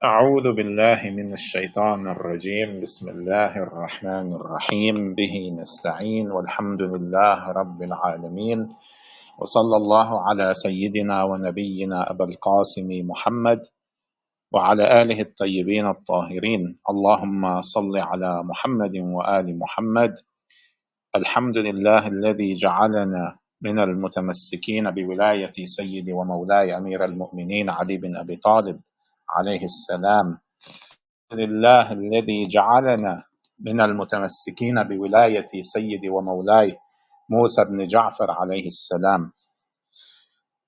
أعوذ بالله من الشيطان الرجيم بسم الله الرحمن الرحيم به نستعين والحمد لله رب العالمين وصلى الله على سيدنا ونبينا أبا القاسم محمد وعلى آله الطيبين الطاهرين اللهم صل على محمد وآل محمد. الحمد لله الذي جعلنا من المتمسكين بولاية سيدي ومولاي أمير المؤمنين علي بن أبي طالب عليه السلام. لله الذي جعلنا من المتمسكين بولاية سيدي ومولاي موسى بن جعفر عليه السلام.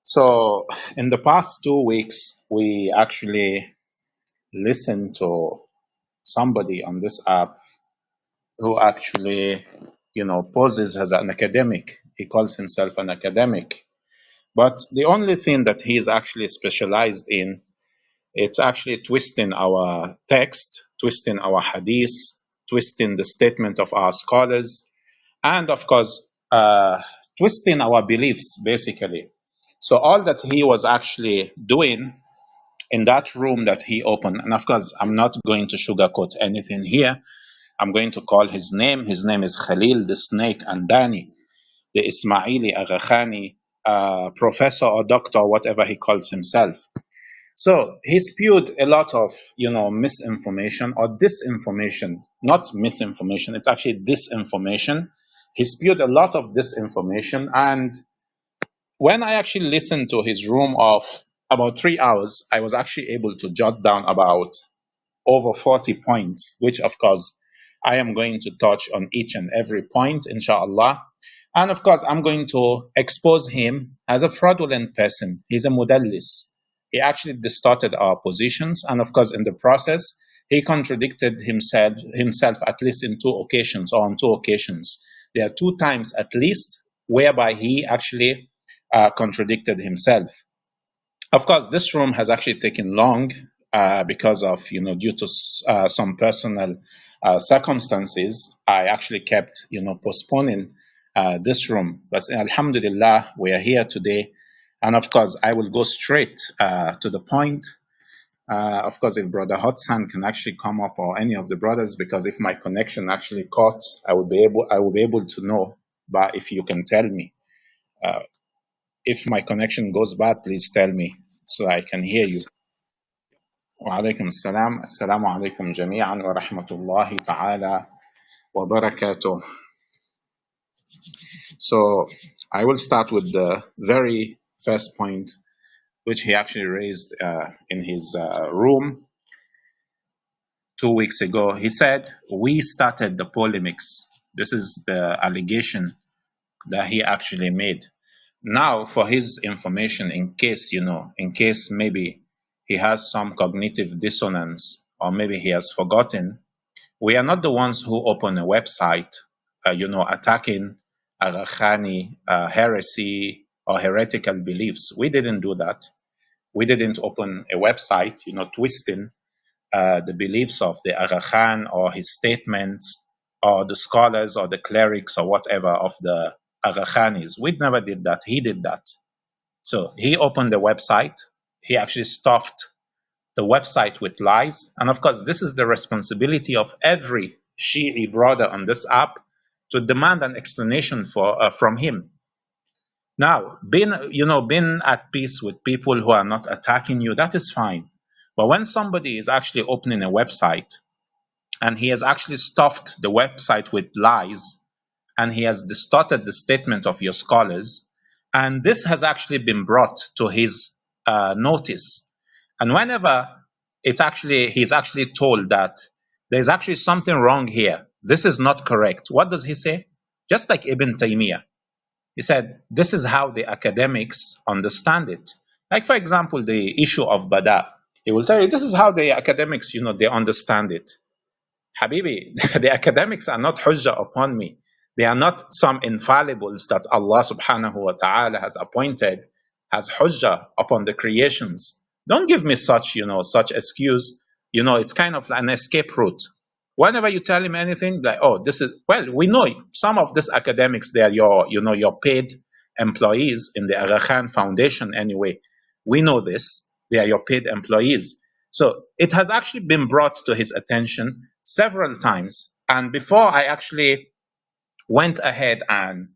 So in the past 2 weeks, we actually listened to somebody on this app who actually, poses as an academic. He calls himself an academic. But the only thing that he is actually specialized in, it's actually twisting our text, twisting our hadith, twisting the statement of our scholars, and of course, twisting our beliefs, basically. So all that he was actually doing in that room that he opened, and of course, I'm not going to sugarcoat anything here. I'm going to call his name. His name is Khalil the Snake Andani, the Ismaili Agha Khani, professor or doctor, whatever he calls himself. So he spewed a lot of, misinformation or disinformation, not misinformation, it's actually disinformation. He spewed a lot of disinformation. And when I actually listened to his room of about 3 hours, I was actually able to jot down about over 40 points, which of course I am going to touch on each and every point, inshallah. And of course, I'm going to expose him as a fraudulent person. He's a mudallis. He actually distorted our positions. And of course, in the process, he contradicted himself at least in 2 occasions or on 2 occasions. There are 2 times at least whereby he actually contradicted himself. Of course, this room has actually taken long because of, due to some personal circumstances. I actually kept, postponing this room. But alhamdulillah, we are here today. And of course, I will go straight to the point. Of course, if Brother Hudson can actually come up, or any of the brothers, because if my connection actually caught, I will be able to know. But if you can tell me, if my connection goes bad, please tell me so I can hear you. وعليكم السلام. السلام عليكم جميعا ورحمة الله تعالى وبركاته. So I will start with the very first point, which he actually raised in his room 2 weeks ago. He said, we started the polemics. This is the allegation that he actually made. Now, for his information, in case maybe he has some cognitive dissonance, or maybe he has forgotten, we are not the ones who open a website, attacking Khani heresy or heretical beliefs. We didn't do that. We didn't open a website, twisting the beliefs of the Agha Khan or his statements or the scholars or the clerics or whatever of the Agha Khanis. We never did that. He did that. So he opened the website. He actually stuffed the website with lies. And of course, this is the responsibility of every Shi'i brother on this app to demand an explanation from him. Now, being at peace with people who are not attacking you, that is fine. But when somebody is actually opening a website and he has actually stuffed the website with lies and he has distorted the statement of your scholars, and this has actually been brought to his notice, and whenever he's actually told that there's actually something wrong here, this is not correct, what does he say? Just like Ibn Taymiyyah. He said, this is how the academics understand it. Like, for example, the issue of Bada. He will tell you, this is how the academics, they understand it. Habibi, the academics are not hujjah upon me. They are not some infallibles that Allah subhanahu wa ta'ala has appointed as hujjah upon the creations. Don't give me such excuse. It's kind of an escape route. Whenever you tell him anything, like, oh, this is, well, we know some of these academics, they are your paid employees in the Agha Khan Foundation anyway. We know this. They are your paid employees. So it has actually been brought to his attention several times. And before I actually went ahead and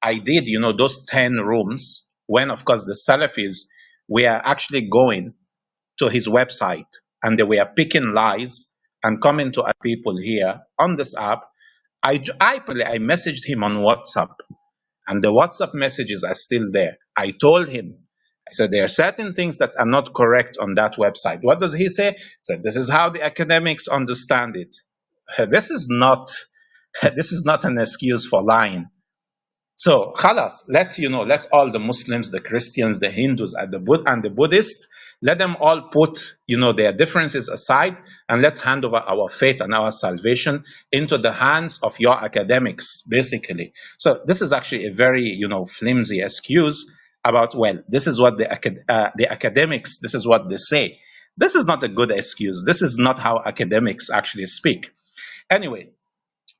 I did, those 10 rooms, when of course the Salafis were actually going to his website and they were picking lies and coming to our people here on this app, I messaged him on WhatsApp, and the WhatsApp messages are still there. I told him, I said, there are certain things that are not correct on that website. What does he say? He said, this is how the academics understand it. This is not this is not an excuse for lying. So, khalas, let all the Muslims, the Christians, the Hindus, and the Buddhists, let them all put, their differences aside, and let's hand over our faith and our salvation into the hands of your academics, basically. So this is actually a very, flimsy excuse about, well, this is what the academics, this is what they say. This is not a good excuse. This is not how academics actually speak. Anyway,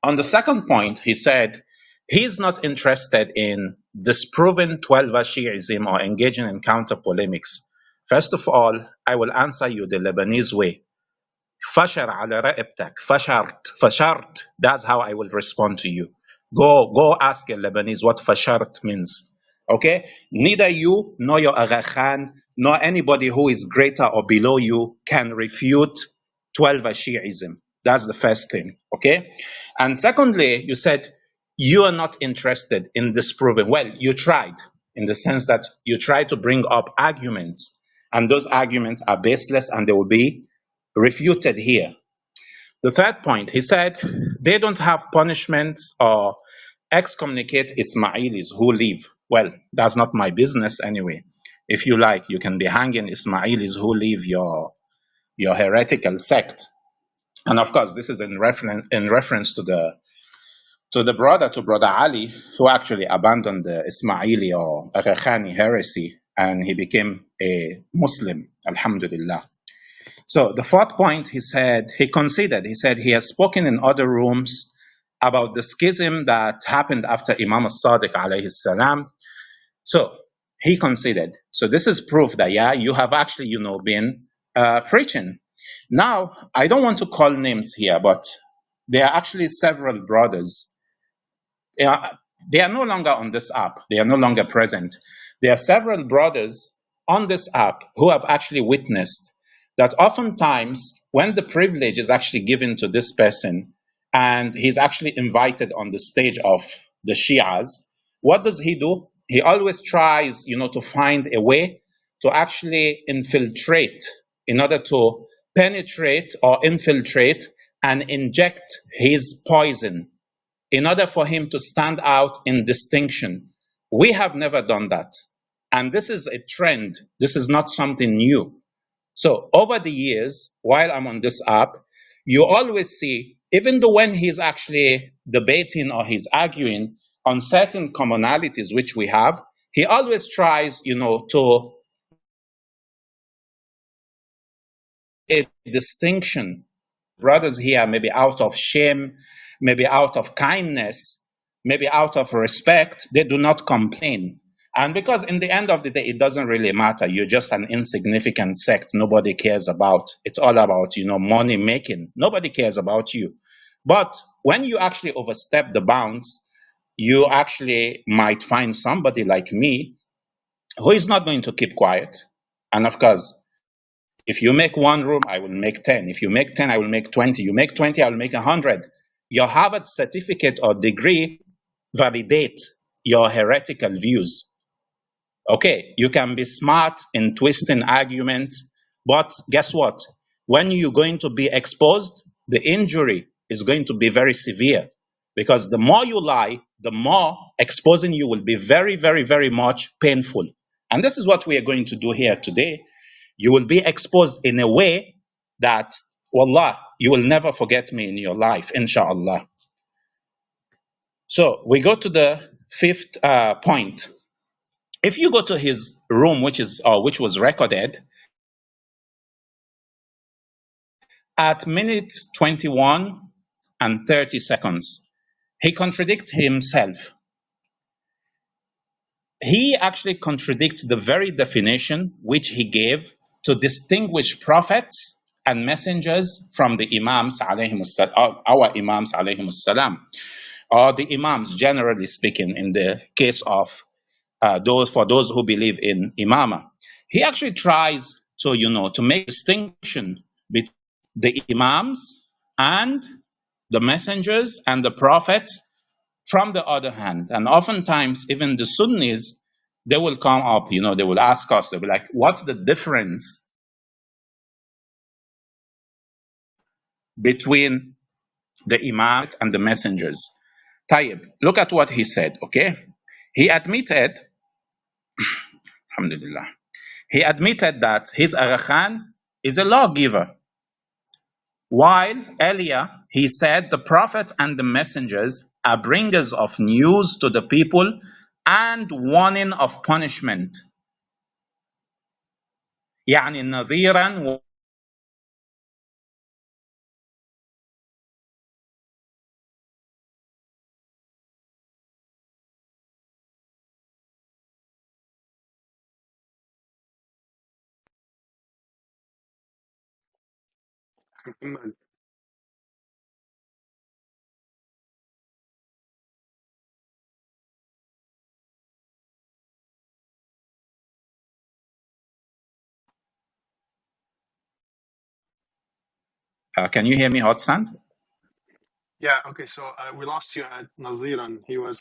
on the second point, he said he's not interested in disproving 12 Shi'ism or engaging in counter polemics. First of all, I will answer you the Lebanese way. Fashar ala ra'ibtak. Fashart. That's how I will respond to you. Go ask a Lebanese what fashart means. Okay? Neither you, nor your Agha Khan, nor anybody who is greater or below you can refute 12 Shi'ism. That's the first thing. Okay? And secondly, you said you are not interested in disproving. Well, you tried, in the sense that you tried to bring up arguments, and those arguments are baseless and they will be refuted here. The third point, he said they don't have punishments or excommunicate Ismailis who leave. Well, that's not my business anyway. If you like, you can be hanging Ismailis who leave your heretical sect. And of course, this is in reference to brother Ali, who actually abandoned the Ismaili or Agha Khani heresy, and he became a Muslim, alhamdulillah. So the fourth point, he said he has spoken in other rooms about the schism that happened after Imam as-Sadiq alayhi salam. So he considered. So this is proof that, yeah, you have actually, been preaching. Now, I don't want to call names here, but there are actually several brothers. They are no longer on this app. They are no longer present. There are several brothers on this app who have actually witnessed that oftentimes when the privilege is actually given to this person and he's actually invited on the stage of the Shias, what does he do? He always tries, to find a way to actually infiltrate in order to penetrate or infiltrate and inject his poison in order for him to stand out in distinction. We have never done that. And this is a trend. This is not something new. So over the years, while I'm on this app, you always see, even though when he's actually debating or he's arguing on certain commonalities which we have, he always tries, to a distinction. Brothers here, maybe out of shame, maybe out of kindness, maybe out of respect, they do not complain. And because in the end of the day, it doesn't really matter. You're just an insignificant sect nobody cares about. It's all about, money making. Nobody cares about you. But when you actually overstep the bounds, you actually might find somebody like me who is not going to keep quiet. And of course, if you make one room, I will make 10. If you make 10, I will make 20. You make 20, I will make 100. Your Harvard certificate or degree validate your heretical views. Okay, you can be smart in twisting arguments, but guess what? When you're going to be exposed, the injury is going to be very severe, because the more you lie, the more exposing you will be very, very, very much painful. And this is what we are going to do here today. You will be exposed in a way that, wallah, you will never forget me in your life, inshallah. So we go to the fifth point. If you go to his room, which was recorded at minute 21 and 30 seconds, he contradicts himself. He actually contradicts the very definition which he gave to distinguish prophets and messengers from the Imams alayhimus salam, our Imams alayhimus salam, or the Imams generally speaking, in the case of those who believe in imama. He actually tries to, to make distinction between the Imams and the messengers and the prophets from the other hand. And oftentimes, even the Sunnis, they will come up, they will ask us, they'll be like, what's the difference between the Imams and the messengers? Tayyib, look at what he said, okay? He admitted, alhamdulillah, he admitted that his Agha Khan is a lawgiver, while earlier he said the prophet and the messengers are bringers of news to the people and warning of punishment. يعني نذيرا. محمد. Can you hear me, Hot Sand? Yeah, okay, so we lost you at Naziran. He was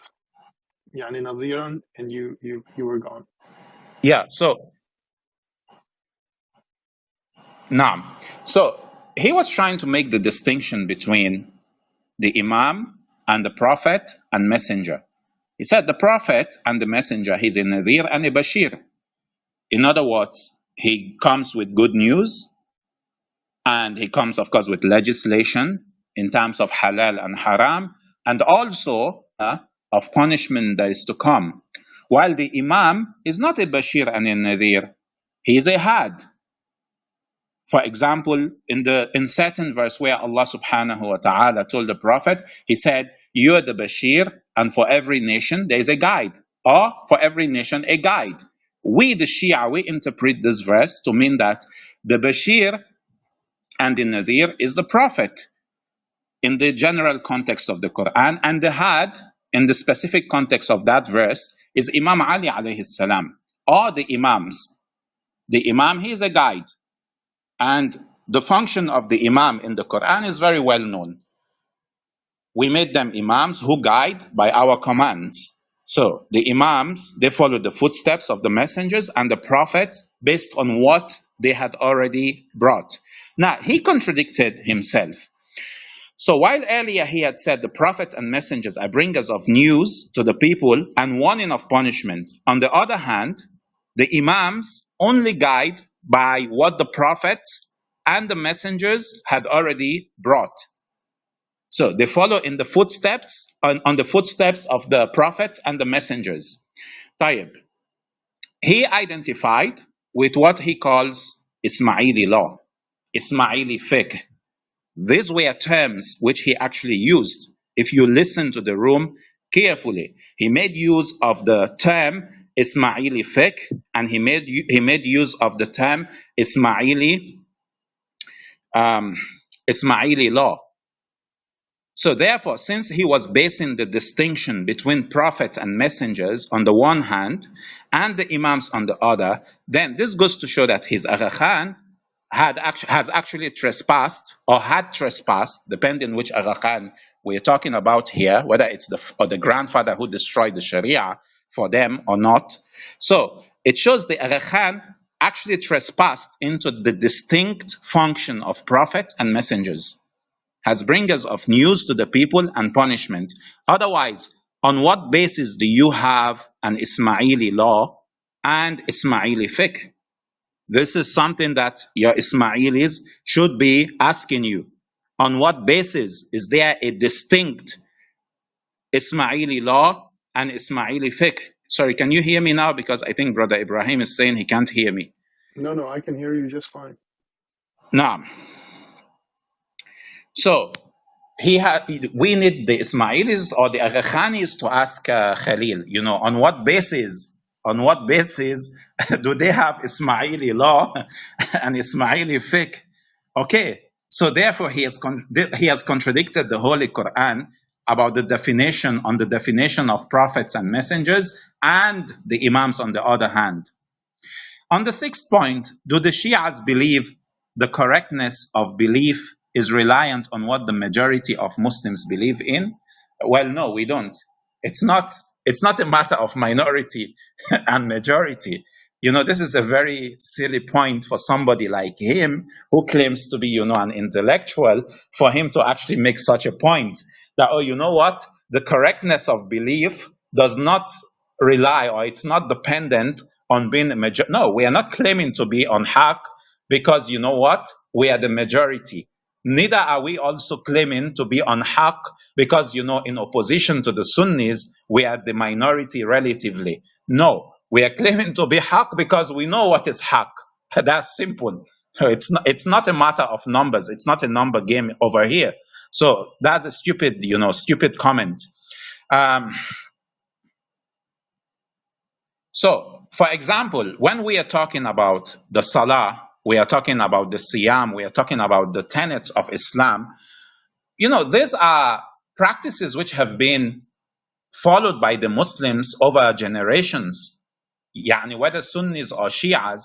يعني Naziran, and you were gone. Yeah, so, naam. So he was trying to make the distinction between the Imam and the Prophet and Messenger. He said the Prophet and the Messenger, he's a Nadir and a Bashir. In other words, he comes with good news, and he comes, of course, with legislation in terms of halal and haram, and also of punishment that is to come. While the Imam is not a Bashir and a Nadir, he is a Had. For example, in certain verse where Allah subhanahu wa ta'ala told the Prophet, he said, you are the Bashir, and for every nation there is a guide, or for every nation a guide. We, the Shia, we interpret this verse to mean that the Bashir and the Nadir is the Prophet in the general context of the Quran, and the Had, in the specific context of that verse, is Imam Ali alayhi salam, or the Imams. The Imam, he is a guide. And the function of the Imam in the Quran is very well known. We made them Imams who guide by our commands. So the Imams, they follow the footsteps of the messengers and the prophets based on what they had already brought. Now, he contradicted himself. So while earlier he had said the prophets and messengers are bringers of news to the people and warning of punishment, on the other hand, the Imams only guide by what the prophets and the messengers had already brought. So they follow in the footsteps, on the footsteps of the prophets and the messengers. Tayyib. He identified with what he calls Ismaili law, Ismaili fiqh. These were terms which he actually used. If you listen to the room carefully, he made use of the term Ismaili fiqh, and he made use of the term Ismaili law. So therefore, since he was basing the distinction between prophets and messengers on the one hand, and the Imams on the other, then this goes to show that his Agha Khan has actually trespassed, or had trespassed, depending which Agha Khan we're talking about here, whether it's the grandfather who destroyed the Sharia for them or not. So it shows the Agha Khan actually trespassed into the distinct function of prophets and messengers, as bringers of news to the people and punishment. Otherwise, on what basis do you have an Ismaili law and Ismaili fiqh? This is something that your Ismailis should be asking you. On what basis is there a distinct Ismaili law and Ismaili fiqh? Sorry, can you hear me now? Because I think Brother Ibrahim is saying he can't hear me. No, I can hear you just fine. Now, so we need the Ismailis or the Agha Khanis to ask Khalil, on what basis do they have Ismaili law and Ismaili fiqh? Okay, so therefore he has contradicted the Holy Quran about the definition of prophets and messengers, and the Imams on the other hand. On the sixth point, do the Shias believe the correctness of belief is reliant on what the majority of Muslims believe in? Well, no, we don't. It's not, it's not a matter of minority and majority. You know, this is a very silly point for somebody like him who claims to be, you know, an intellectual, for him to actually make such a point that, oh, you know what? The correctness of belief does not rely, or it's not dependent on being the major. No, we are not claiming to be on haq because you know what? We are the majority. Neither are we also claiming to be on haq because, you know, in opposition to the Sunnis, we are the minority relatively. No, we are claiming to be haq because we know what is haq. That's simple. It's not a matter of numbers. It's not a number game over here. So that's a stupid, you know, stupid comment. Um, So, for example, when we are talking about the Salah, we are talking about the Siyam, we are talking about the tenets of Islam, you know, these are practices which have been followed by the Muslims over generations. Yani whether Sunnis or Shias,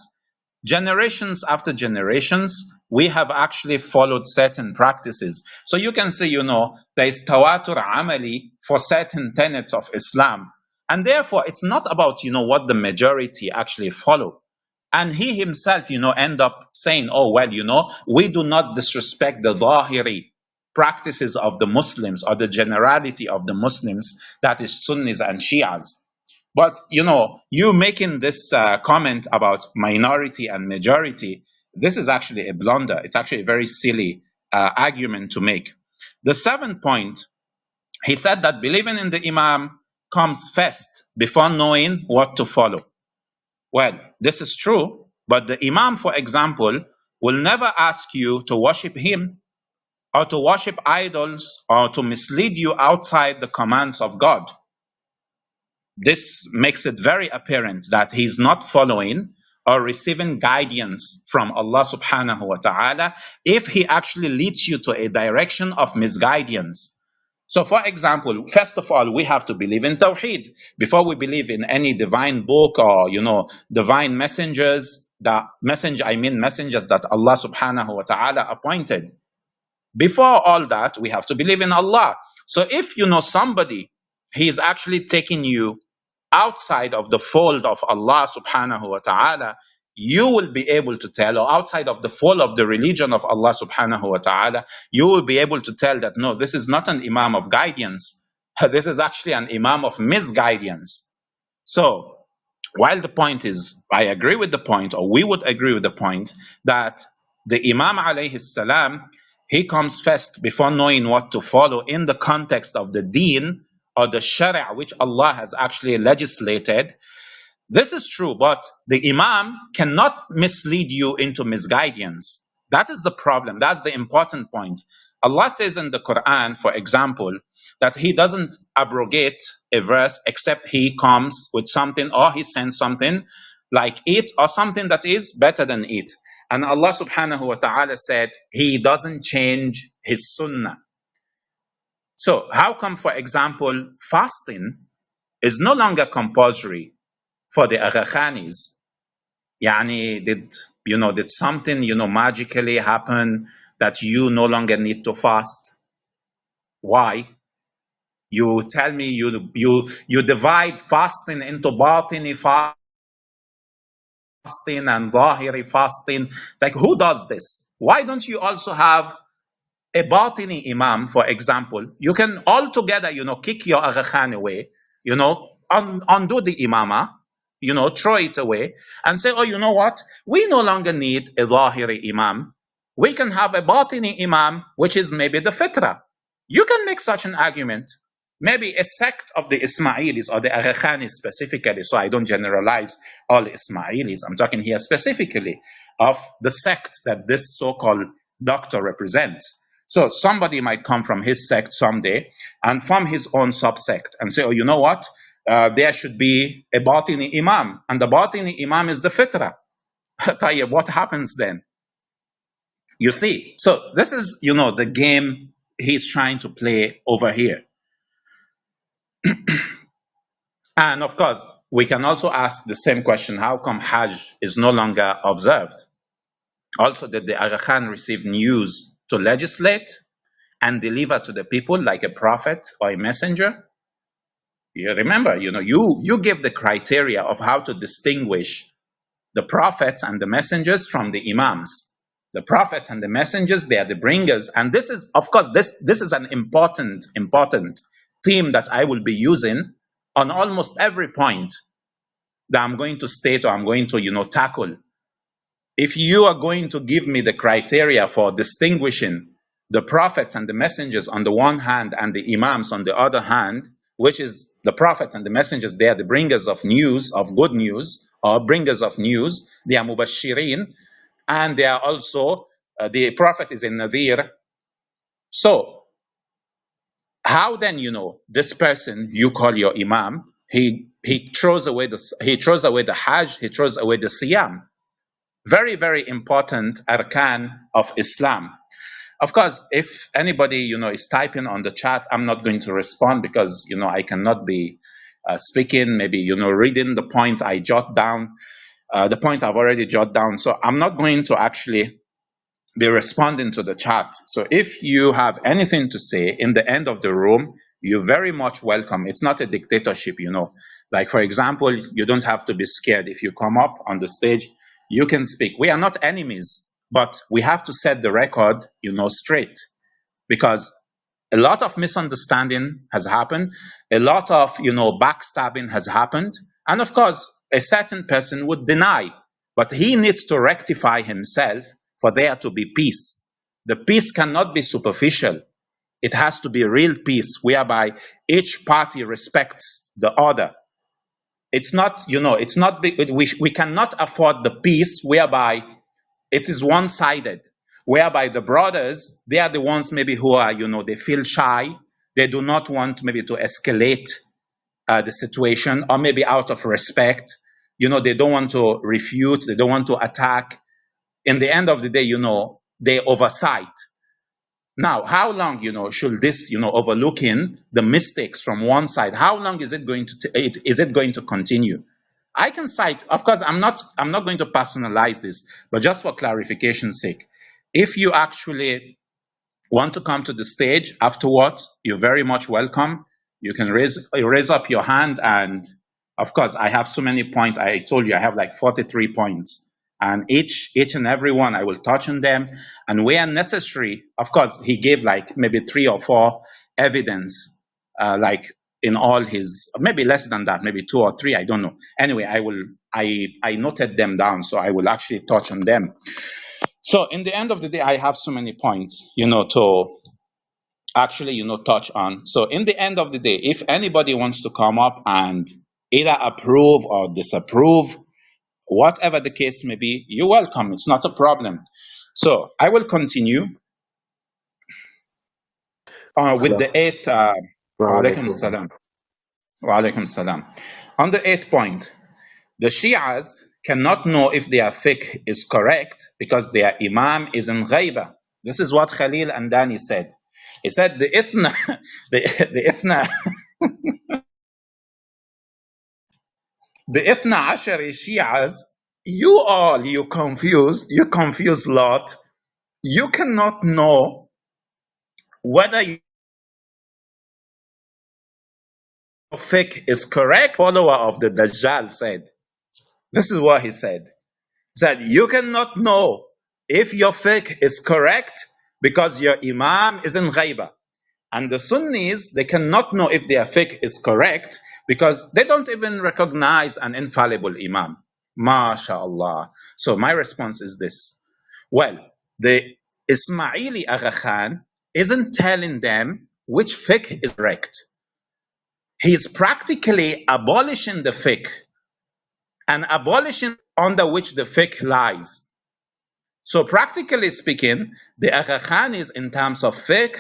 generations after generations, we have actually followed certain practices. So you can say, you know, there is tawatur amali for certain tenets of Islam. And therefore, it's not about, you know, what the majority actually follow. And he himself, you know, end up saying, oh, well, you know, we do not disrespect the Zahiri practices of the Muslims or the generality of the Muslims, that is Sunnis and Shias. But, you know, you making this comment about minority and majority, this is actually a blunder. It's actually a very silly argument to make. The seventh point, he said that believing in the Imam comes first before knowing what to follow. Well, this is true, but the Imam, for example, will never ask you to worship him or to worship idols or to mislead you outside the commands of God. This makes it very apparent that he's not following or receiving guidance from Allah subhanahu wa ta'ala if he actually leads you to a direction of misguidance. So, for example, first of all, we have to believe in Tawheed before we believe in any divine book or, you know, divine messengers. Messengers that Allah subhanahu wa ta'ala appointed. Before all that, we have to believe in Allah. So if you know somebody, he is actually taking you outside of the fold of Allah subhanahu wa ta'ala, you will be able to tell, or outside of the fold of the religion of Allah subhanahu wa ta'ala, you will be able to tell that no, this is not an imam of guidance. This is actually an imam of misguidance. So while the point is, I agree with the point, or we would agree with the point, that the Imam alayhi salam, he comes first before knowing what to follow in the context of the deen or the sharia which Allah has actually legislated. This is true, but the Imam cannot mislead you into misguidance. That is the problem. That's the important point. Allah says in the Quran, for example, that He doesn't abrogate a verse except He comes with something or He sends something like it or something that is better than it. And Allah subhanahu wa ta'ala said He doesn't change His sunnah. So, how come, for example, fasting is no longer compulsory for the Agha Khanis? Yani, did something, magically happen that you no longer need to fast? Why? You tell me you divide fasting into batini fasting and zahiri fasting. Like, who does this? Why don't you also have a batini imam, for example? You can all together, kick your Agha Khan away, undo the imama, throw it away and say, oh, you know what? We no longer need a Zahiri Imam. We can have a Batini Imam, which is maybe the Fitra. You can make such an argument. Maybe a sect of the Ismailis or the Agha Khanis specifically, so I don't generalize all Ismailis. I'm talking here specifically of the sect that this so-called doctor represents. So somebody might come from his sect someday and form his own subsect and say, oh, you know what? There should be a Batini Imam, and the Batini Imam is the Fitra. What happens then? You see, so this is, the game he's trying to play over here. And of course, we can also ask the same question: how come Hajj is no longer observed? Also, did the Agha Khan receive news to legislate and deliver to the people like a prophet or a messenger? You remember, you give the criteria of how to distinguish the prophets and the messengers from the Imams. The prophets and the messengers, they are the bringers. And this is, of course, this is an important theme that I will be using on almost every point that I'm going to state or I'm going to, tackle. If you are going to give me the criteria for distinguishing the prophets and the messengers on the one hand and the Imams on the other hand, which is the prophets and the messengers, they are the bringers of news, of good news, or bringers of news. They are mubashirin, and they are also, the prophet is a nadhir. So, how then, this person you call your Imam, he throws away the Hajj, he throws away the Siyam. Very, very important arkan of Islam. Of course, if anybody, is typing on the chat, I'm not going to respond because, I cannot be speaking, maybe, reading the point I jot down, the point I've already jot down. So I'm not going to actually be responding to the chat. So if you have anything to say in the end of the room, you're very much welcome. It's not a dictatorship, Like, for example, you don't have to be scared. If you come up on the stage, you can speak. We are not enemies, but we have to set the record, straight, because a lot of misunderstanding has happened. A lot of, backstabbing has happened. And of course, a certain person would deny, but he needs to rectify himself for there to be peace. The peace cannot be superficial. It has to be real peace, whereby each party respects the other. It's not, we cannot afford the peace whereby it is one-sided, whereby the brothers, they are the ones maybe who are, they feel shy. They do not want maybe to escalate the situation, or maybe out of respect, they don't want to refute, they don't want to attack. In the end of the day, they oversight. Now, how long, should this, overlooking the mistakes from one side, how long is it going to continue? I can cite, of course, I'm not going to personalize this, but just for clarification's sake, if you actually want to come to the stage afterwards, you're very much welcome. You can raise up your hand, and of course, I have so many points. I told you I have like 43 points, and each and every one I will touch on them, and where necessary, of course, he gave like maybe 3 or 4 evidence, like in all his, maybe less than that, maybe 2 or 3, I don't know. Anyway, I noted them down, so I will actually touch on them. So in the end of the day, I have so many points, to actually, touch on. So in the end of the day, if anybody wants to come up and either approve or disapprove, whatever the case may be, you're welcome. It's not a problem. So I will continue with the 8th. Wa alaikum salam. Wa alaikum salam. On the 8th point, the Shias cannot know if their fiqh is correct because their Imam is in ghaiba. This is what Khalil Andani said. He said the Ithna, the Ithna Ashari Shias, you confused lot. You cannot know whether your fiqh is correct. Follower of the Dajjal said. This is what he said. He said, you cannot know if your fiqh is correct because your Imam is in ghaiba. And the Sunnis, they cannot know if their fiqh is correct because they don't even recognize an infallible Imam. MashaAllah. So my response is this. Well, the Ismaili Agha Khan isn't telling them which fiqh is correct. He's practically abolishing the fiqh and abolishing under which the fiqh lies. So practically speaking, the Agha Khanis in terms of fiqh,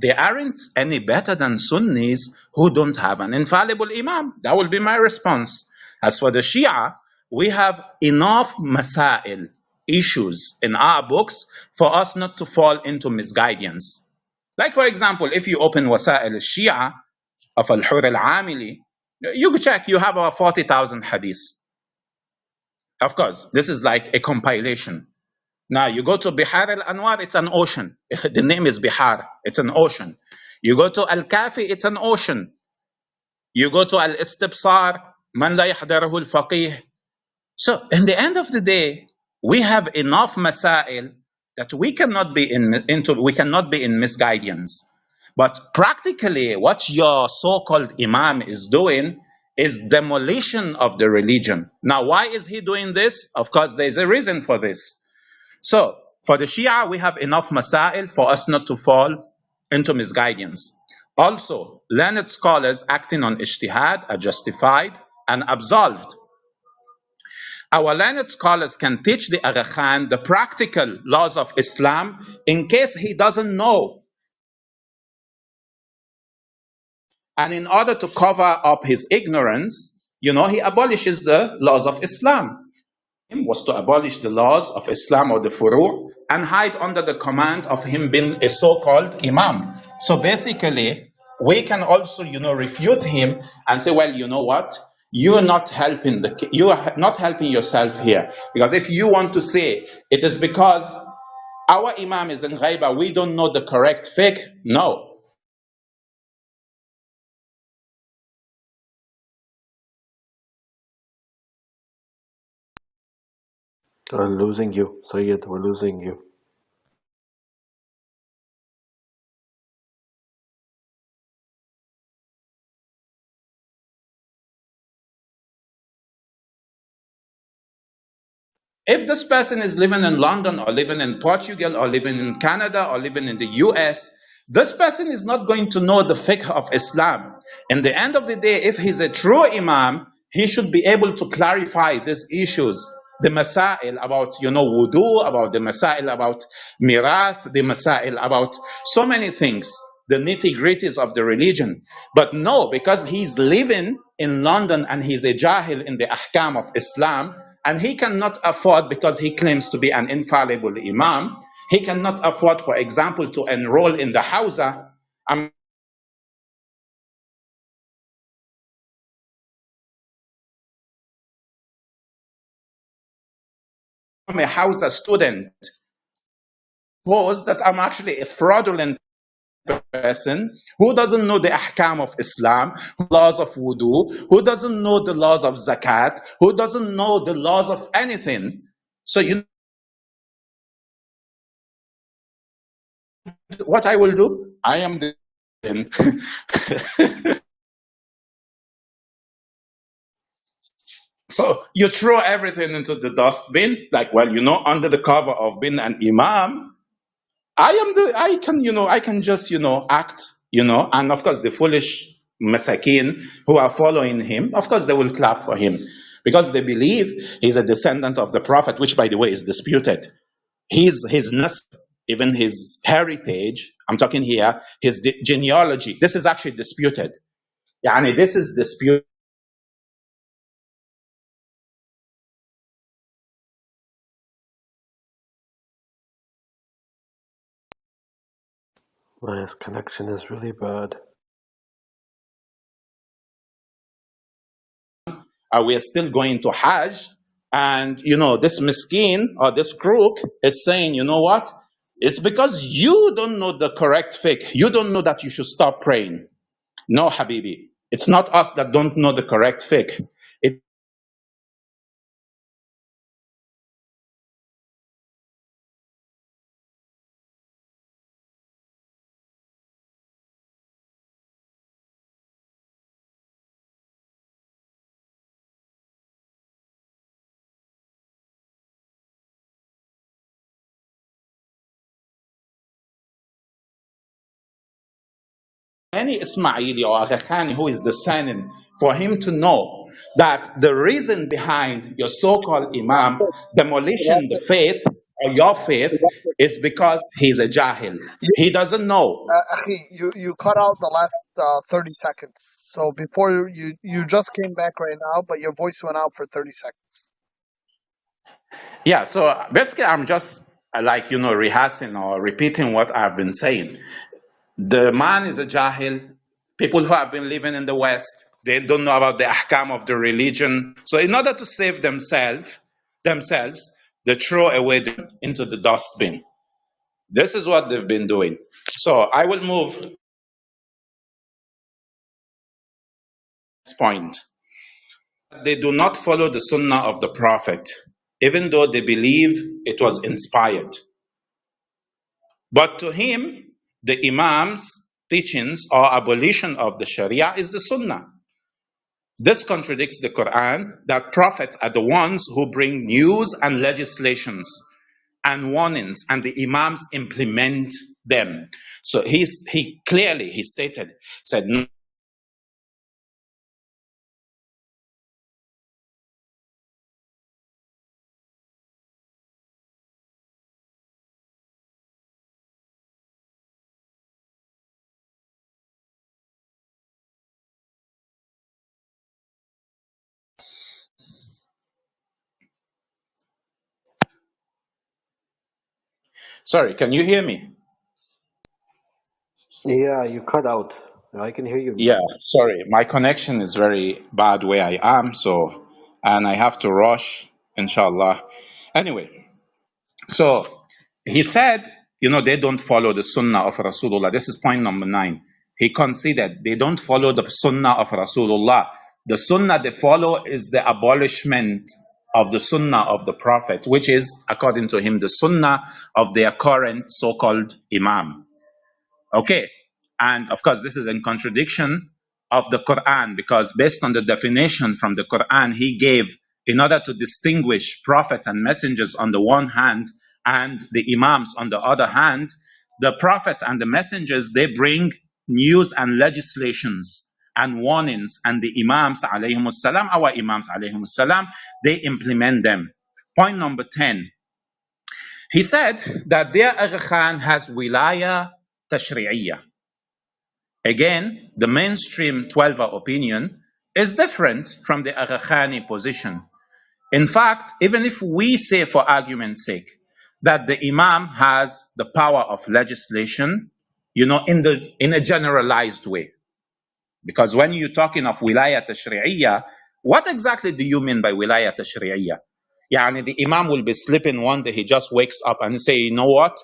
they aren't any better than Sunnis who don't have an infallible Imam. That will be my response. As for the Shia, we have enough masail issues in our books for us not to fall into misguidance. Like, for example, if you open Wasa'il al-Shia of Al-Hur al-Amili, you check, you have about 40,000 hadiths. Of course, this is like a compilation. Now, you go to Bihar al-Anwar, it's an ocean. The name is Bihar, it's an ocean. You go to Al-Kafi, it's an ocean. You go to Al-Istibsar, Man la yahdarahu al-faqih. So, in the end of the day, we have enough masail that we cannot be in misguidance. But practically, what your so-called imam is doing is demolition of the religion. Now, why is he doing this? Of course, there's a reason for this. So, for the Shia, we have enough masail for us not to fall into misguidance. Also, learned scholars acting on ijtihad are justified and absolved. Our learned scholars can teach the Agha Khan the practical laws of Islam in case he doesn't know. And in order to cover up his ignorance, he abolishes the laws of Islam. Was to abolish the laws of Islam or the furu and hide under the command of him being a so-called imam. So basically, we can also, refute him and say, well, you know what? You are not helping yourself here. Because if you want to say it is because our imam is in ghaiba, we don't know the correct fiqh. No. We're losing you, Sayyid, we're losing you. If this person is living in London or living in Portugal or living in Canada or living in the US, this person is not going to know the fiqh of Islam. In the end of the day, if he's a true imam, he should be able to clarify these issues. The masail about, wudu, about the masail about mirath, the masail about so many things, the nitty-gritties of the religion. But no, because he's living in London and he's a jahil in the ahkam of Islam, and he cannot afford, because he claims to be an infallible imam, he cannot afford, for example, to enroll in the Hawza. I'm a Hawza student. Suppose that I'm actually a fraudulent person who doesn't know the ahkam of Islam, laws of wudu, who doesn't know the laws of zakat, who doesn't know the laws of anything. So what I will do? I am the So you throw everything into the dustbin, like, well, under the cover of being an imam, I can just, act, and of course the foolish masakin who are following him, of course they will clap for him because they believe he's a descendant of the Prophet, which by the way is disputed. His nasb, even his heritage, I'm talking here, his genealogy, this is actually disputed. Yani this is disputed. My connection is really bad. We are still going to Hajj, and this miskin or this crook is saying, you know what? It's because you don't know the correct fiqh. You don't know that you should stop praying. No, Habibi. It's not us that don't know the correct fiqh. It's any Ismaili or Agha Khani who is discerning, for him to know that the reason behind your so-called imam demolishing the faith or your faith is because he's a jahil. He doesn't know. Akhi, you cut out the last 30 seconds. So before you just came back right now, but your voice went out for 30 seconds. Yeah, so basically, I'm just like, rehearsing or repeating what I've been saying. The man is a jahil. People who have been living in the West, they don't know about the ahkam of the religion. So in order to save themselves, they throw away into the dustbin. This is what they've been doing. So I will move to this point. They do not follow the sunnah of the Prophet, even though they believe it was inspired. But to him, the Imams' teachings or abolition of the Sharia is the Sunnah. This contradicts the Quran that prophets are the ones who bring news and legislations and warnings, and the Imams implement them. So he clearly said, "No." Sorry, can you hear me? Yeah, you cut out. I can hear you Yeah, now. sorry. My connection is very bad where I am, and I have to rush, inshallah. Anyway, so he said, they don't follow the sunnah of Rasulullah. This is point number 9. He conceded they don't follow the sunnah of Rasulullah. The sunnah they follow is the abolishment of the sunnah of the Prophet, which is, according to him, the sunnah of their current so-called Imam. Okay. And of course, this is in contradiction of the Quran, because based on the definition from the Quran he gave, in order to distinguish prophets and messengers on the one hand and the Imams on the other hand, the prophets and the messengers, they bring news and legislations and warnings, and the Imams alayhimus salam, our Imams alayhimus salam, they implement them. Point number 10. He said that their Agha Khan has wilaya tashri'iyya. Again, the mainstream 12er opinion is different from the Agha Khani position. In fact, even if we say, for argument's sake, that the Imam has the power of legislation, in a generalized way, because when you're talking of wilayah tashri'iyya, what exactly do you mean by wilayah tashri'iyya? Yani the Imam will be sleeping one day, he just wakes up and say, you know what?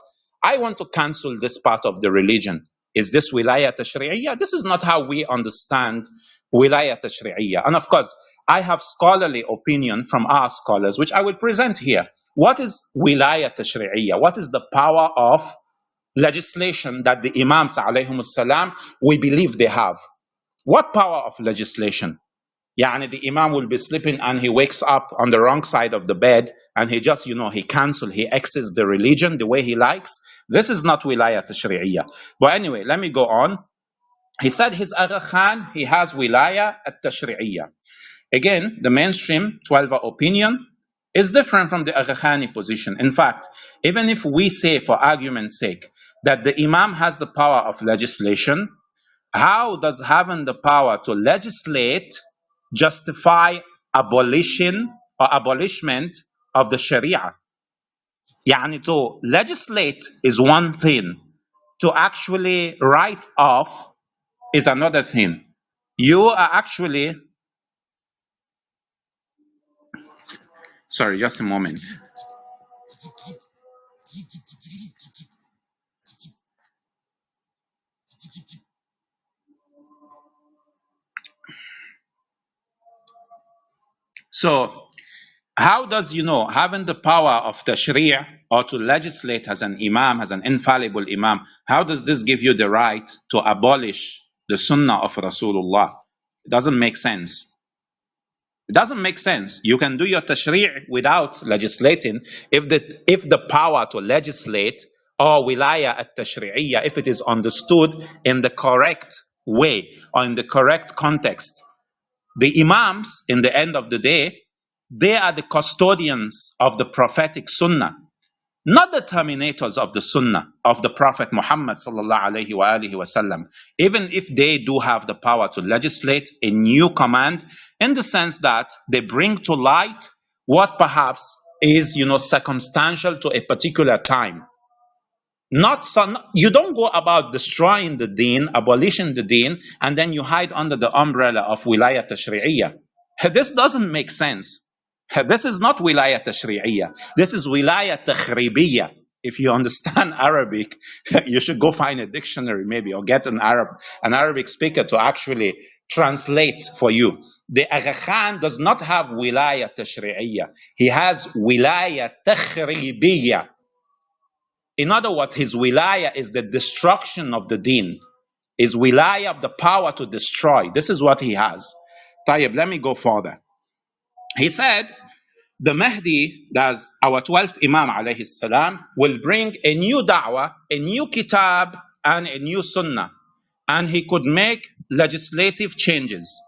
I want to cancel this part of the religion. Is this wilayah tashri'iyya? This is not how we understand wilayah tashri'iyya. And of course, I have scholarly opinion from our scholars, which I will present here. What is wilayah tashri'iyya? What is the power of legislation that the Imams alayhimus salam, we believe they have? What power of legislation? Yani the Imam will be sleeping and he wakes up on the wrong side of the bed and he just, he cancels, he exits the religion the way he likes. This is not wilayah tashri'iyya. But anyway, let me go on. He said his Agha Khan, he has wilayah at-tashri'iyya. Again, the mainstream 12er opinion is different from the Agha Khani position. In fact, even if we say, for argument's sake, that the Imam has the power of legislation, how does having the power to legislate justify abolition or abolishment of the Sharia? Yani to legislate is one thing, to actually write off is another thing. You are actually, sorry, just a moment. So, how does, having the power of tashri' or to legislate as an imam, as an infallible imam, how does this give you the right to abolish the sunnah of Rasulullah? It doesn't make sense. It doesn't make sense. You can do your tashri' without legislating if the power to legislate or wilaya at tashri'iyya, if it is understood in the correct way or in the correct context. The Imams, in the end of the day, they are the custodians of the prophetic sunnah, not the terminators of the sunnah of the Prophet Muhammad sallallahu alaihi wasallam. Even if they do have the power to legislate a new command, in the sense that they bring to light what perhaps is, circumstantial to a particular time. Not some, you don't go about destroying the deen, abolishing the deen, and then you hide under the umbrella of wilayah tashri'iyya. This doesn't make sense. This is not wilayah tashri'iyya. This is wilayah takhribiyya. If you understand Arabic, you should go find a dictionary maybe, or get an Arabic speaker to actually translate for you. The Agha Khan does not have wilayah tashri'iyya. He has wilayah takhribiyya. In other words, his wilayah is the destruction of the deen. His wilayah of the power to destroy. This is what he has. Tayyib, let me go further. He said, the Mahdi, that's our 12th Imam alayhi salam, will bring a new da'wah, a new kitab, and a new sunnah. And he could make legislative changes.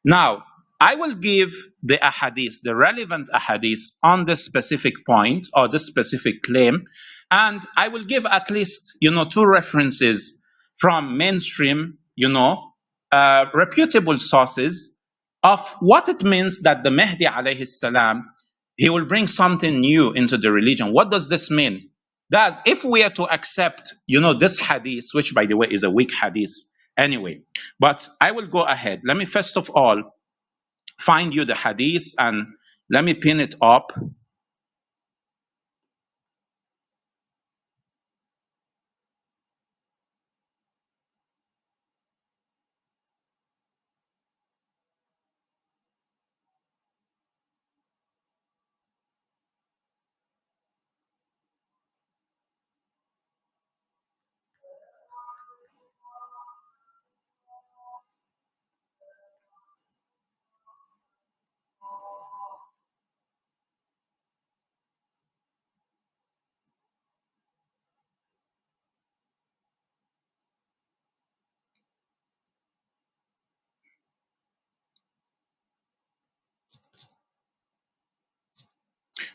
Now, I will give the ahadith, the relevant ahadith on this specific point or this specific claim, and I will give at least, two references from mainstream, reputable sources of what it means that the Mahdi alayhi salam, he will bring something new into the religion. What does this mean? That's if we are to accept, this hadith, which by the way is a weak hadith anyway. But I will go ahead. Let me first of all find you the hadith and let me pin it up.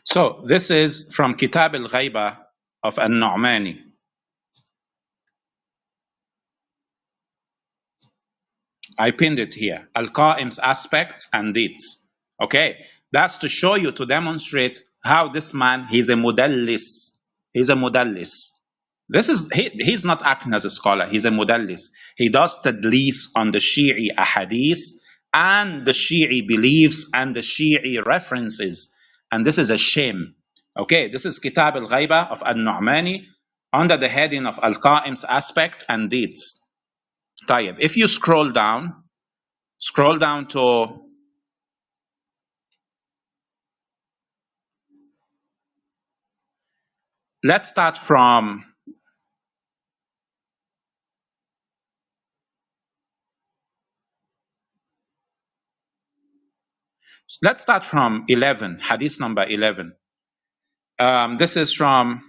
So this is from Kitab al-Ghaiba of An-Nu'mani. I pinned it here. Al-Qa'im's aspects and deeds. Okay, that's to show you, to demonstrate how this man, he's a mudallis. He's a mudallis. He's not acting as a scholar. He's a mudallis. He does tadlis on the Shi'i ahadith and the Shi'i beliefs and the Shi'i references. And this is a shame. Okay, this is Kitab al-Ghaiba of An-Nu'mani under the heading of Al-Qa'im's aspects and deeds. Tayyib. If you scroll down to, let's start from 11, hadith number 11. This is from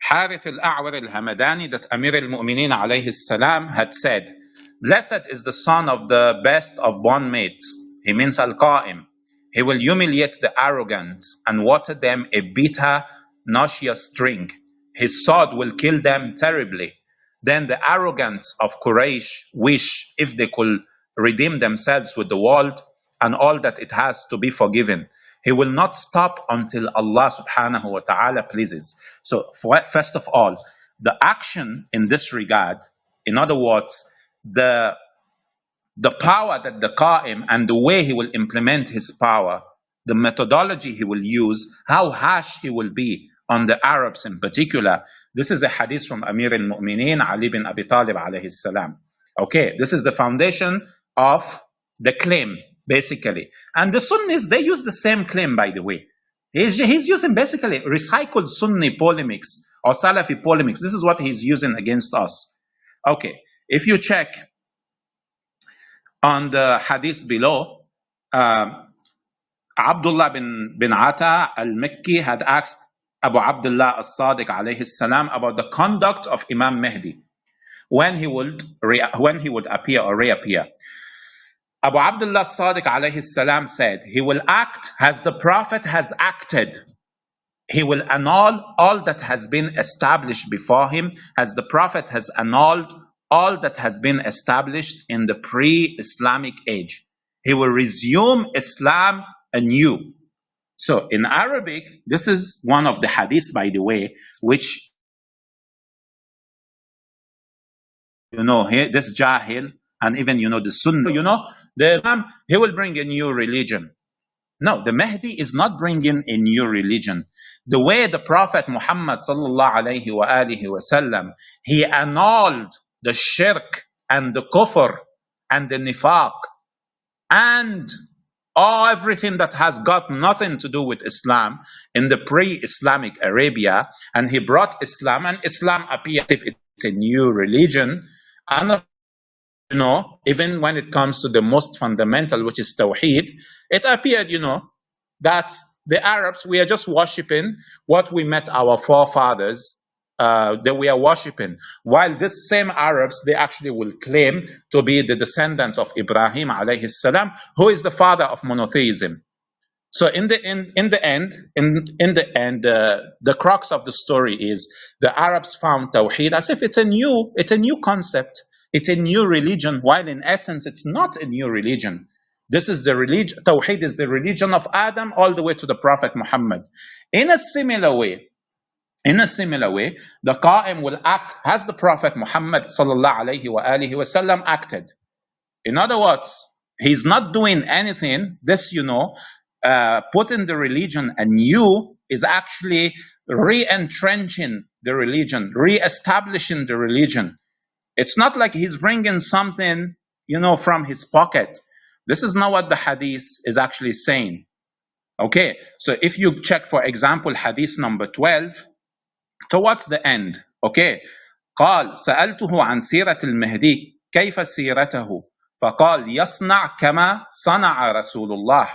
Harith al-A'war al-Hamadani, that Amir al-Mu'minin alayhi salam had said, blessed is the son of the best of bondmates. He means Al-Qa'im. He will humiliate the arrogant and water them a bitter, nauseous drink. His sword will kill them terribly. Then the arrogant of Quraysh wish if they could redeem themselves with the world and all that it has to be forgiven. He will not stop until Allah subhanahu wa ta'ala pleases. So first of all, the action in this regard, in other words, the power that the Qa'im and the way he will implement his power, the methodology he will use, how harsh he will be on the Arabs in particular. This is a hadith from Amir al-Mu'minin, Ali bin Abi Talib alayhi salam. Okay, this is the foundation of the claim, basically. And the Sunnis, they use the same claim, by the way. He's using basically recycled Sunni polemics or Salafi polemics. This is what he's using against us. Okay, if you check on the hadith below, Abdullah bin Ata al-Makki had asked Abu Abdullah as-Sadiq alayhi salam about the conduct of Imam Mahdi when he would appear or reappear. Abu Abdullah as-Sadiq alayhi salam said, he will act as the Prophet has acted. He will annul all that has been established before him, as the Prophet has annulled all that has been established in the pre-Islamic age. He will resume Islam anew. So in Arabic, this is one of the hadiths, by the way, which, this Jahil, and even, the Sunnah, the Imam, he will bring a new religion. No, the Mahdi is not bringing a new religion. The way the Prophet Muhammad sallallahu alayhi wa alihi wasallam, he annulled the shirk and the kufr and the nifaq and everything that has got nothing to do with Islam in the pre-Islamic Arabia, and he brought Islam, and Islam appeared as if it's a new religion. And even when it comes to the most fundamental, which is Tawheed, it appeared, that the Arabs, we are just worshipping what we met our forefathers that we are worshipping. While this same Arabs, they actually will claim to be the descendants of Ibrahim alayhi salam, who is the father of monotheism. So in the end, the crux of the story is the Arabs found Tawheed as if it's a new concept, it's a new religion, while in essence it's not a new religion. This is the religion. Tawheed is the religion of Adam all the way to the Prophet Muhammad. In a similar way, the Qa'im will act as the Prophet Muhammad sallallahu alayhi wa alihi wasallam acted. In other words, he's not doing anything. This, putting the religion anew is actually re-entrenching the religion, re-establishing the religion. It's not like he's bringing something, from his pocket. This is not what the hadith is actually saying. Okay, so if you check, for example, hadith number 12, towards the end, okay, قال سألته عن سيرة المهدي كيف سيرته فقال يصنع كما صنع رسول الله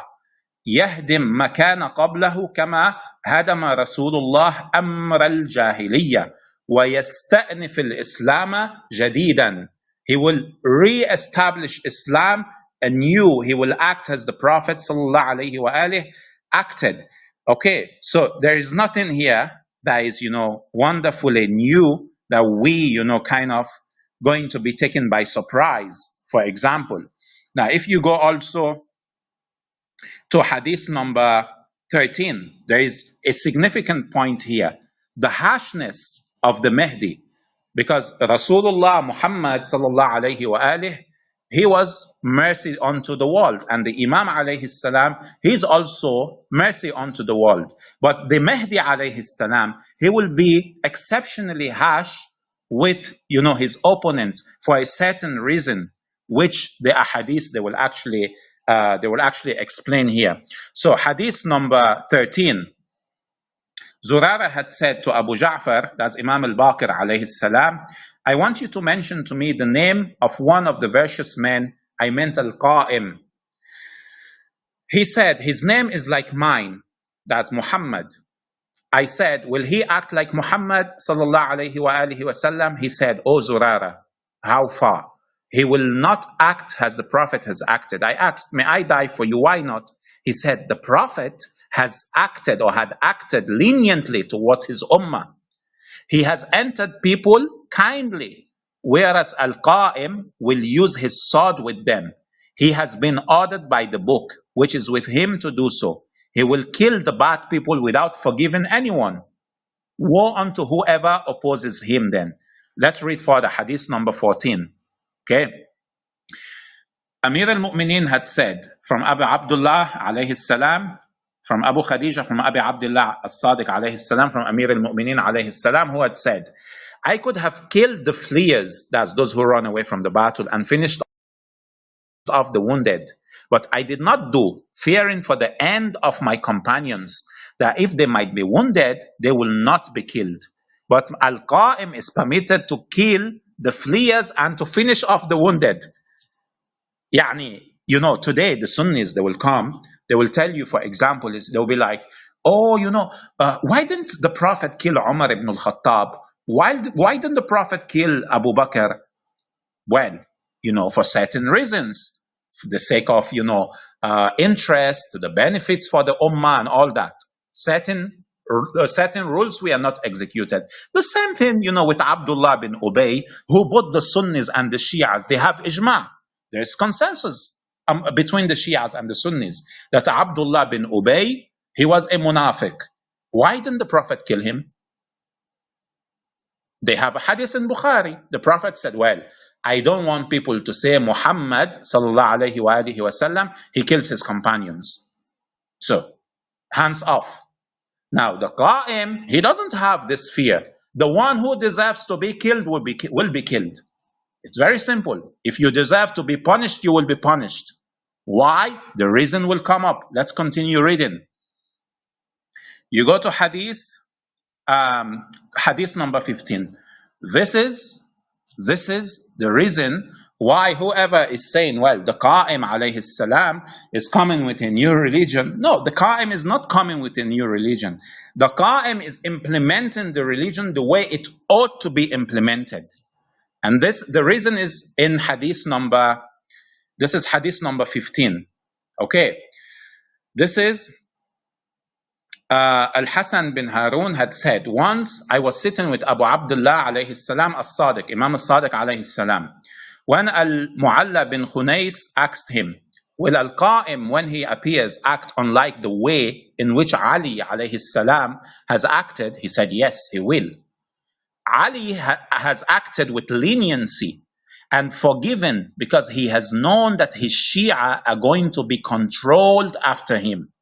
يهدم ما كان قبله كما هدم رسول الله أمر الجاهلية ويستأنف الإسلام جديدا. He will re-establish Islam anew. He will act as the Prophet sallallahu alaihi wasallam acted. Okay, so there is nothing here that is, wonderfully new that we, kind of going to be taken by surprise. For example, now if you go also to hadith number 13, there is a significant point here. The harshness of the Mahdi, because Rasulullah Muhammad sallallahu alayhi wa alihi, he was mercy unto the world, and the Imam alayhi salam, he's also mercy unto the world. But the Mahdi alayhi salam, he will be exceptionally harsh with, his opponent for a certain reason, which the ahadith they will actually explain here. So hadith number 13, Zurara had said to Abu Ja'far, that's Imam al-Baqir alayhi salam, I want you to mention to me the name of one of the virtuous men. I meant al-Qa'im. He said, his name is like mine, that's Muhammad. I said, will he act like Muhammad sallallahu alayhi wa alihi wasallam? He said, oh Zurara, how far? He will not act as the Prophet has acted. I asked, may I die for you? Why not? He said, the Prophet has acted or had acted leniently towards his ummah. He has entered people kindly, whereas Al-Qa'im will use his sword with them. He has been ordered by the book, which is with him to do so. He will kill the bad people without forgiving anyone. Woe unto whoever opposes him then. Let's read further, hadith number 14. Okay. Amir al-Mu'mineen had said from Abu Abdullah alayhi salam, from Abu Khadija, from Abu Abdullah as-Sadiq alayhi salam, from Amir al-Mu'mineen alayhi salam, who had said, I could have killed the fleers, that's those who run away from the battle, and finished off the wounded. But I did not do, fearing for the end of my companions, that if they might be wounded, they will not be killed. But Al-Qa'im is permitted to kill the fleers and to finish off the wounded. Yani, today the Sunnis, they will come, they will tell you, for example, they'll be like, oh, why didn't the Prophet kill Umar ibn al-Khattab? Why didn't the Prophet kill Abu Bakr? Well, for certain reasons, for the sake of, interest, the benefits for the Ummah and all that. Certain rules were not executed. The same thing, with Abdullah bin Ubay, who both the Sunnis and the Shias, they have ijma'. There's consensus between the Shias and the Sunnis that Abdullah bin Ubay, He was a munafiq. Why didn't the Prophet kill him? They have a hadith in Bukhari. The Prophet said, well, I don't want people to say Muhammad sallallahu alayhi wa alihi wasallam, he kills his companions. So, hands off. Now, the Qa'im, he doesn't have this fear. The one who deserves to be killed will be killed. It's very simple. If you deserve to be punished, you will be punished. Why? The reason will come up. Let's continue reading. You go to hadith number 15. This is the reason why whoever is saying, well, the Qa'im alayhi salam is coming with a new religion. No, the Qa'im is not coming with a new religion. The Qa'im is implementing the religion the way it ought to be implemented. And the reason is in hadith number 15. Okay, this is Al-Hasan bin Harun had said, once I was sitting with Abu Abdullah alayhi salam as-Sadiq, Imam as-Sadiq alayhi salam, when Al-Mu'alla bin Khunais asked him, will Al-Qa'im, when he appears, act unlike the way in which Ali alayhi salam has acted? He said, yes, he will. Ali has acted with leniency and forgiven because he has known that his Shia are going to be controlled after him.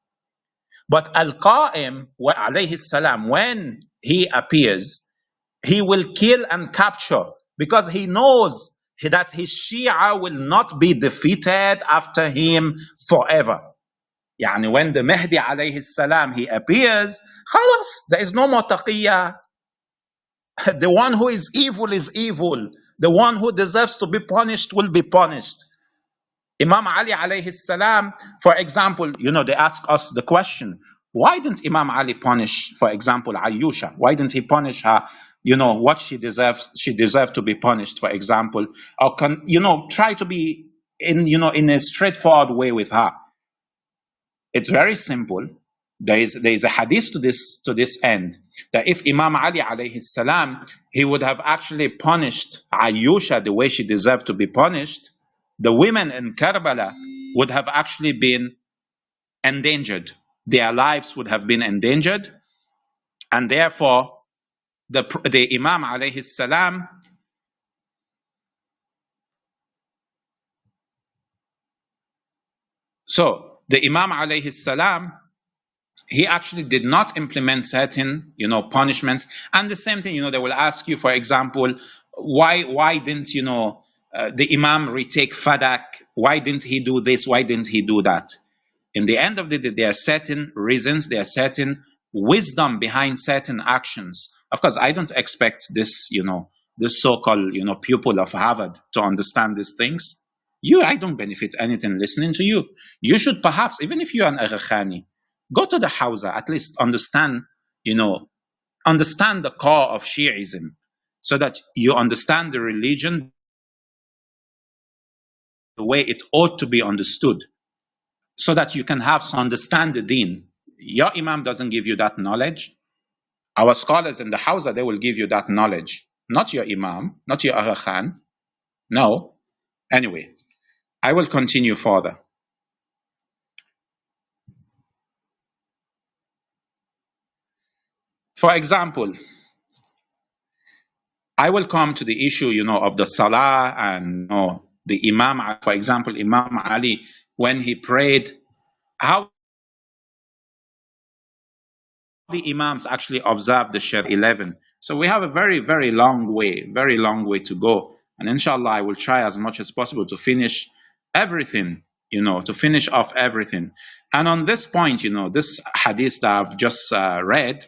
But Al-Qa'im, alayhi salam, when he appears, he will kill and capture because he knows that his Shia will not be defeated after him forever. Yani when the Mahdi alayhi salam, he appears, khalas, there is no more taqiyya. The one who is evil is evil. The one who deserves to be punished will be punished. Imam Ali alayhi salam, for example, they ask us the question, why didn't Imam Ali punish, for example, Ayyusha? Why didn't he punish her, what she deserves? She deserved to be punished, for example. Or try to be in a straightforward way with her. It's very simple. There is a hadith to this end, that if Imam Ali alayhi salam, he would have actually punished Ayyusha the way she deserved to be punished, the women in Karbala would have actually been endangered. Their lives would have been endangered, and therefore the Imam alayhi salam, so the Imam alayhi salam, he actually did not implement certain, punishments. And the same thing, they will ask you, for example, why didn't, the Imam retake Fadak? Why didn't he do this? Why didn't he do that? In the end of the day, there are certain reasons, there are certain wisdom behind certain actions. Of course, I don't expect this, this so-called, pupil of Harvard to understand these things. I don't benefit anything listening to you. You should perhaps, even if you're an Agha Khani, go to the Hawza, at least understand the core of Shi'ism, so that you understand the religion the way it ought to be understood, so that you can understand the deen. Your Imam doesn't give you that knowledge. Our scholars in the Hawza, they will give you that knowledge. Not your Imam, not your Agha Khan. No. Anyway, I will continue further. For example, I will come to the issue, of the Salah and the Imam. For example, Imam Ali, when he prayed, how the Imams actually observed the Shar 11. So we have a very, very long way to go. And inshallah, I will try as much as possible to finish everything, to finish off everything. And on this point, this hadith that I've just read,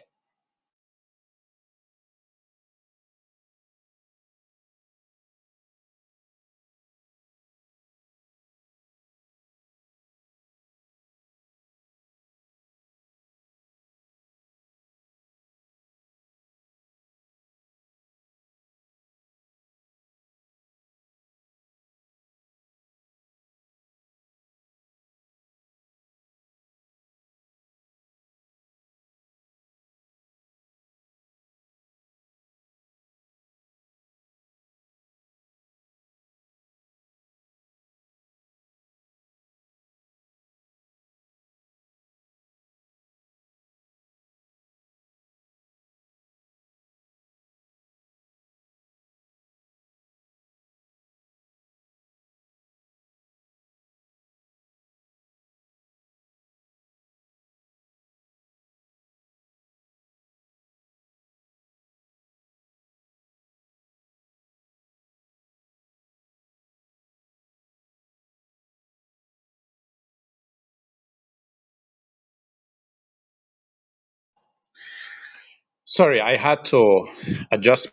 Sorry, I had to adjust.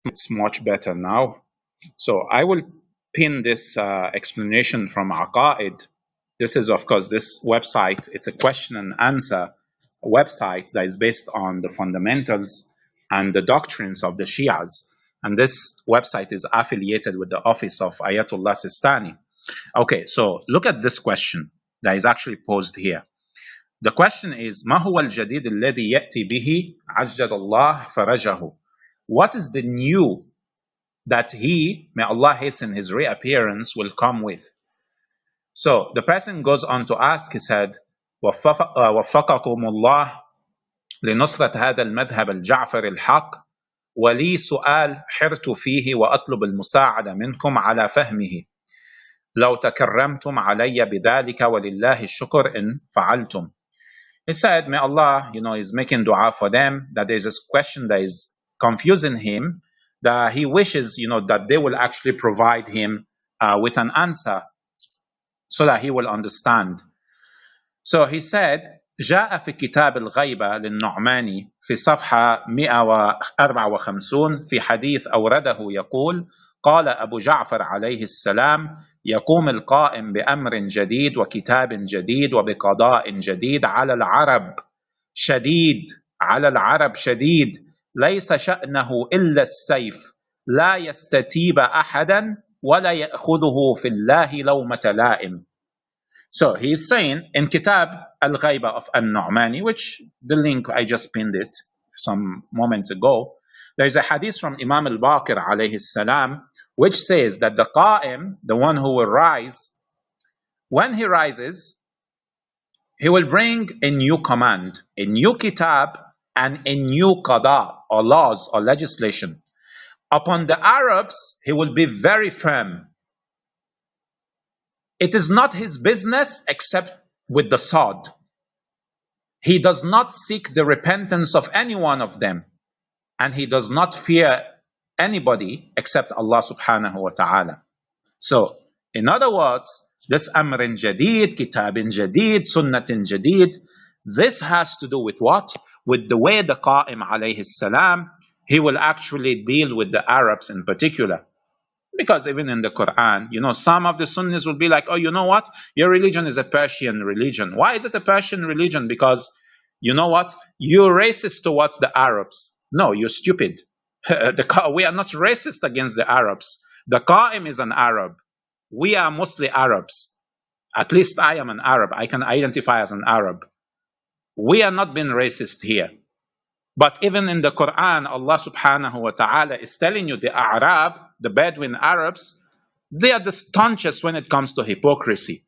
It's much better now. So I will pin this explanation from Aqaid. This is, of course, this website. It's a question and answer website that is based on the fundamentals and the doctrines of the Shias. And this website is affiliated with the office of Ayatollah Sistani. Okay, so look at this question that is actually posed here. The question is, ما هو الجديد الذي يأتي به عجل الله فرجه? What is the new that he, may Allah hasten his reappearance, will come with? So the person goes on to ask, he said, وفقكم الله لنصرة هذا المذهب الجعفر الحق ولي سؤال حرت فيه وأطلب المساعدة منكم على فهمه لو تكرمتم علي بذلك ولله الشكر إن فعلتم. He said, may Allah, is making dua for them, that there's this question that is confusing him, that he wishes, that they will actually provide him with an answer so that he will understand. So he said, جاء في كتاب الغيبة للنعماني في صفحة 154 في حديث أورده يقول قال أبو جعفر عليه السلام يقوم القائم بأمر جديد وكتاب جديد وبقضاء جديد على العرب شديد ليس شأنه إلا السيف لا يستتيب أحدا ولا يأخذه في الله لومة لائم. So he's saying in Kitab al-Ghaiba of An-Nu'mani, which the link I just pinned it some moments ago, there's a hadith from Imam al-Baqir alayhi salam, which says that the Qa'im, the one who will rise, when he rises, he will bring a new command, a new kitab, and a new qada, or laws, or legislation. Upon the Arabs, he will be very firm. It is not his business except with the sword. He does not seek the repentance of any one of them, and he does not fear anybody except Allah subhanahu wa ta'ala. So, in other words, this amrin jadid, kitabin jadid, sunnatin jadid, this has to do with what? With the way the Qa'im alayhi salam, he will actually deal with the Arabs in particular. Because even in the Quran, some of the Sunnis will be like, oh, you know what? Your religion is a Persian religion. Why is it a Persian religion? Because, you know what? You're racist towards the Arabs. No, you're stupid. We are not racist against the Arabs. The Qa'im is an Arab. We are mostly Arabs. At least I am an Arab. I can identify as an Arab. We are not being racist here. But even in the Quran, Allah subhanahu wa ta'ala is telling you the Arab, the Bedouin Arabs, they are the staunchest when it comes to hypocrisy.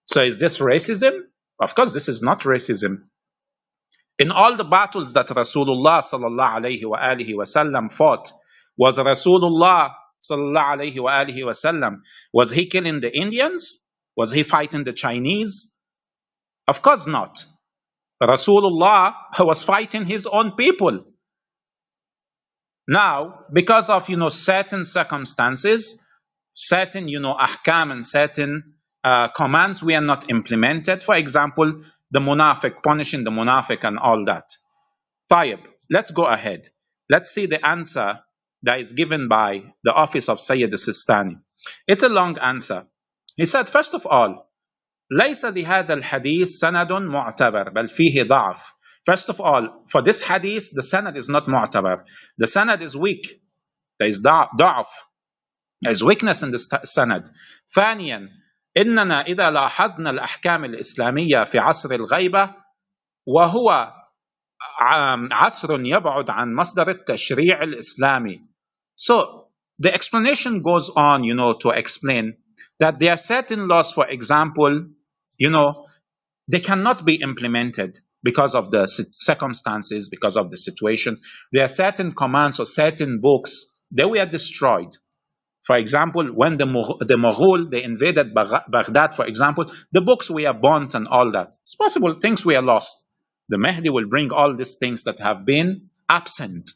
So is this racism? Of course, this is not racism. In all the battles that Rasulullah sallallahu alayhi wa alihi wa sallam fought, was Rasulullah sallallahu alayhi wa alihi wa sallam, was he killing the Indians? Was he fighting the Chinese? Of course not. Rasulullah was fighting his own people. Now, because of certain circumstances, certain ahkam and certain commands we are not implemented. For example, the munafiq, punishing the munafiq and all that. Tayyib, let's go ahead. Let's see the answer that is given by the office of Sayyid Sistani. It's a long answer. He said, first of all, ليس لهذا الحديث سند معتبر بل فيه ضعف. First of all, for this hadith, the sanad is not mu'tabar. The sanad is weak. There is ضعف. There is weakness in the sanad. ثانيا إننا إذا لاحظنا الأحكام الإسلامية في عصر الغيبة وهو عصر يبعد عن مصدر التشريع الإسلامي. So the explanation goes on, to explain that there are certain laws, for example, they cannot be implemented because of the circumstances, because of the situation. There are certain commands or certain books that were destroyed. For example, when the Mughal, they invaded Baghdad, for example, the books were burnt and all that. It's possible things were lost. The Mahdi will bring all these things that have been absent.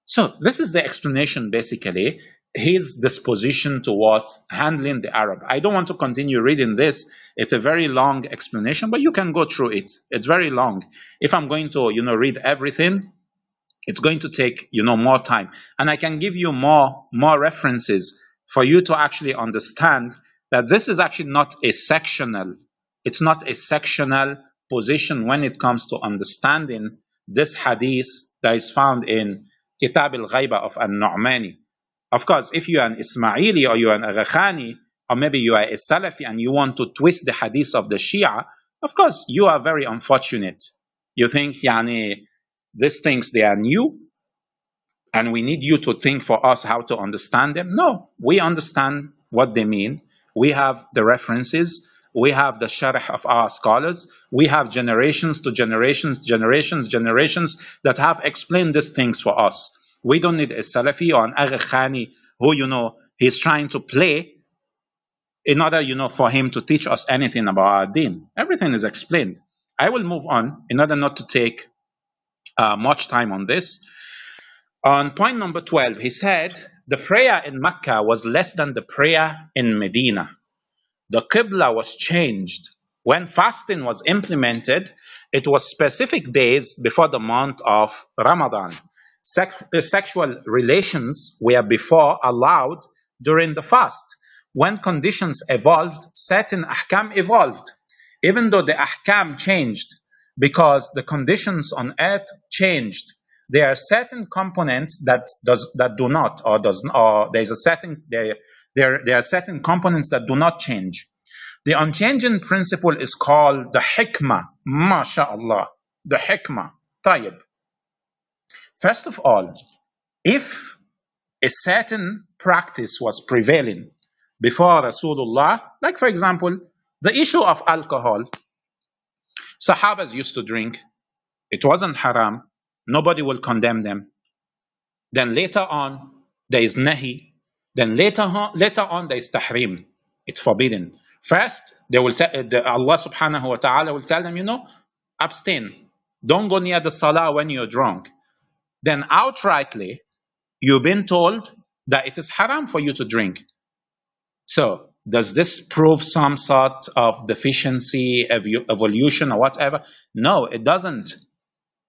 So this is the explanation, basically, his disposition towards handling the Arab. I don't want to continue reading this. It's a very long explanation, but you can go through it. It's very long. If I'm going to, read everything, It's going to take, more time. And I can give you more references for you to actually understand that this is actually not a sectional, it's not a sectional position when it comes to understanding this hadith that is found in Kitab al-Ghaiba of An-Nu'mani. Of course, if you are an Ismaili or you are an Agha Khani, or maybe you are a Salafi and you want to twist the hadith of the Shia, of course, you are very unfortunate. You think, these things, they are new, and we need you to think for us how to understand them. No, we understand what they mean. We have the references. We have the sharh of our scholars. We have generations to generations that have explained these things for us. We don't need a Salafi or an Agha Khani who, he's trying to play in order, for him to teach us anything about our deen. Everything is explained. I will move on in order not to take much time on this. On point number 12, he said, the prayer in Mecca was less than the prayer in Medina. The Qibla was changed. When fasting was implemented, it was specific days before the month of Ramadan. Sexual relations were before allowed during the fast. When conditions evolved, certain ahkam evolved. Even though the ahkam changed because the conditions on earth changed, there are certain components that do not, or there's a certain there are certain components that do not change. The unchanging principle is called the hikmah. MashaAllah. The hikmah. Tayyib. First of all, if a certain practice was prevailing before Rasulullah, like for example, the issue of alcohol, Sahabas used to drink, it wasn't haram, nobody will condemn them. Then later on, there is nahi. Then later on, there is tahrim. It's forbidden. First, Allah subhanahu wa ta'ala will tell them, abstain. Don't go near the salah when you're drunk. Then outrightly, you've been told that it is haram for you to drink. So, does this prove some sort of deficiency, evolution, or whatever? No, it doesn't.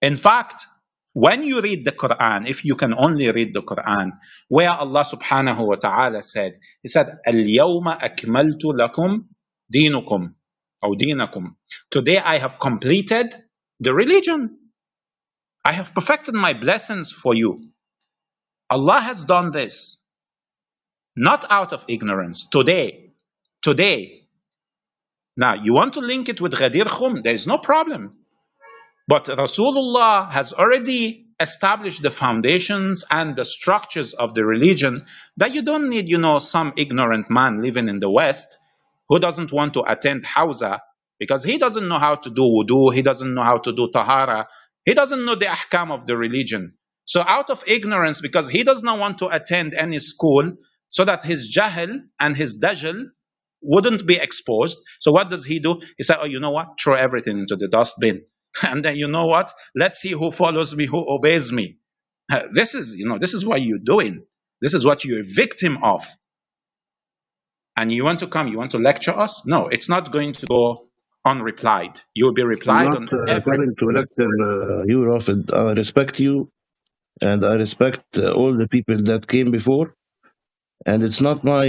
In fact, when you read the Quran, if you can only read the Quran, where Allah subhanahu wa ta'ala said, He said, Al-yawma akmaltu lakum dinukum, or dinakum. Today I have completed the religion. I have perfected my blessings for you. Allah has done this, not out of ignorance. Today. Now, you want to link it with Ghadir Khum, there is no problem. But Rasulullah has already established the foundations and the structures of the religion that you don't need, some ignorant man living in the West who doesn't want to attend Hawza because he doesn't know how to do wudu, he doesn't know how to do tahara, he doesn't know the ahkam of the religion. So out of ignorance, because he does not want to attend any school so that his jahl and his dajjal wouldn't be exposed. So what does he do? He said, oh, you know what? Throw everything into the dustbin. And then, you know what? Let's see who follows me, who obeys me. This is what you're doing. This is what you're a victim of. And you want to lecture us? No, it's not going to go unreplied. You'll be I'm replied not on every. coming to lecture you, Rafid. I respect you, and I respect all the people that came before. And it's not my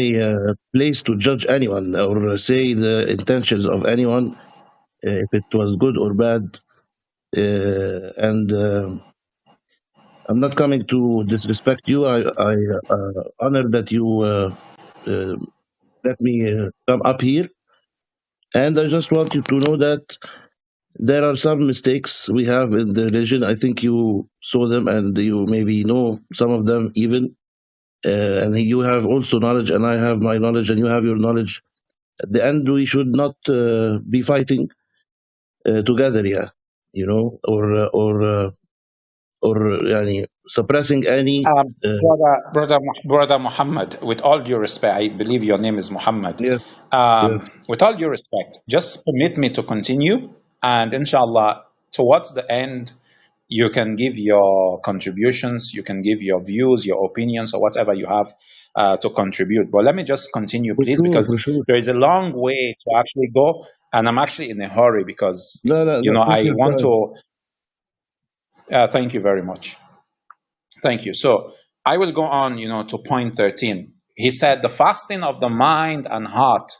place to judge anyone or say the intentions of anyone, if it was good or bad. And I'm not coming to disrespect you. I honor that you let me come up here. And I just want you to know that there are some mistakes we have in the religion. I think you saw them and you maybe know some of them even. And you have also knowledge and I have my knowledge and you have your knowledge. At the end, we should not be fighting together, or suppressing any. Brother Muhammad, with all due respect, I believe your name is Muhammad. Yes, yes. With all due respect, just permit me to continue, and inshallah, towards the end, you can give your contributions, you can give your views, your opinions, or whatever you have to contribute. But let me just continue, please, because there is a long way to actually go, and I'm actually in a hurry because, No, I want to. Thank you very much. Thank you. So I will go on, to point 13. He said the fasting of the mind and heart,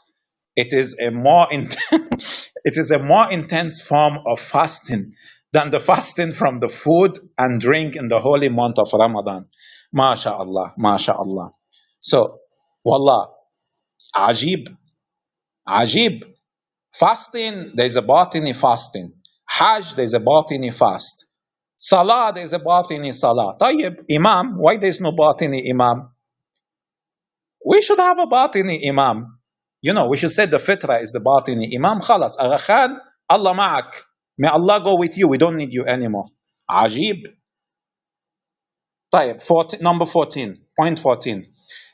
it is a more it is a more intense form of fasting than the fasting from the food and drink in the holy month of Ramadan. MashaAllah, MashaAllah. So, wallah, ajib, ajib. Fasting, there's a batini fasting. Hajj, there's a batini fast. Salah, there's a batini salah. Tayyib, Imam, why there's no batini Imam? We should have a batini Imam. We should say the fitra is the batini Imam. Khalas, Agha Khan, Allah ma'ak. May Allah go with you. We don't need you anymore. Ajib. Tayyib, number 14, point 14.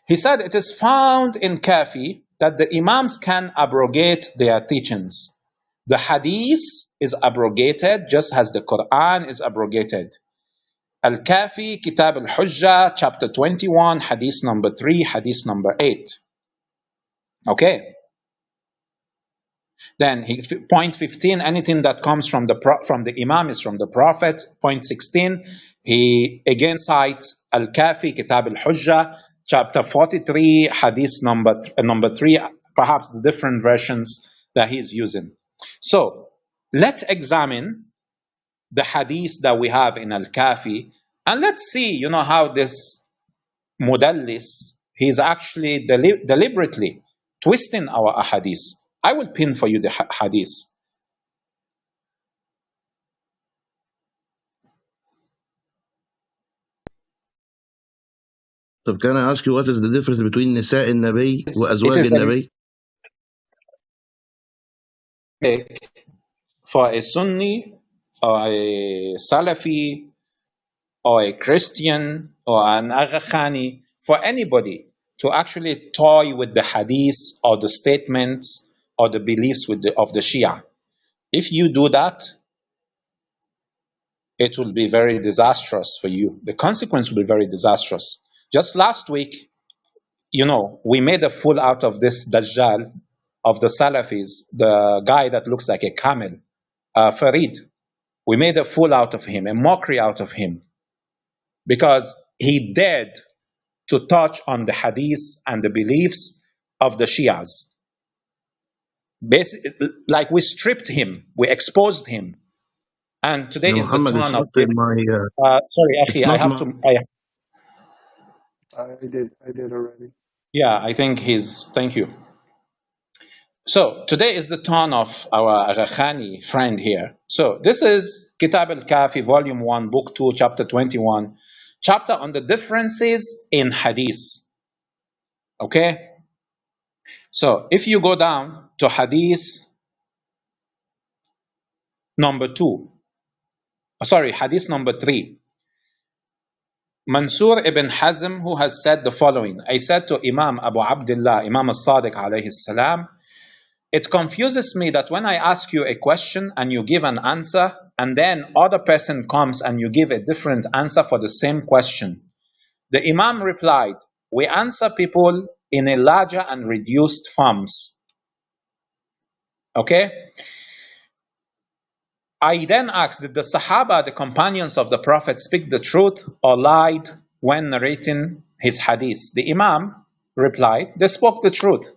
He said it is found in Kafi that the Imams can abrogate their teachings. The Hadith is abrogated just as the Quran is abrogated. Al-Kafi, Kitab al-Hujjah, chapter 21, Hadith number 3, Hadith number 8. Okay. Then point 15, anything that comes from the Imam is from the Prophet. Point 16, he again cites Al-Kafi, Kitab al-Hujjah, chapter 43, Hadith number 3, perhaps the different versions that he's using. So let's examine the Hadith that we have in Al-Kafi, and let's see, how this Mudallis, he's actually deliberately twisting our ahadith. I will pin for you the hadith. So can I ask you what is the difference between Nisa al-Nabi wa It Azwaj is al-Nabi? for a Sunni or a Salafi or a Christian or an Agha Khani, for anybody to actually toy with the hadith or the statements or the beliefs of the Shia. If you do that, it will be very disastrous for you. The consequence will be very disastrous. Just last week, we made a fool out of this Dajjal of the Salafis, the guy that looks like a camel, Farid. We made a fool out of him, a mockery out of him, because he dared to touch on the hadith and the beliefs of the Shias. Basically, like we stripped him, we exposed him. And today No, is the Muhammad, it's turn of not in my. sorry, Akhi, It's I not have my. to. I did already. Yeah, I think thank you. So today is the turn of our Agha Khani friend here. So this is Kitab al-Kafi, volume 1, book 2, chapter 21, chapter on the differences in hadith. Okay? So if you go down to hadith number 2, hadith number 3, Mansur ibn Hazm, who has said the following: I said to Imam Abu Abdullah, Imam al-Sadiq alayhi salam, it confuses me that when I ask you a question and you give an answer, and then other person comes and you give a different answer for the same question. The Imam replied, we answer people in a larger and reduced forms. Okay? I then asked, did the Sahaba, the companions of the Prophet, speak the truth or lied when narrating his hadith? The Imam replied, they spoke the truth.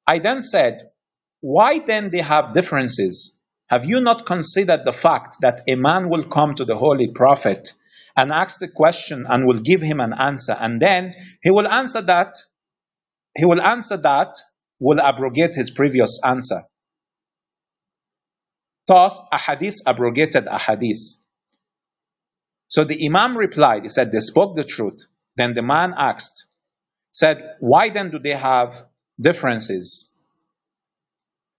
I then said, why then they have differences? Have you not considered the fact that a man will come to the Holy Prophet and ask the question and will give him an answer, and then he will answer that, will abrogate his previous answer. Thus, a hadith abrogated a hadith. So the Imam replied, he said, they spoke the truth. Then the man asked, said, why then do they have differences?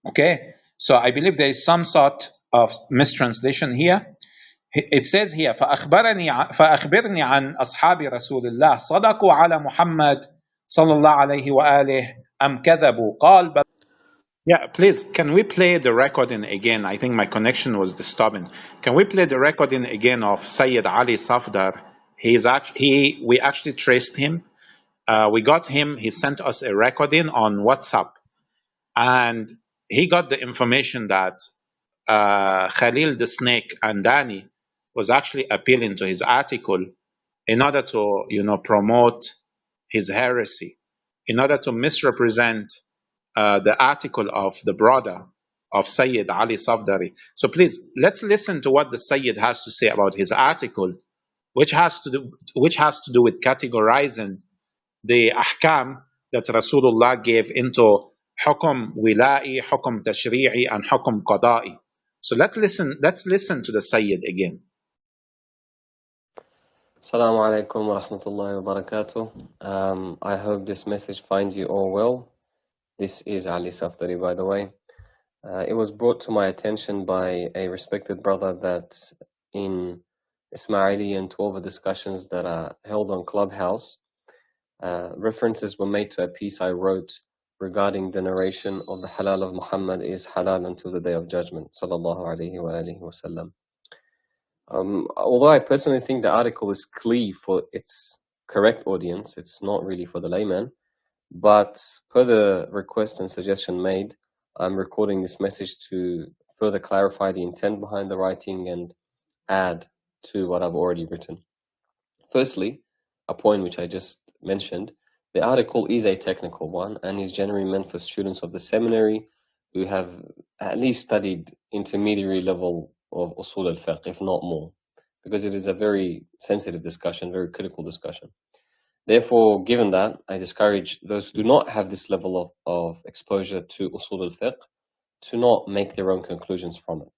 Okay, so I believe there is some sort of mistranslation here. It says here, فأخبرني عن أصحاب رسول الله صدقوا على محمد صلى الله عليه وآله أم كذبوا قال but yeah, please, can we play the recording again? I think my connection was disturbing. Can we play the recording again of Sayyid Ali Safdar? We actually traced him. We got him. He sent us a recording on WhatsApp, and he got the information that Khalil the Snake Andani was actually appealing to his article in order to, promote his heresy, in order to misrepresent the article of the brother of Sayyid Ali Safdari. So please, let's listen to what the Sayyid has to say about his article, which has to do with categorizing the ahkam that Rasulullah gave into hukum wila'i, hukum tashri'i, and hukum qada'i. So let's listen to the Sayyid again. Assalamu alaikum wa rahmatullahi wa barakatuh. I hope this message finds you all well. This is Ali Safdari, by the way. It was brought to my attention by a respected brother that in Ismaili and 12 discussions that are held on Clubhouse, references were made to a piece I wrote regarding the narration of the halal of Muhammad is halal until the day of judgment, sallallahu alayhi wa alihi wa sallam. Although I personally think the article is clear for its correct audience, it's not really for the layman, but per the request and suggestion made, I'm recording this message to further clarify the intent behind the writing and add to what I've already written. Firstly, a point which I just mentioned, the article is a technical one and is generally meant for students of the seminary who have at least studied intermediary level of usul al-fiqh, if not more, because it is a very sensitive discussion, very critical discussion. Therefore, given that, I discourage those who do not have this level of exposure to usul al-fiqh to not make their own conclusions from it,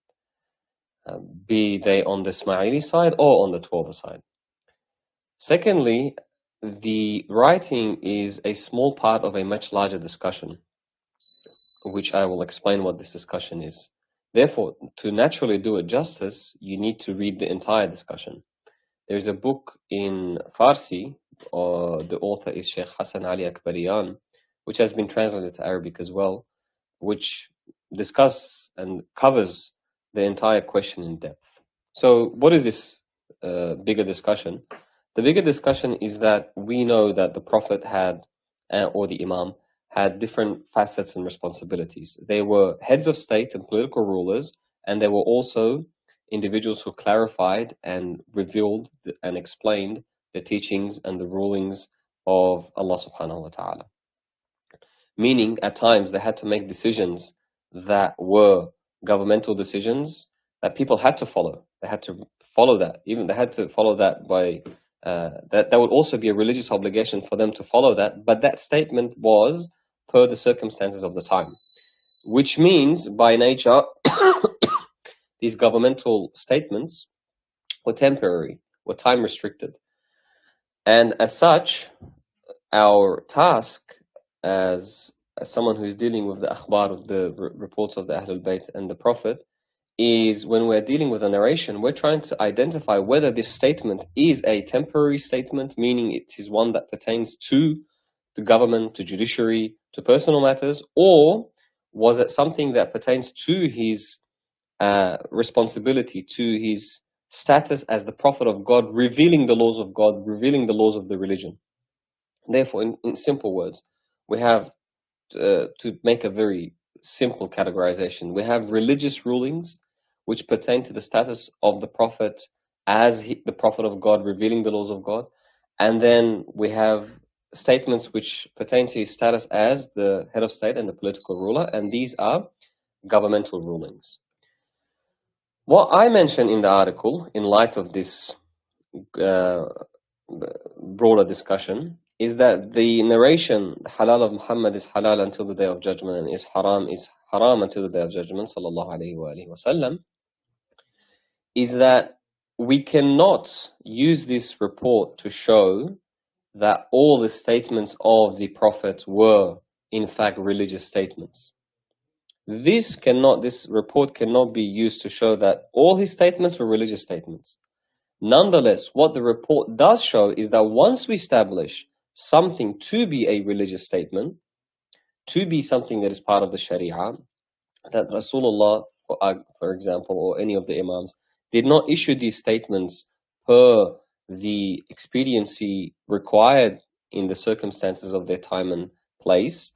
be they on the Ismaili side or on the 12 side. Secondly, the writing is a small part of a much larger discussion, which I will explain what this discussion is. Therefore, to naturally do it justice, you need to read the entire discussion. There is a book in Farsi, the author is Sheikh Hassan Ali Akbarian, which has been translated to Arabic as well, which discusses and covers the entire question in depth. So what is this bigger discussion? The bigger discussion is that we know that the Prophet had, or the Imam, had different facets and responsibilities. They were heads of state and political rulers, and they were also individuals who clarified and revealed and explained the teachings and the rulings of Allah subhanahu wa ta'ala. Meaning, at times, they had to make decisions that were governmental decisions that people had to follow. They had to follow that. Even they had to follow that by, that would also be a religious obligation for them to follow that. But that statement was per the circumstances of the time. Which means, by nature, these governmental statements were temporary, were time restricted. And as such, our task as someone who is dealing with the akhbar, of the reports of the Ahlul Bayt and the Prophet, is when we're dealing with a narration, we're trying to identify whether this statement is a temporary statement, meaning it is one that pertains to the government, to judiciary, to personal matters, or was it something that pertains to his responsibility, to his status as the Prophet of God, revealing the laws of God, revealing the laws of the religion. Therefore, in simple words, we have to make a very simple categorization. We have religious rulings which pertain to the status of the Prophet as the Prophet of God, revealing the laws of God. And then we have statements which pertain to his status as the head of state and the political ruler, and these are governmental rulings. What I mentioned in the article, in light of this broader discussion, is that the narration, halal of Muhammad is halal until the day of judgment, and is haram until the day of judgment, sallallahu alayhi wa sallam, is that we cannot use this report to show that all the statements of the Prophet were in fact religious statements. This report cannot be used to show that all his statements were religious statements. Nonetheless, what the report does show is that once we establish something to be a religious statement, to be something that is part of the Sharia, that Rasulullah, for example, or any of the Imams, did not issue these statements per the expediency required in the circumstances of their time and place.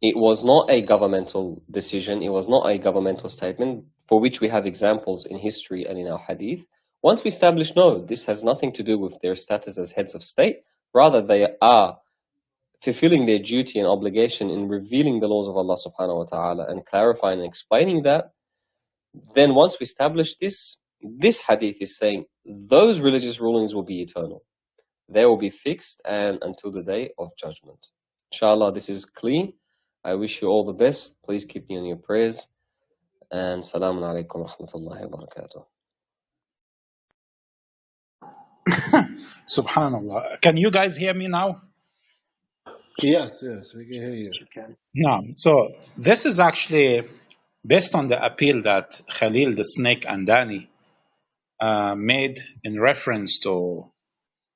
It was not a governmental decision, it was not a governmental statement, for which we have examples in history and in our hadith. Once we establish, no, this has nothing to do with their status as heads of state, rather they are fulfilling their duty and obligation in revealing the laws of Allah subhanahu wa ta'ala and clarifying and explaining that, then once we establish this, this hadith is saying those religious rulings will be eternal. They will be fixed and until the day of judgment. Inshallah, this is clean. I wish you all the best. Please keep me on your prayers. And Salamun alaikum wa rahmatullahi wa barakatuh. Subhanallah. Can you guys hear me now? Yes, we can hear Yes, you. you can. No. So this is actually based on the appeal that Khalil the Snake and Danny made in reference to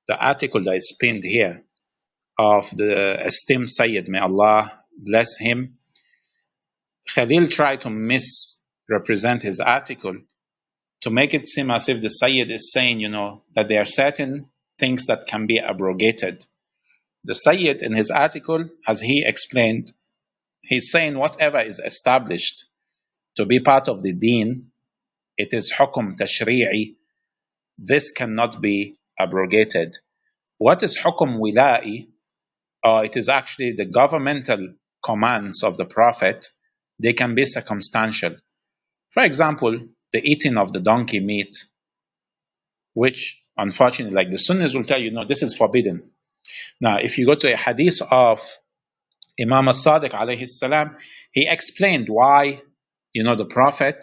the article that is pinned here of the esteemed Sayyid, may Allah bless him. Khalil tried to misrepresent his article to make it seem as if the Sayyid is saying, that there are certain things that can be abrogated. The Sayyid in his article, as he explained, he's saying whatever is established to be part of the deen, it is hukum tashri'i, this cannot be abrogated. What is hukum wila'i? It is actually the governmental commands of the Prophet. They can be circumstantial. For example, the eating of the donkey meat, which unfortunately, like the Sunnis will tell you, no, this is forbidden. Now, if you go to a hadith of Imam as-Sadiq alayhi salam, he explained why, the Prophet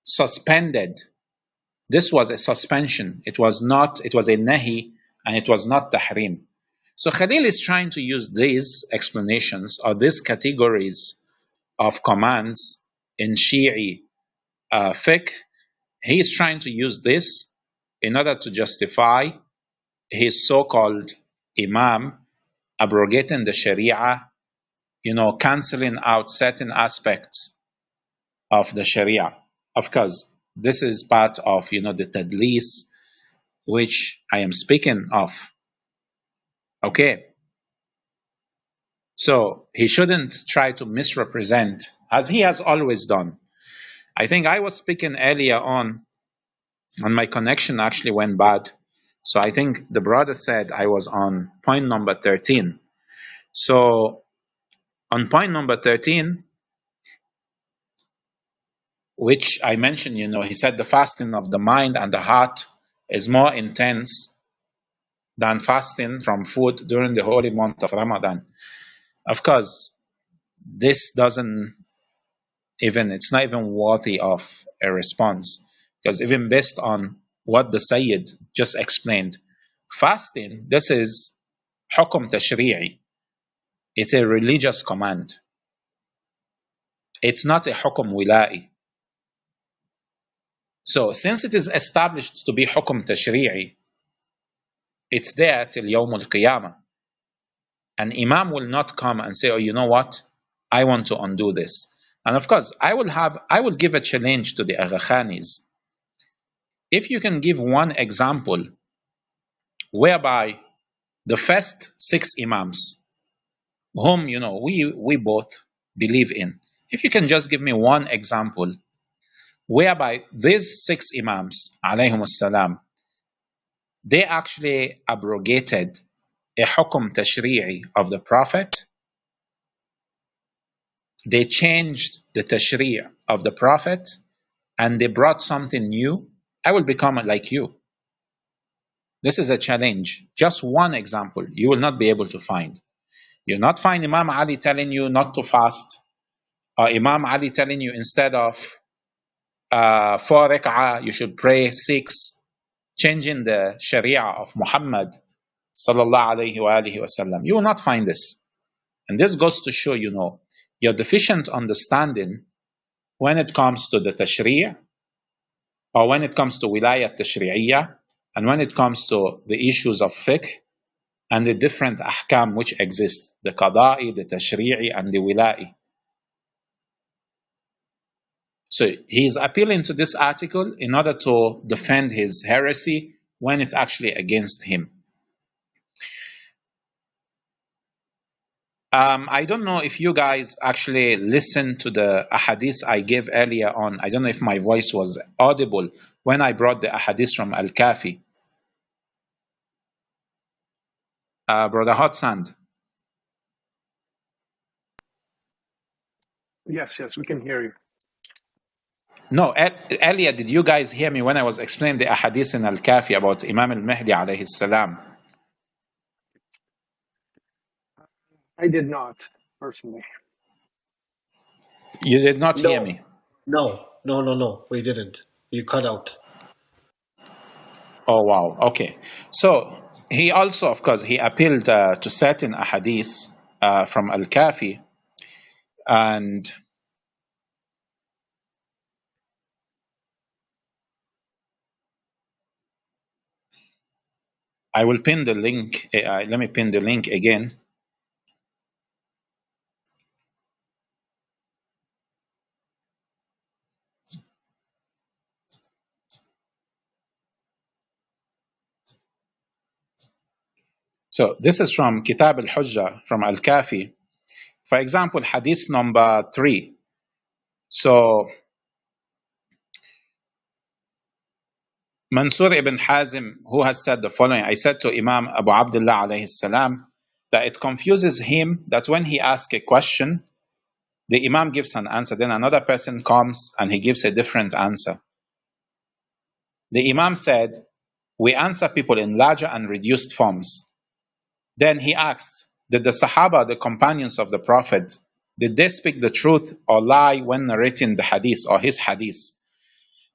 suspended. This was a suspension. It was a nahi, and it was not tahrim. So Khalil is trying to use these explanations or these categories of commands in Shi'i fiqh. He is trying to use this in order to justify his so-called Imam abrogating the Sharia, canceling out certain aspects of the Sharia. Of course, this is part of, the tadlis, which I am speaking of. Okay. So he shouldn't try to misrepresent, as he has always done. I think I was speaking earlier on, and my connection actually went bad. So I think the brother said I was on point number 13. So on point number 13, which I mentioned, he said the fasting of the mind and the heart is more intense than fasting from food during the holy month of Ramadan. Of course, this it's not even worthy of a response, because even based on what the Sayyid just explained, fasting, this is hukum tashri'i. It's a religious command. It's not a hukum wila'i. So since it is established to be hukum tashri'i, it's there till yawm al-qiyamah. An imam will not come and say, oh, you know what? I want to undo this. And of course, I will give a challenge to the Agha Khanis. If you can give one example whereby the first 6 imams, whom we both believe in, if you can just give me one example whereby these 6 imams, alayhum salam, they actually abrogated a hukum tashri'i of the Prophet, they changed the tashri' of the Prophet, and they brought something new, I will become like you. This is a challenge. Just one example you will not be able to find. You'll not find Imam Ali telling you not to fast, or Imam Ali telling you instead of 4 rak'ah, you should pray 6, changing the Sharia of Muhammad sallallahu alayhi wa alihi wasallam. You will not find this. And this goes to show, your deficient understanding when it comes to the tashri', or when it comes to wilayat tashri'iyya, and when it comes to the issues of fiqh, and the different ahkam which exist, the qada'i, the tashri'i, and the wila'i. So he's appealing to this article in order to defend his heresy when it's actually against him. I don't know if you guys actually listened to the ahadith I gave earlier on. I don't know if my voice was audible when I brought the ahadith from Al-Kafi. Brother Hot Sand. Yes, yes, we can hear you. No, earlier, did you guys hear me when I was explaining the ahadith in Al-Kafi about Imam al-Mahdi alayhi salam? I did not, personally. You did not hear No, me. no. We didn't. You cut out. Oh, wow. Okay. So he also, of course, he appealed to certain ahadith from Al-Kafi, and I will pin the link. Let me pin the link again. So this is from Kitab al-Hujjah from Al-Kafi. For example, hadith number 3. So Mansur ibn Hazim, who has said the following, I said to Imam Abu Abdullah alayhi salam that it confuses him that when he asks a question, the Imam gives an answer, then another person comes and he gives a different answer. The Imam said, we answer people in larger and reduced forms. Then he asked, did the Sahaba, the companions of the Prophet, did they speak the truth or lie when narrating the hadith or his hadith?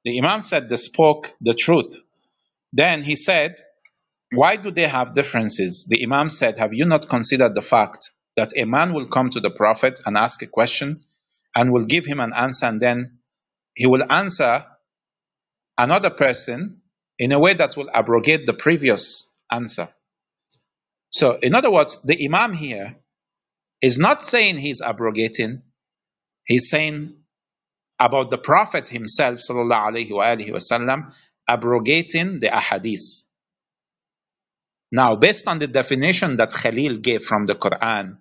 The Imam said they spoke the truth. Then he said, why do they have differences? The Imam said, have you not considered the fact that a man will come to the Prophet and ask a question and will give him an answer, and then he will answer another person in a way that will abrogate the previous answer? So, in other words, the Imam here is not saying he's abrogating, he's saying about the Prophet himself, sallallahu alaihi wasallam, abrogating the ahadith. Now, based on the definition that Khalil gave from the Quran,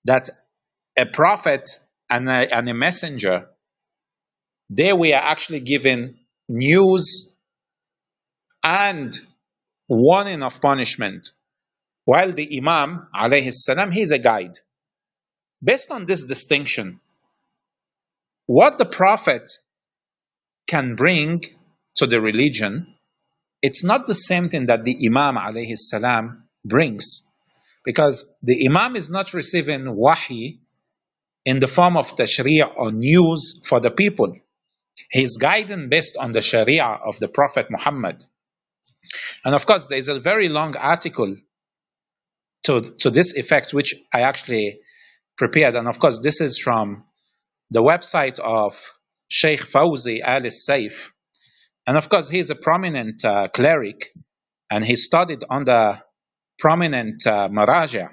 that a prophet and a messenger, they were actually given news and warning of punishment, while the Imam, alayhi salam, he's a guide. Based on this distinction, what the prophet can bring to the religion, it's not the same thing that the Imam, alayhi salam, brings. Because the Imam is not receiving wahi in the form of tashri' or news for the people. He's guiding based on the sharia of the Prophet Muhammad. And of course, there's a very long article to this effect, which I actually prepared. And of course, this is from the website of Sheikh Fawzi al-Saif. And of course, he's a prominent cleric, and he studied under prominent maraja.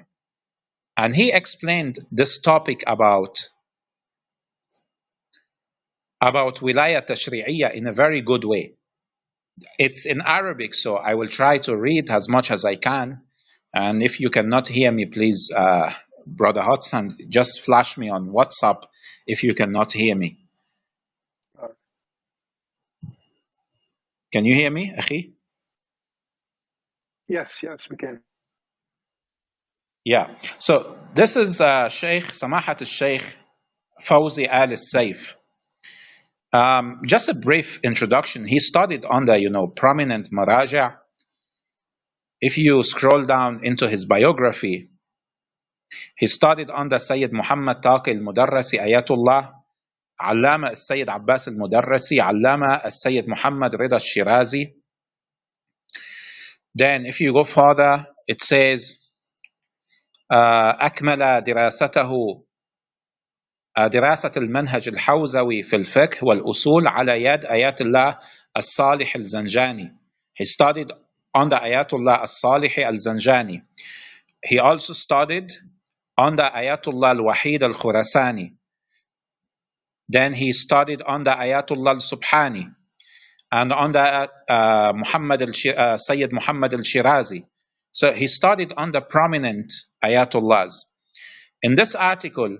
And he explained this topic about wilayah tashri'iyya in a very good way. It's in Arabic, so I will try to read as much as I can. And if you cannot hear me, please, Brother Hudson, just flash me on WhatsApp if you cannot hear me. Can you hear me, Akhi? Yes, we can. Yeah. So this is Sheikh Samahat al-Sheikh Fawzi al-Saif. Just a brief introduction. He studied under, prominent maraja. If you scroll down into his biography, he studied under Sayyid Muhammad Taqi al-Mudarrasi Ayatullah, Allama al-Sayyid Abbas al-Mudarrasi, Allama al-Sayyid Muhammad Rida al-Shirazi. Then if you go further, it says, أكمل دراسته دراسة المنهج الحوزوي في الفقه والأصول على يد آيات الله الصالح الزنجاني. He studied under Ayatullah al-Salih al-Zanjani. He also studied under Ayatullah al-Wahid al-Khurasani. Then he studied under Ayatullah al-Subhani and under Sayyid Muhammad al-Shirazi. So he studied under prominent Ayatullahs. In this article,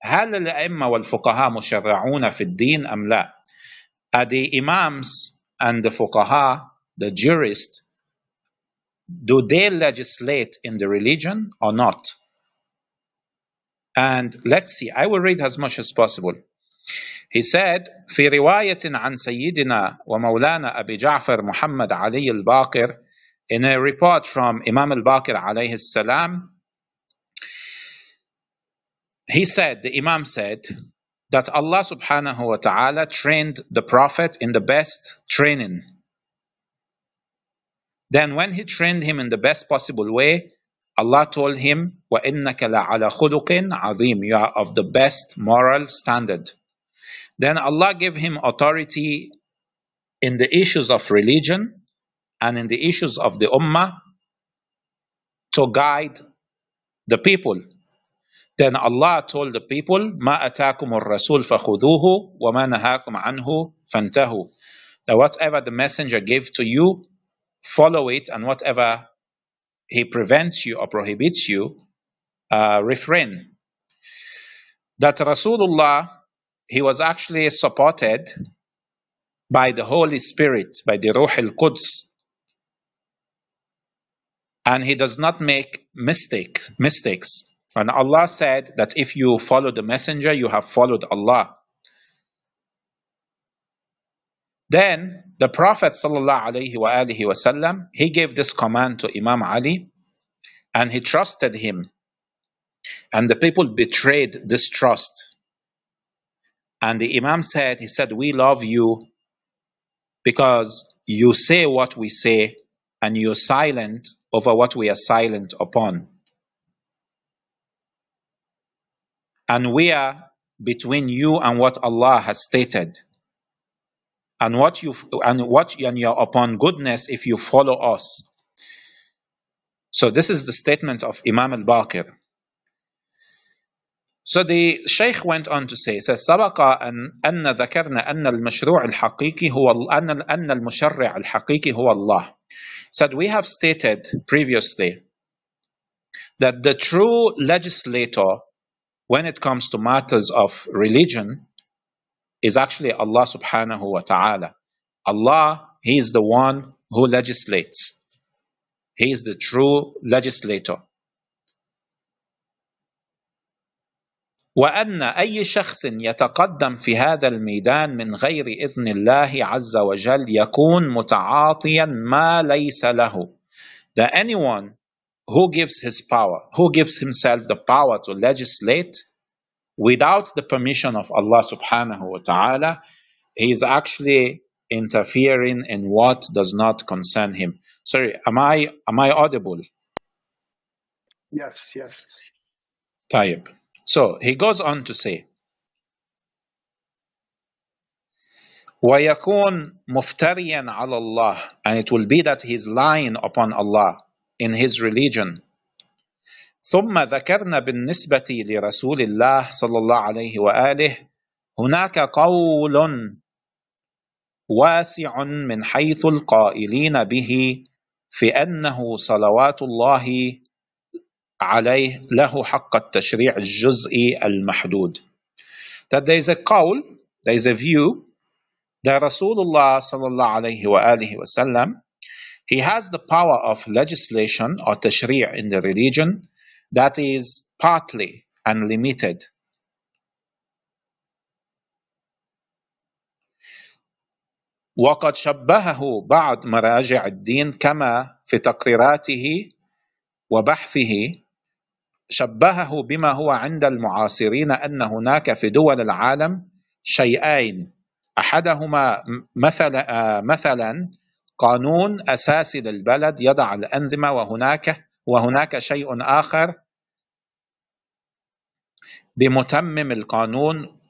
هل الأئمة والفقهاء مشرعون في الدين أم لا? Are the Imams and the Fuqaha, the jurists, do they legislate in the religion or not? And let's see, I will read as much as possible. He said, في رواية عن سيدنا ومولانا أبي جعفر محمد علي الباقر, in a report from Imam al-Baqir alayhi salam, he said, the Imam said, that Allah subhanahu wa ta'ala trained the Prophet in the best training. Then when he trained him in the best possible way, Allah told him, وَإِنَّكَ لَعَلَى خُلُقٍ عَظِيمٍ, you are of the best moral standard. Then Allah gave him authority in the issues of religion and in the issues of the ummah to guide the people. Then Allah told the people, مَا أَتَاكُمُ الرَّسُولُ فَخُذُوهُ وَمَا نَهَاكُمْ عَنْهُ فَانْتَهُوا. That whatever the messenger gave to you, follow it, and whatever he prevents you or prohibits you, refrain. That Rasulullah, he was actually supported by the Holy Spirit, by the Ruh al-Quds, and he does not make mistakes. And Allah said that if you follow the messenger, you have followed Allah. Then the Prophet ﷺ, he gave this command to Imam Ali, and he trusted him. And the people betrayed this trust. And the Imam said, he said, we love you because you say what we say and you're silent over what we are silent upon. And we are between you and what Allah has stated. And you're upon goodness if you follow us. So this is the statement of Imam al-Baqir. So the Shaykh went on to say, سبق أن ذكرنا أن المشروع الحقيقي هو أن المشرع الحقيقي هو الله. Said we have stated previously that the true legislator when it comes to matters of religion is actually Allah subhanahu wa ta'ala. Allah, He is the one who legislates. He is the true legislator. وأن أي شخص يتقدم في هذا الميدان من غير إذن الله عز وجل يكون متعاطيا ما ليس له. That anyone who gives himself the power to legislate without the permission of Allah subhanahu wa ta'ala, he is actually interfering in what does not concern him. Sorry, am I audible? Yes, yes. طيب. So he goes on to say, وَيَكُونْ مُفْتَرِيًا عَلَى اللَّهِ, and it will be that he is lying upon Allah in his religion. ثم ذكرنا بالنسبة لرسول الله صلى الله عليه وآله هناك قول واسع من حيث القائلين به في أنه صلوات الله عليه له حق التشريع الجزئي المحدود. That there is a qawl, there is a view that Rasulullah sallallahu alayhi wa alihi wasallam, he has the power of legislation or tashri' in the religion that is partly unlimited. وقد شبهه بعض مراجع الدين كما في تقريراته وبحثه شبهه بما هو عند المعاصرين أن هناك في دول العالم شيئين أحدهما مثلا قانون أساسي للبلد يضع الأنظمة وهناك شيء آخر بمتمم القانون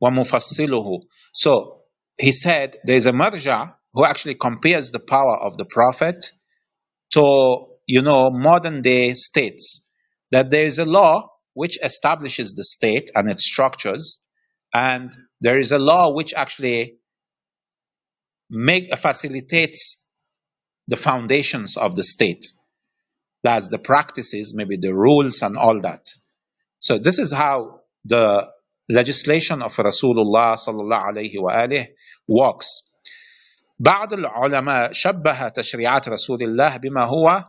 ومفصله. So he said there is a marja who actually compares the power of the Prophet to modern day states, that there is a law which establishes the state and its structures, and there is a law which actually facilitates the foundations of the state. That's the practices, maybe the rules and all that. So this is how the legislation of Rasulullah sallallahu alayhi wa alihi works. بعض العلماء شبه تشريعات رسول الله بما هو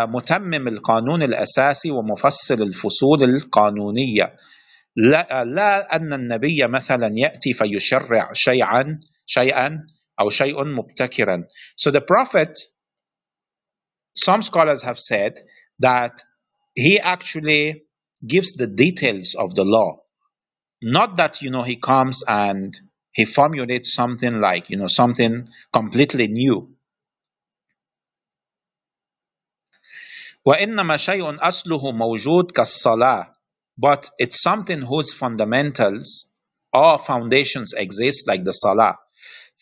متمم القانون الأساسي ومفصل الفصول القانونية. لا أن النبي مثلا يأتي فيشرع شيئا أو شيء مبتكرا. So the Prophet, some scholars have said that he actually gives the details of the law. Not that, he comes and he formulates something like, something completely new. وَإِنَّمَا شَيْءٌ أَصْلُهُ مَوْجُودٌ كَالصَّلَاةِ. But it's something whose fundamentals or foundations exist, like the salah.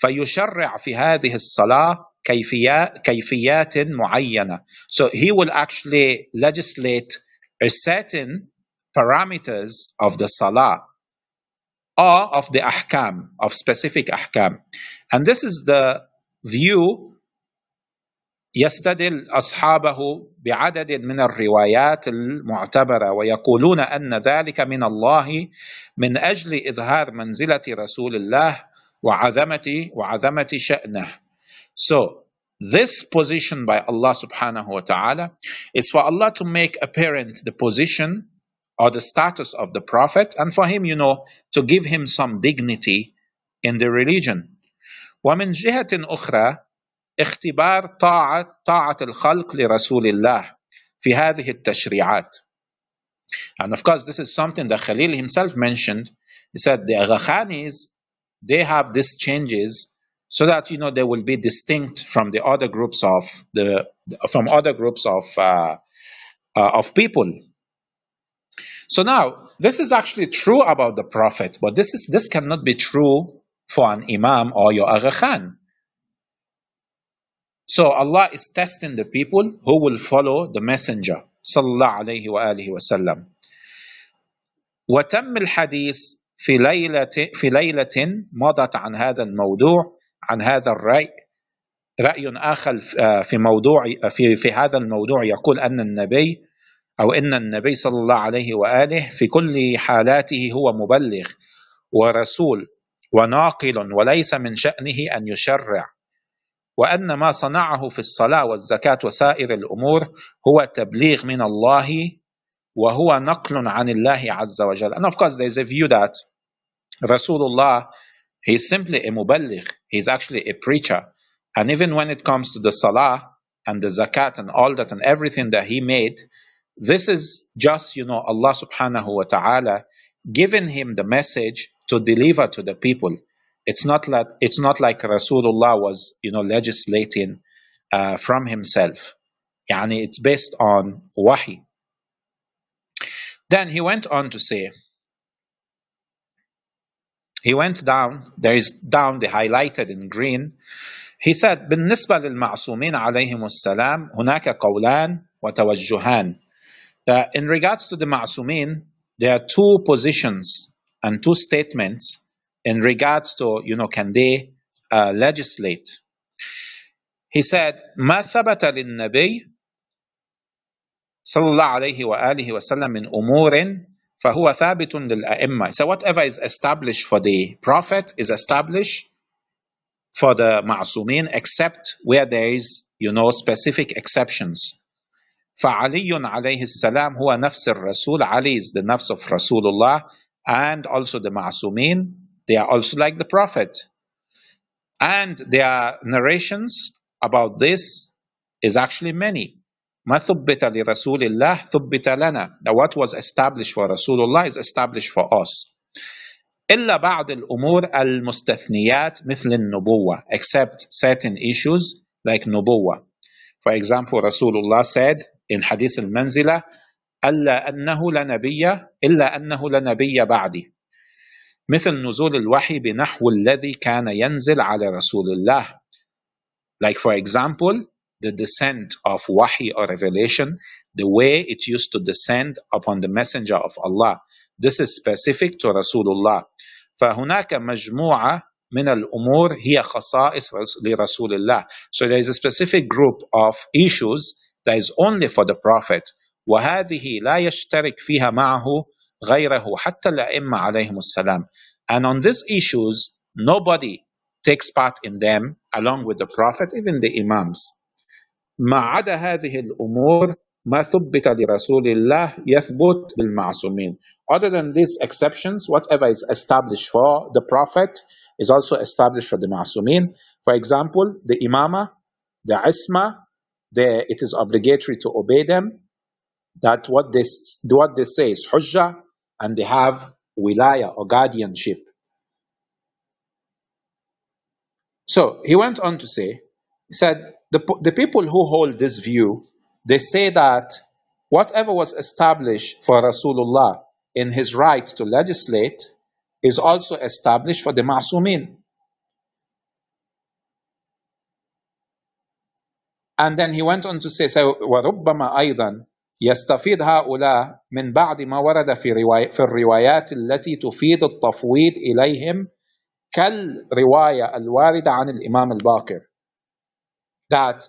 فَيُشَرِّعْ فِي هَذِهِ الصَّلَاةِ كَيْفِيَّاتٍ مُعَيَّنَةٍ. So he will actually legislate a certain parameters of the salah or of the ahkam, of specific ahkam. And this is the view يستدل أصحابه بعدد من الروايات المعتبرة ويقولون أن ذلك من الله من أجل إظهار منزلة رسول الله وعظمة شأنه. So this position by Allah subhanahu wa ta'ala is for Allah to make apparent the position or the status of the Prophet, and for him, to give him some dignity in the religion. ومن جهة أخرى اختبار طاعة الخلق لرسول الله في هذه التشريعات. And of course, this is something that Khalil himself mentioned. He said the Agha Khanis, they have these changes so that they will be distinct from the other groups of people. So now, this is actually true about the Prophet, but this cannot be true for an Imam or your Agha Khan. So Allah is testing the people who will follow the Messenger sallallahu alayhi wa alihi wa sallam. وتم الحديث في ليلة مضت عن هذا الموضوع، عن هذا الرأي. رأي آخر في هذا الموضوع يقول أن النبي صلى الله عليه وآله في كل حالاته هو مبلغ ورسول وناقل وليس من شأنه أن يشرع، وأن ما صنعه في الصلاة والزكاة وسائر الأمور هو تبليغ من الله وهو نقل عن الله عز وجل. And of course there is a view that Rasulullah, he is simply a muballigh, he is actually a preacher, and even when it comes to the salah and the zakat and all that and everything that he made, this is just Allah subhanahu wa ta'ala giving him the message to deliver to the people. It's not like Rasulullah was legislating from himself. It's based on wahi. Then he went on to say, he went down, there is down the highlighted in green. He said, بالنسبة للمعصومين عليهم السلام هناك قولان وتوجهان. In regards to the ma'sumin, there are two positions and two statements in regards to, can they legislate. He said, ما ثبت للنبي صلى الله عليه وآله وسلم من أمور فهو ثابت للأئمة. So whatever is established for the Prophet is established for the ma'sumin, except where there is, specific exceptions. فعلي عليه السلام هو نفس الرسول. Ali is the nafs of Rasulullah, and also the ma'sumin, they are also like the Prophet. And there are narrations about this is actually many. ما ثبت لرسول الله ثبت لنا. That what was established for Rasulullah is established for us. إلا بعض الأمور المستثنيات مثل النبوة, except certain issues like nubuwah. For example, Rasulullah said in Hadith al-Manzila, إلا أنه لنبي بعدي. مثل نزول الوحي بنحو الذي كان ينزل على رسول الله. Like for example, the descent of wahi or revelation, the way it used to descend upon the messenger of Allah. This is specific to Rasulullah. فهناك مجموعة من الأمور هي خصائص لرسول الله. So there is a specific group of issues that is only for the Prophet. وهذه لا يشترك فيها معه غيره حتى الأئمة عليهم السلام. And on these issues, nobody takes part in them along with the Prophet, even the Imams. ما عدا هذه الأمور ما ثبت لرسول الله يثبت بالمعصومين. Other than these exceptions, whatever is established for the Prophet is also established for the Ma'sumin. For example, the Imama, the Isma, it is obligatory to obey them. That what they say is Hujjah, and they have Wilaya or guardianship. So he went on to say, he said, the people who hold this view, they say that whatever was established for Rasulullah in his right to legislate is also established for the Ma'sumin. And then he went on to say, so, وَرُبَّمَا أَيْضًا يستفيد هؤلاء من بعد ما ورد في الروايات التي تفيد التفويض إليهم كالرواية الواردة عن الإمام الباقر. That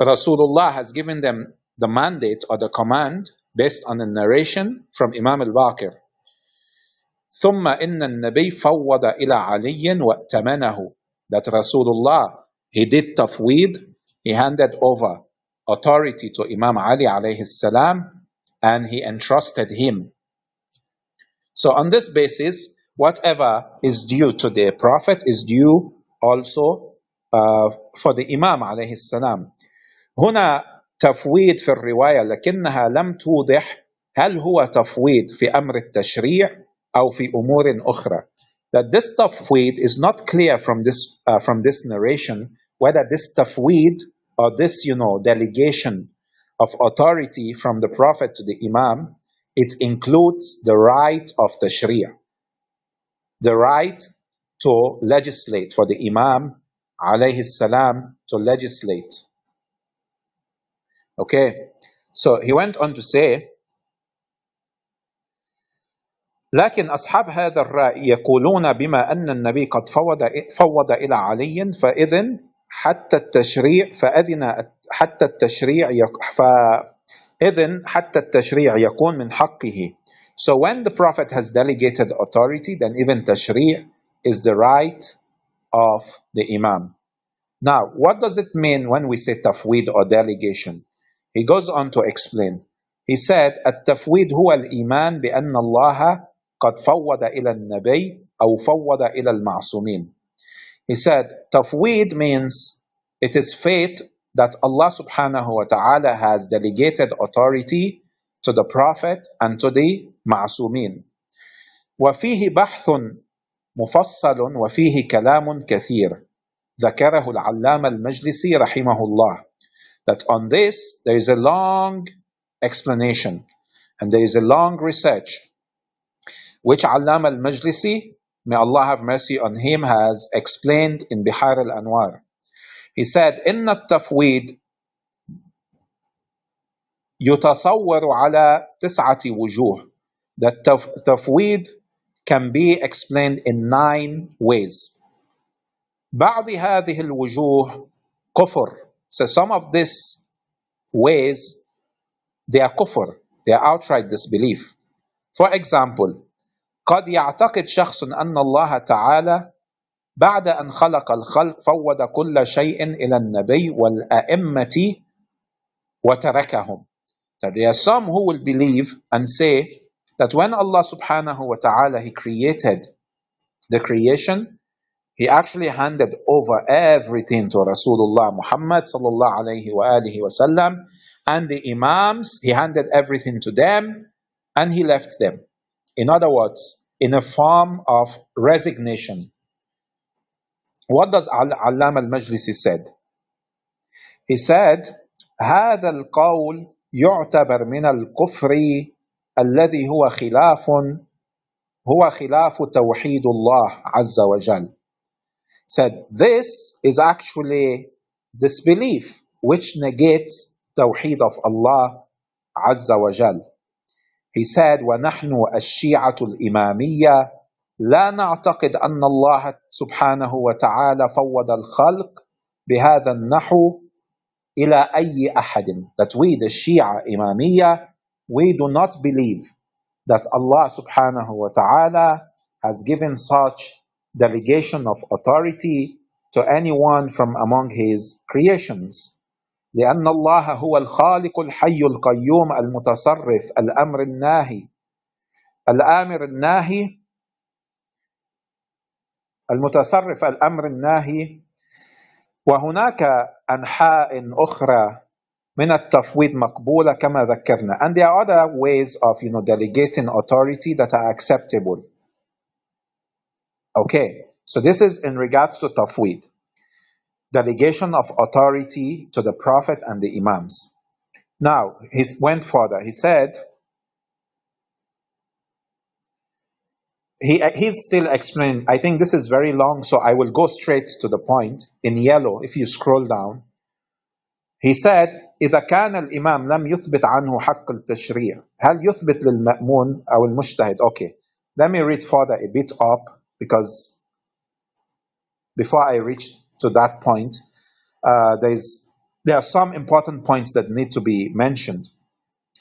Rasulullah has given them the mandate or the command based on a narration from Imam al-Baqir. ثم إن النبي فوض إلى علي وأتمنه. That Rasulullah, he did tafweed, he handed over authority to Imam Ali alayhi salam, and he entrusted him. So on this basis, whatever is due to the Prophet is due also for the Imam alayhi salam. هنا تفويض في الرواية لكنها لم توضح هل هو تفويض في أمر التشريع أو في أمور أخرى. That this tafweed is not clear from this narration whether this tafweed or this delegation of authority from the Prophet to the Imam, it includes the right of tashri', the right to legislate, for the Imam alayhi salam to legislate. Okay, so he went on to say, لكن أصحاب هذا الرأي يقولون بما أن النبي قد فوض إلى علي فإذن حتى التشريع يكون من حقه. So when the Prophet has delegated authority, then even tashri' is the right of the Imam. Now, what does it mean when we say tafweed or delegation? He goes on to explain. He said, التفويض هو الإيمان بأن الله قد فوض إلى النبي أو فوض إلى المعصومين. He said, tafweed means it is faith that Allah subhanahu wa ta'ala has delegated authority to the Prophet and to the معصومين. وفيه بحث مفصل وفيه كلام كثير ذكره العلامة المجلسي رحمه الله. That on this there is a long explanation and there is a long research which Allama al-Majlisi, may Allah have mercy on him, has explained in Bihar al-Anwar. He said, إن التفويض يتصور على 9 وجوه. That tafweed can be explained in 9 ways. بعض هذه الوجوه كفر. So some of these ways, they are kufr, they are outright disbelief. For example, قد يعتقد شخص أن الله تعالى بعد أن خلق الخلق فوض كل شيء إلى النبي والأئمة وتركهم. That there are some who will believe and say that when Allah subhanahu wa ta'ala, he created the creation, he actually handed over everything to Rasulullah Muhammad sallallahu alayhi wa alihi wa sallam, and the Imams, he handed everything to them and he left them. In other words, in a form of resignation. What does Allama al-Majlisi said? He said, هذا القول يعتبر من الكفر الذي هو خلاف توحيد الله عز وجل. Said this is actually disbelief which negates tawheed of Allah عز وجل. He said, وَنَحْنُ الشِّيعَةُ الْإِمَامِيَّةُ لا نعتقد أن الله سبحانه وتعالى فوض الخلق بهذا النحو إلى أي أحد. That we, the Shia Imamiyya, we do not believe that Allah subhanahu wa ta'ala has given such delegation of authority to anyone from among his creations. لأن الله هو الخالق الحي القيوم المتصرف الأمر الناهي الآمر الناهي المتصرف الأمر الناهي. وهناك أنحاء أخرى من التفويض مقبولة كما ذكرنا. And there are other ways of delegating authority that are acceptable. Okay, so this is in regards to tafweed, delegation of authority to the Prophet and the Imams. Now, he went further. He said, he's still explaining. I think this is very long, so I will go straight to the point. In yellow, if you scroll down, he said, إذا كان الإمام لم يثبت عنه حق التشريع هل يثبت للمأمون أو المجتهد. Okay, let me read further a bit up, because before I reach to that point, there are some important points that need to be mentioned.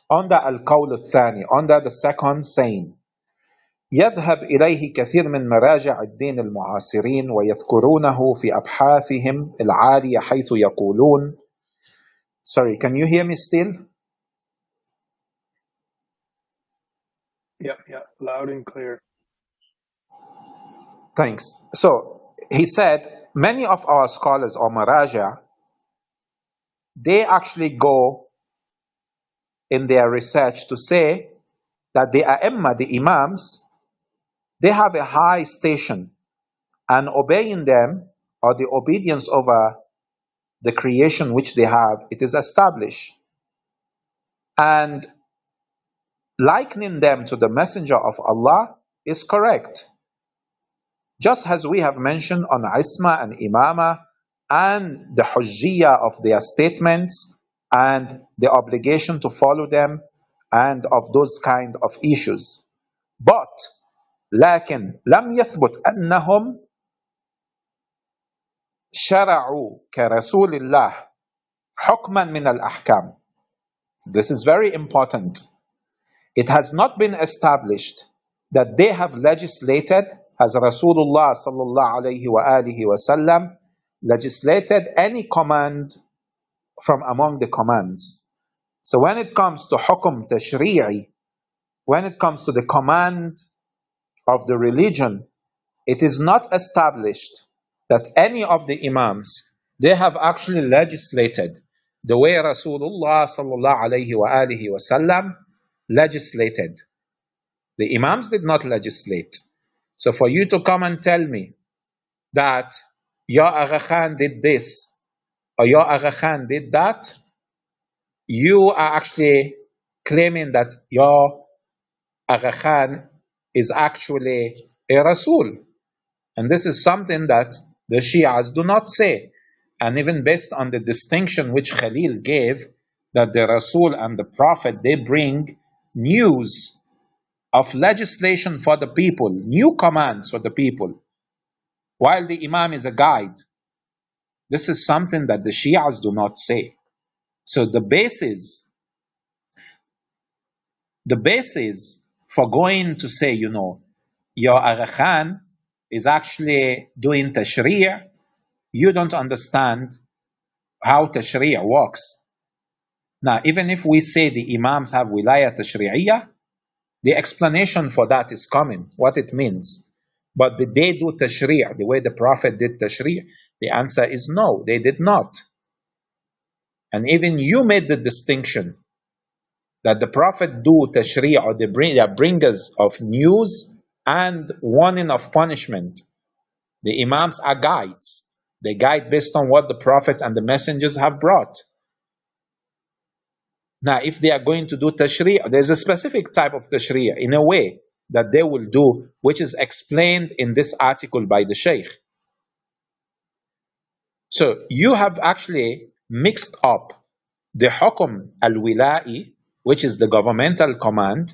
Under al-qawl al-thani, under the second saying, يذهب إليه كثير من مراجع الدين المعاصرين ويذكرونه في أبحاثهم العالية حيث يقولون. Sorry, can you hear me still? Yeah, loud and clear. Thanks. So he said, many of our scholars or maraja, they actually go in their research to say that the A'imma, the Imams, they have a high station, and obeying them, or the obedience over the creation which they have, it is established. And likening them to the Messenger of Allah is correct. Just as we have mentioned on Isma and Imama and the Hujjiyah of their statements and the obligation to follow them and of those kind of issues. But لكن لم يثبت أنهم شرعوا كرسول الله حكما من الأحكام. This is very important. It has not been established that they have legislated, as Rasulullah sallallahu alayhi wa alihi wasallam legislated any command from among the commands. So when it comes to hukum tashri'i, when it comes to the command of the religion, it is not established that any of the Imams, they have actually legislated the way Rasulullah sallallahu alayhi wa alihi wasallam legislated. The Imams did not legislate. So for you to come and tell me that your Agha Khan did this or your Agha Khan did that, you are actually claiming that your Agha Khan is actually a Rasul. And this is something that the Shias do not say. And even based on the distinction which Khalil gave, that the Rasul and the Prophet, they bring news of legislation for the people, new commands for the people, while the Imam is a guide. This is something that the Shias do not say. So the basis for going to say, your Agha Khan is actually doing tashri', you don't understand how tashri' works. Now, even if we say the Imams have wilayah tashri'iyah, the explanation for that is coming, what it means. But did they do tashri' the way the Prophet did tashri'? The answer is no, they did not. And even you made the distinction that the Prophet do tashri' or they are bringers of news and warning of punishment. The Imams are guides. They guide based on what the Prophet and the messengers have brought. Now, if they are going to do tashri', there's a specific type of tashri' in a way that they will do, which is explained in this article by the Shaykh. So you have actually mixed up the hukum al-wila'i, which is the governmental command,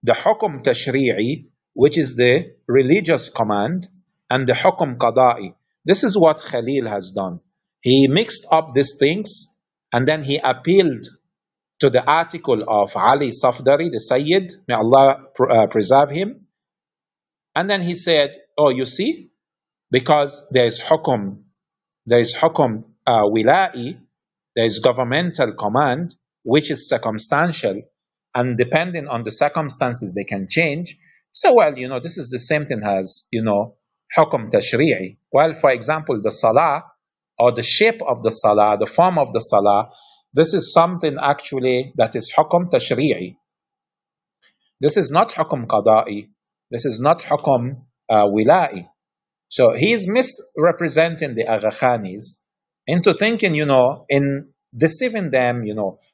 the hukum tashri'i, which is the religious command, and the hukum qada'i. This is what Khalil has done. He mixed up these things and then he appealed to the article of Ali Safdari, the Sayyid, may Allah preserve him. And then he said, oh, you see, because there is hukum wila'i, there is governmental command, which is circumstantial, and depending on the circumstances, they can change. So, well, this is the same thing as, hukum tashri'i. Well, for example, the salah, or the shape of the salah, the form of the salah, this is something actually that is hukum tashri'i. This is not hukum qada'i. This is not hukum wila'i. So he's misrepresenting the Agha Khanis into thinking, in deceiving them,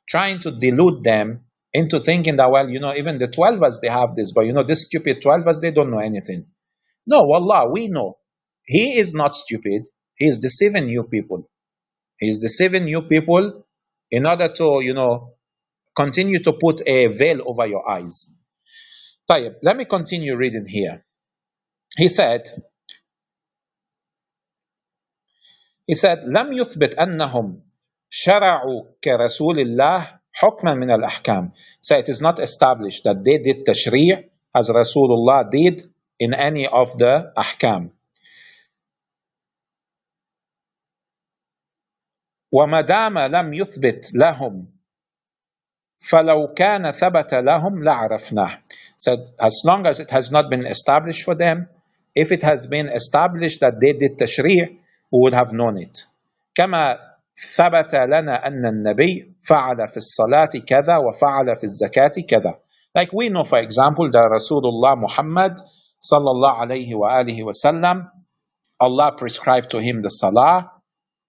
trying to delude them into thinking that, well, even the 12ers, they have this, but, this stupid 12ers, they don't know anything. No, wallah, we know. He is not stupid. He is deceiving you people. He is deceiving you people in order to, continue to put a veil over your eyes. Tayyib, let me continue reading here. He said, لم يثبت أنهم شرعوا كرسول الله حكما من الأحكام. So it is not established that they did tashri' as Rasulullah did in any of the ahkam. وما دام لم يثبت لهم فلو كان ثبت لهم لعرفناه. So as long as it has not been established for them, if it has been established that they did tashri', we would have known it. كما ثبت لنا أن النبي فعل في الصلاة كذا وفعل في الزكاة كذا. Like we know, for example, that Rasulullah Muhammad sallallahu alayhi wa alihi wa sallam, Allah prescribed to him the salah,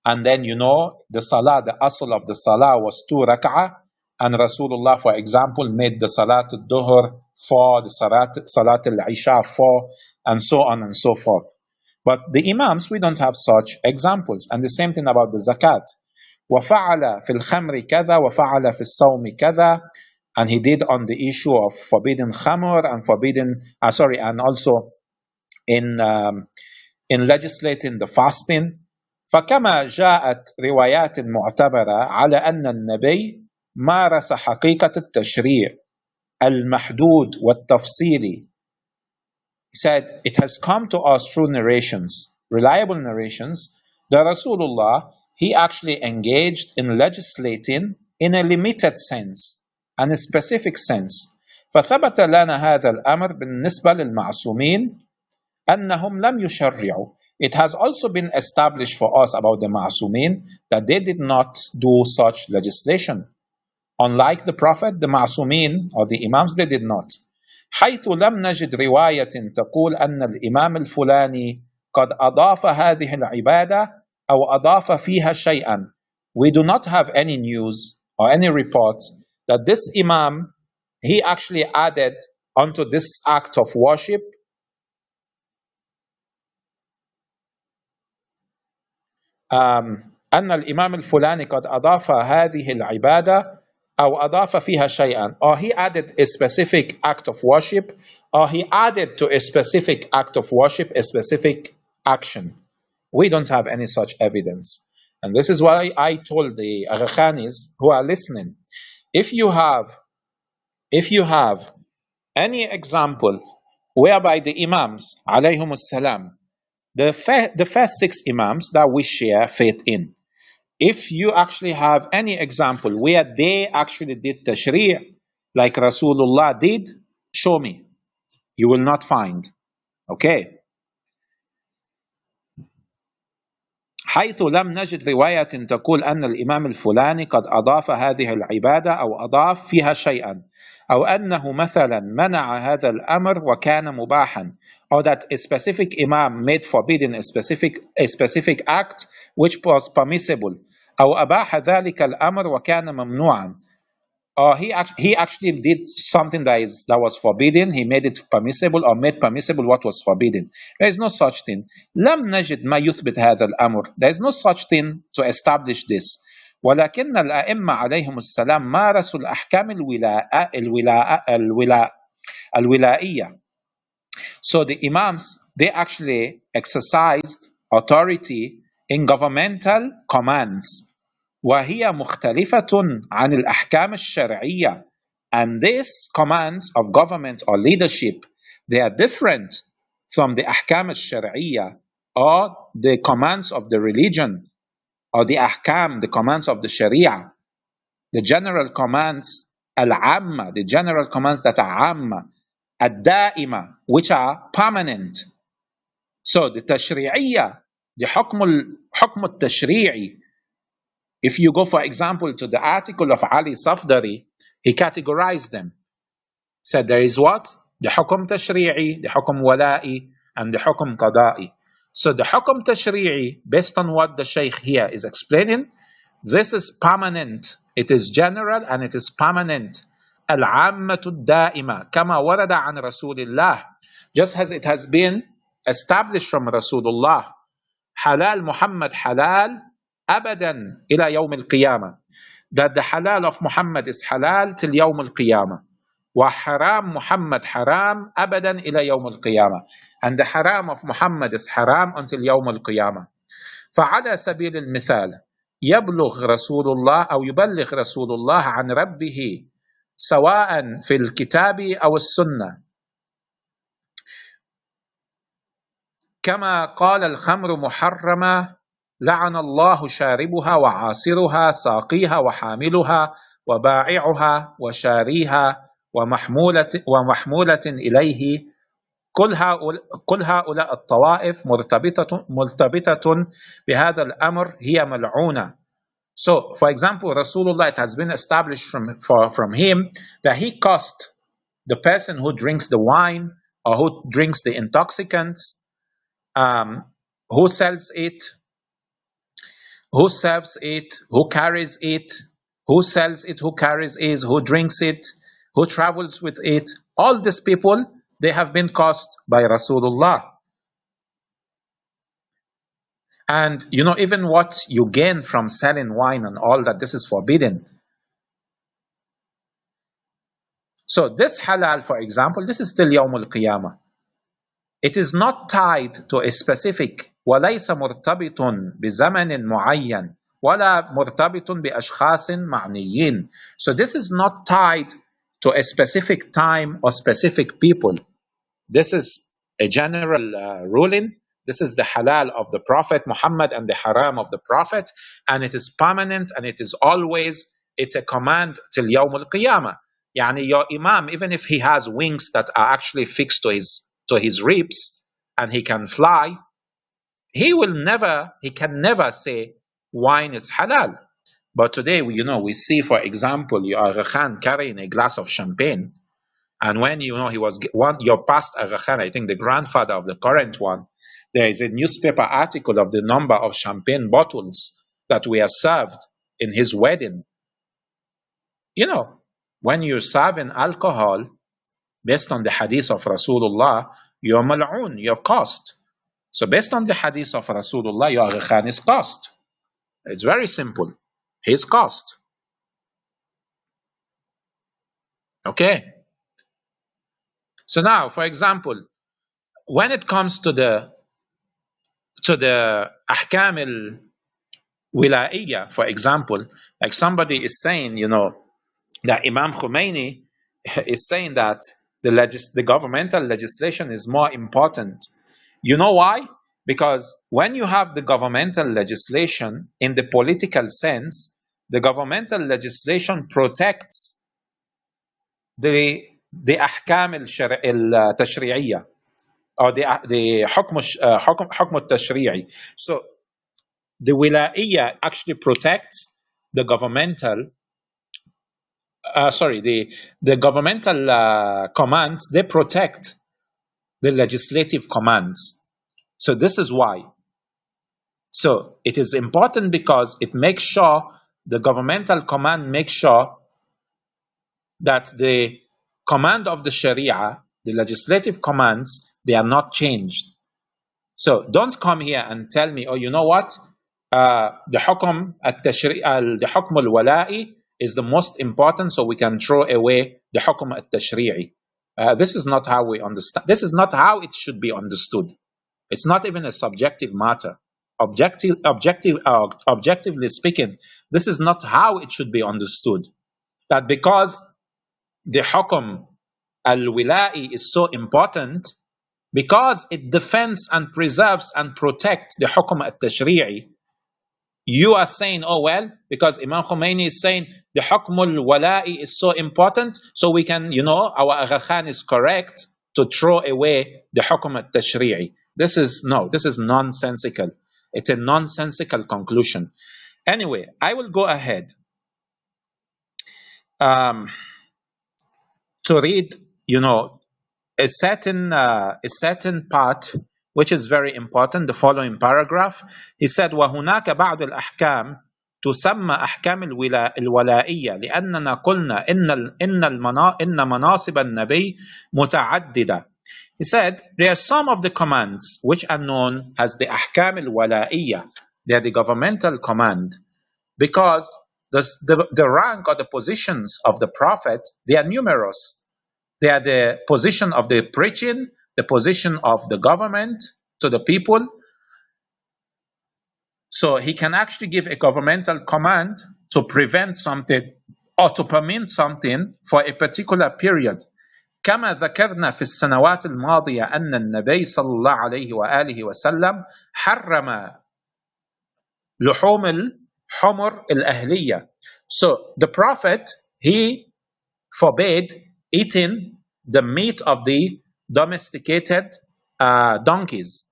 and then the salah, the asl of the salah was 2 rak'ah, and Rasulullah, for example, made the salat al-duhr 4, the salat al-isha 4, and so on and so forth. But the Imams, we don't have such examples. And the same thing about the zakat. وَفَعَلَ فِي الْخَمْرِ كَذَا وَفَعَلَ فِي الصَّوْمِ كَذَا. And he did on the issue of forbidden khamr and and also in legislating the fasting. فكما جاءت روايات معتبرة على أن النبي مارس حقيقة التشريع المحدود والتفصيلي. He said, it has come to us through narrations, reliable narrations, that Rasulullah, he actually engaged in legislating in a limited sense and a specific sense. فثبت لنا هذا الأمر بالنسبة للمعصومين أنهم لم يشرعوا. It has also been established for us about the ma'asumin that they did not do such legislation. Unlike the Prophet, the ma'asumin or the Imams, they did not. حيث لم نجد رواية تقول أن الإمام الفلاني قد أضاف هذه العبادة أو أضاف فيها شيئا. We do not have any news or any report that this Imam, he actually added onto this act of worship أن الإمام الفلاني قد أضاف هذه العبادة أو أضاف فيها شيئا, or he added a specific act of worship, or he added to a specific act of worship a specific action. We don't have any such evidence. And this is why I told the Agha Khanis who are listening, if you have any example whereby the Imams alayhum salam, the first 6 Imams that we share faith in, if you actually have any example where they actually did tashri' like Rasulullah did, show me. You will not find. Okay. حيث لم نجد رواية تقول أن الإمام الفلاني قد أضاف هذه العبادة أو أضاف فيها شيئا أو أنه مثلا منع هذا الأمر وكان مباحا, or that a specific Imam made forbidden a specific act which was permissible, أو أباح ذلك الأمر وكان ممنوعا, or he actually did something that was forbidden, he made it permissible, or made permissible what was forbidden. There is no such thing. لم نجد ما يثبت هذا الأمر. There is no such thing to establish this. ولكن الأئمة عليهم السلام مارسوا الأحكام الولائية. So the Imams, they actually exercised authority in governmental commands. وهي مختلفة عن الأحكام الشرعية. And these commands of government or leadership, they are different from the أحكام الشرعية or the commands of the religion or the أحكام, the commands of the Sharia, the general commands العامة, the general commands that are عامة, الدائمة, which are permanent. So the تشريعية, the حكم التشريعي. If you go, for example, to the article of Ali Safdari, he categorized them. Said there is what? The hukum tashri'i, the hukum wala'i, and the hukum qada'i. So the hukum tashri'i, based on what the Shaykh here is explaining, this is permanent. It is general and it is permanent. Al-ammatu da'ima, kama warada an Rasulillah. Just as it has been established from Rasulullah. Halal Muhammad halal abadan ila yawm al-qiyamah. That the halal of Muhammad is halal till yawm al-qiyamah. Wa haram Muhammad haram abadan ila yawm al-qiyamah. And the haram of Muhammad is haram until yawm al-qiyamah. فعلى سبيل المثال يبلغ رسول الله أو يبلغ رسول الله عن ربه سواء في الكتاب أو السنة. كما قال الخمر محرمة لعن الله شاربها وعاصرها ساقيها وحاملها وبائعها وشاريها ومحمولة إليه. كل هؤلاء الطوائف مرتبطة بهذا الأمر هي ملعونة. So, for example, Rasulullah, it has been established from him that he cursed the person who drinks the wine or who drinks the intoxicants, who sells it, who serves it, who carries it, who sells it, who carries it, who drinks it, who travels with it. All these people, they have been cursed by Rasulullah. And you know, even what you gain from selling wine and all that, this is forbidden. So this halal, for example, this is still Yawm al-Qiyamah. It is not tied to a specific وليس مرتبط بزمن معين ولا مرتبط بأشخاص معنيين. So this is not tied to a specific time or specific people. This is a general ruling. This is the halal of the Prophet Muhammad and the haram of the Prophet, and it is permanent and it is always, it's a command till Yawm al-Qiyamah. Yani your Imam, even if he has wings that are actually fixed to his ribs and he can fly, he can never say wine is halal. But today, we see, for example, Agha Khan carrying a glass of champagne. And when he was your past Agha Khan, I think the grandfather of the current one, there is a newspaper article of the number of champagne bottles that were served in his wedding. When you're serving alcohol based on the hadith of Rasulullah, you're mal'un, you're cursed. So based on the hadith of Rasulullah, your Agha Khan is cursed. It's very simple. He's cursed. Okay. So now, for example, when it comes to the ahkam al-wilaiyah, for example, like somebody is saying, that Imam Khomeini is saying that the governmental legislation is more important. You know why? Because when you have the governmental legislation in the political sense, the governmental legislation protects the ahkam al-tashri'iyya or the hukm al-tashri'i. So the wilaiyah actually protects the governmental the governmental commands, they protect the legislative commands. So this is why. So it is important because it makes sure, the governmental command makes sure that the command of the Sharia, the legislative commands, they are not changed. So don't come here and tell me, oh, you know what? The hukm al-wala'i is the most important, so we can throw away the hukm al-tashri'i. This is not how we understand. This is not how it should be understood. It's not even a subjective matter. Objectively speaking, this is not how it should be understood. That because the hukum al-wila'i is so important, because it defends and preserves and protects the hukum al-tashri'i, you are saying, oh well, because Imam Khomeini is saying the hukm al-wala'i is so important, so we can, our Agha Khan is correct to throw away the hukm al-tashri'i. This is nonsensical. It's a nonsensical conclusion. Anyway, I will go ahead to read, a certain part which is very important. The following paragraph, he said, وهناك بعض الأحكام تسمى أحكام الولائية لأننا قلنا إن مناصب النبي متعددة. He said there are some of the commands which are known as the أحكام الولائية. They are the governmental command, because the rank or the positions of the prophet, they are numerous. They are the position of the preaching, the position of the government to the people. So he can actually give a governmental command to prevent something or to permit something for a particular period. كما ذكرنا في السنوات الماضية أن النبي صلى الله عليه وآله وسلم حرم لحوم الحمر الأهلية. So the prophet, he forbade eating the meat of the domesticated donkeys.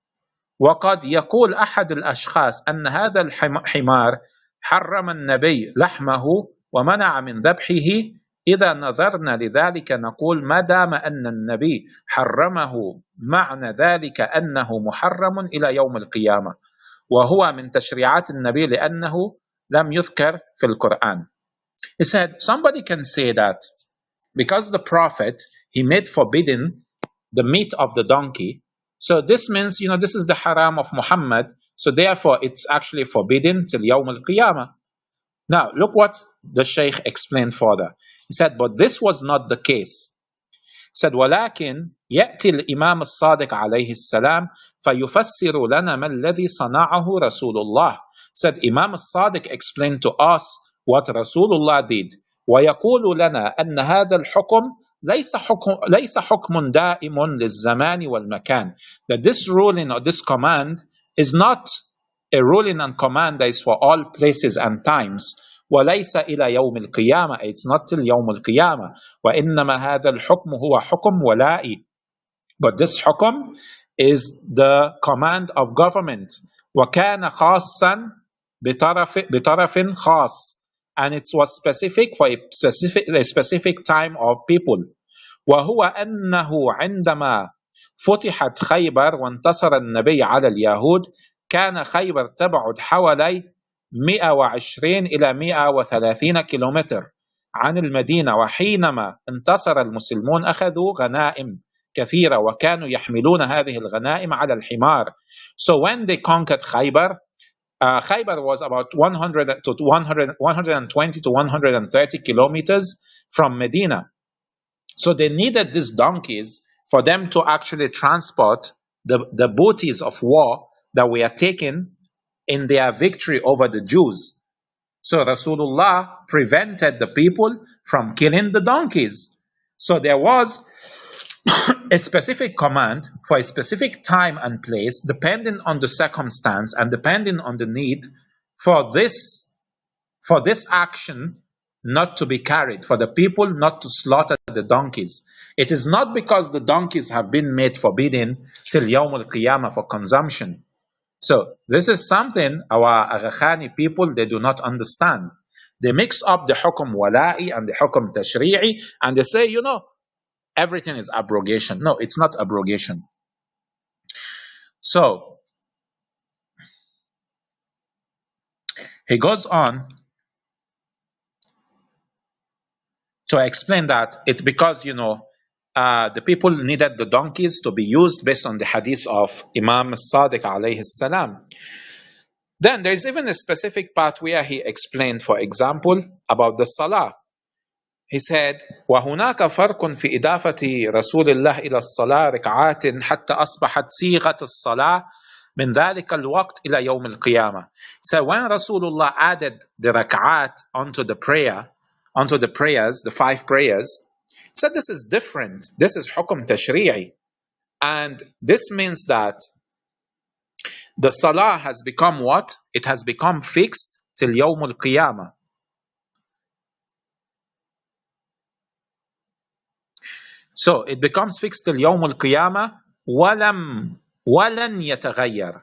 وقد يقول أحد الأشخاص أن هذا الحمار حرم النبي لحمه ومنع من ذبحه. إذا نظرنا لذلك نقول ما دام أن النبي حرمه معنى ذلك أنه محرم إلى يوم القيامة وهو من تشريعات النبي لأنه لم يذكر في القرآن. He said, somebody can say that because the prophet, he made forbidden the meat of the donkey, so this means, this is the haram of Muhammad, so therefore it's actually forbidden till Yawm al-Qiyamah. Now, look what the Shaykh explained further. He said, but this was not the case. He said, ولكن يأتي الإمام الصادق عليه السلام فيفسر لنا ما الذي صنعه رسول الله. Said Imam al-Sadiq explained to us what Rasulullah did. ويقول لنا أن هذا الحكم ليس حكم دائم للزمان والمكان. That this ruling or this command is not a ruling and command that is for all places and times. وليس إلى يوم القيامة. It's not till يوم القيامة. وإنما هذا الحكم هو حكم ولائي. But this حكم is the command of government. وكان خاصا بطرف خاص. And it was specific for a specific time of people. وهو أنه عندما فتحت خيبر وانتصر النبي على اليهود كان خيبر تبعد حوالي 120 إلى 130 كيلومتر عن المدينة. وحينما انتصر المسلمون أخذوا غنائم كثيرة وكانوا يحملون هذه الغنائم على الحمار. So when they conquered Khaybar, Khaybar was about 120 to 130 kilometers from Medina. So they needed these donkeys for them to actually transport the booties of war that were taken in their victory over the Jews. So Rasulullah prevented the people from killing the donkeys. So there was a specific command for a specific time and place, depending on the circumstance and depending on the need for this action not to be carried, for the people not to slaughter the donkeys. It is not because the donkeys have been made forbidden till Yawm al-Qiyamah for consumption. So this is something our Agha Khani people, they do not understand. They mix up the hukum wala'i and the hukum tashri'i, and they say, everything is abrogation. No, it's not abrogation. So he goes on to explain that it's because, the people needed the donkeys to be used based on the hadith of Imam Sadiq alayhi salam. Then there is even a specific part where he explained, for example, about the salah. He said, وَهُنَاكَ فَرْقٌ فِي إِضَافَةِ رَسُولِ اللَّهِ إِلَى الصَّلَاةِ رِكْعَاتٍ حَتَّى أَصْبَحَتْ صِيغَةُ الصَّلَاةِ من ذلك الوقت إلى يوم القيامة. So when Rasulullah added the rak'at onto the prayer, onto the prayers, the 5 prayers, he said this is different. This is hukum tashri'i. And this means that the salah has become what? It has become fixed till yawm al-qiyamah. So it becomes fixed till yawm al-qiyamah. وَلَن يَتَغَيَّرْ.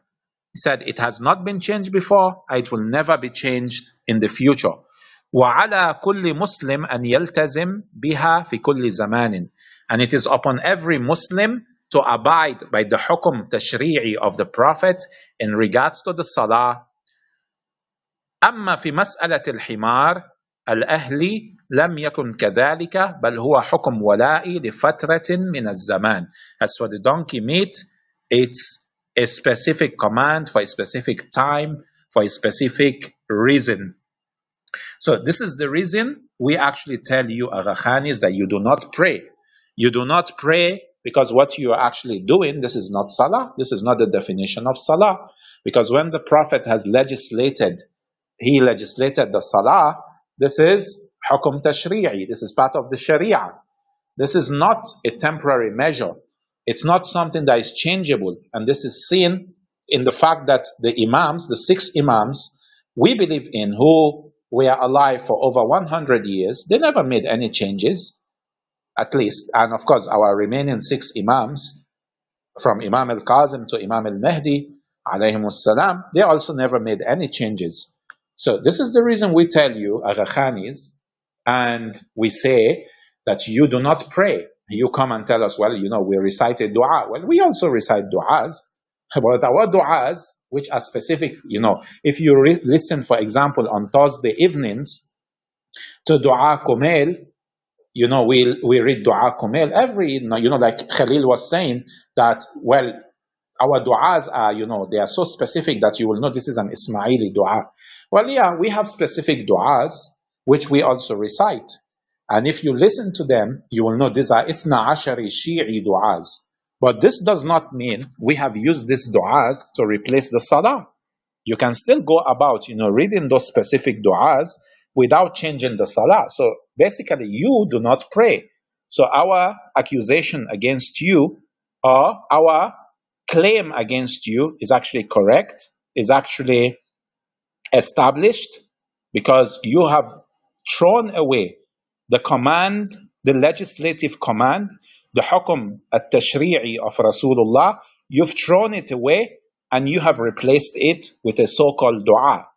He said it has not been changed before, it will never be changed in the future. وَعَلَى كُلِّ مُسْلِمٍ أَنْ يَلْتَزِمْ بِهَا فِي كُلِّ زَمَانٍ. And it is upon every Muslim to abide by the hukum tashri'i of the Prophet in regards to the salah. أما في مسألة الحمار الأهلي لم يكن كذلك بل هو حكم ولائي لفترة من الزمان. As for the donkey meat, it's a specific command for a specific time, for a specific reason. So this is the reason we actually tell you, Agha Khanis, that you do not pray. You do not pray because what you are actually doing, this is not salah. This is not the definition of salah. Because when the Prophet has legislated, he legislated the salah, this is hukum tashri'i. This is part of the sharia. This is not a temporary measure. It's not something that is changeable. And this is seen in the fact that the Imams, the 6 Imams, we believe in, who were alive for over 100 years, they never made any changes, at least. And of course, our remaining 6 Imams, from Imam al-Qasim to Imam al-Mahdi, alayhimus salam, they also never made any changes. So this is the reason we tell you, Agha Khanis, and we say that you do not pray. You come and tell us, well, we recited dua. Well, we also recite du'as, but our du'as, which are specific, if you listen, for example, on Thursday evenings to dua kumail, we read dua kumail every, like Khalil was saying that, well, our du'as are, they are so specific that you will know this is an Ismaili dua. Well, yeah, we have specific du'as, which we also recite. And if you listen to them, you will know these are Ithna Ashari Shi'i du'as. But this does not mean we have used these du'as to replace the salah. You can still go about, reading those specific du'as without changing the salah. So basically, you do not pray. So our accusation against you, or our claim against you, is actually correct, is actually established, because you have thrown away the command, the legislative command, the hukum at-tashri'i of Rasulullah. You've thrown it away and you have replaced it with a so-called dua,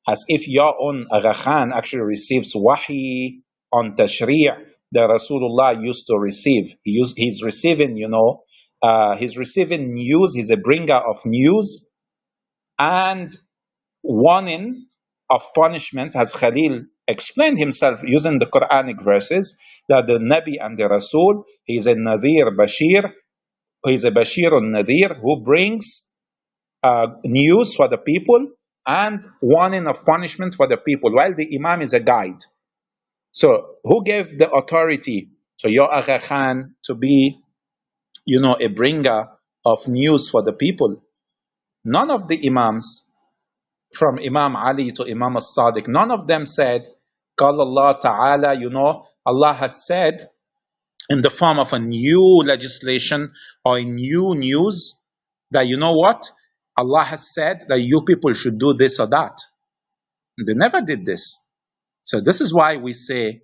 as if your own Agha Khan actually receives wahi on tashri' that Rasulullah used to receive. He's receiving, he's receiving news. He's a bringer of news and warning of punishment, as Khalil explained himself using the Quranic verses, that the Nabi and the Rasul, he is a Nadir Bashir, he is a Bashir al-Nadir who brings news for the people and warning of punishment for the people, while the Imam is a guide. So who gave the authority to your Agha Khan to be, a bringer of news for the people? None of the Imams, from Imam Ali to Imam as-Sadiq, none of them said, Qala Allah Ta'ala, Allah has said in the form of a new legislation or a new news that, what? Allah has said that you people should do this or that. They never did this. So this is why we say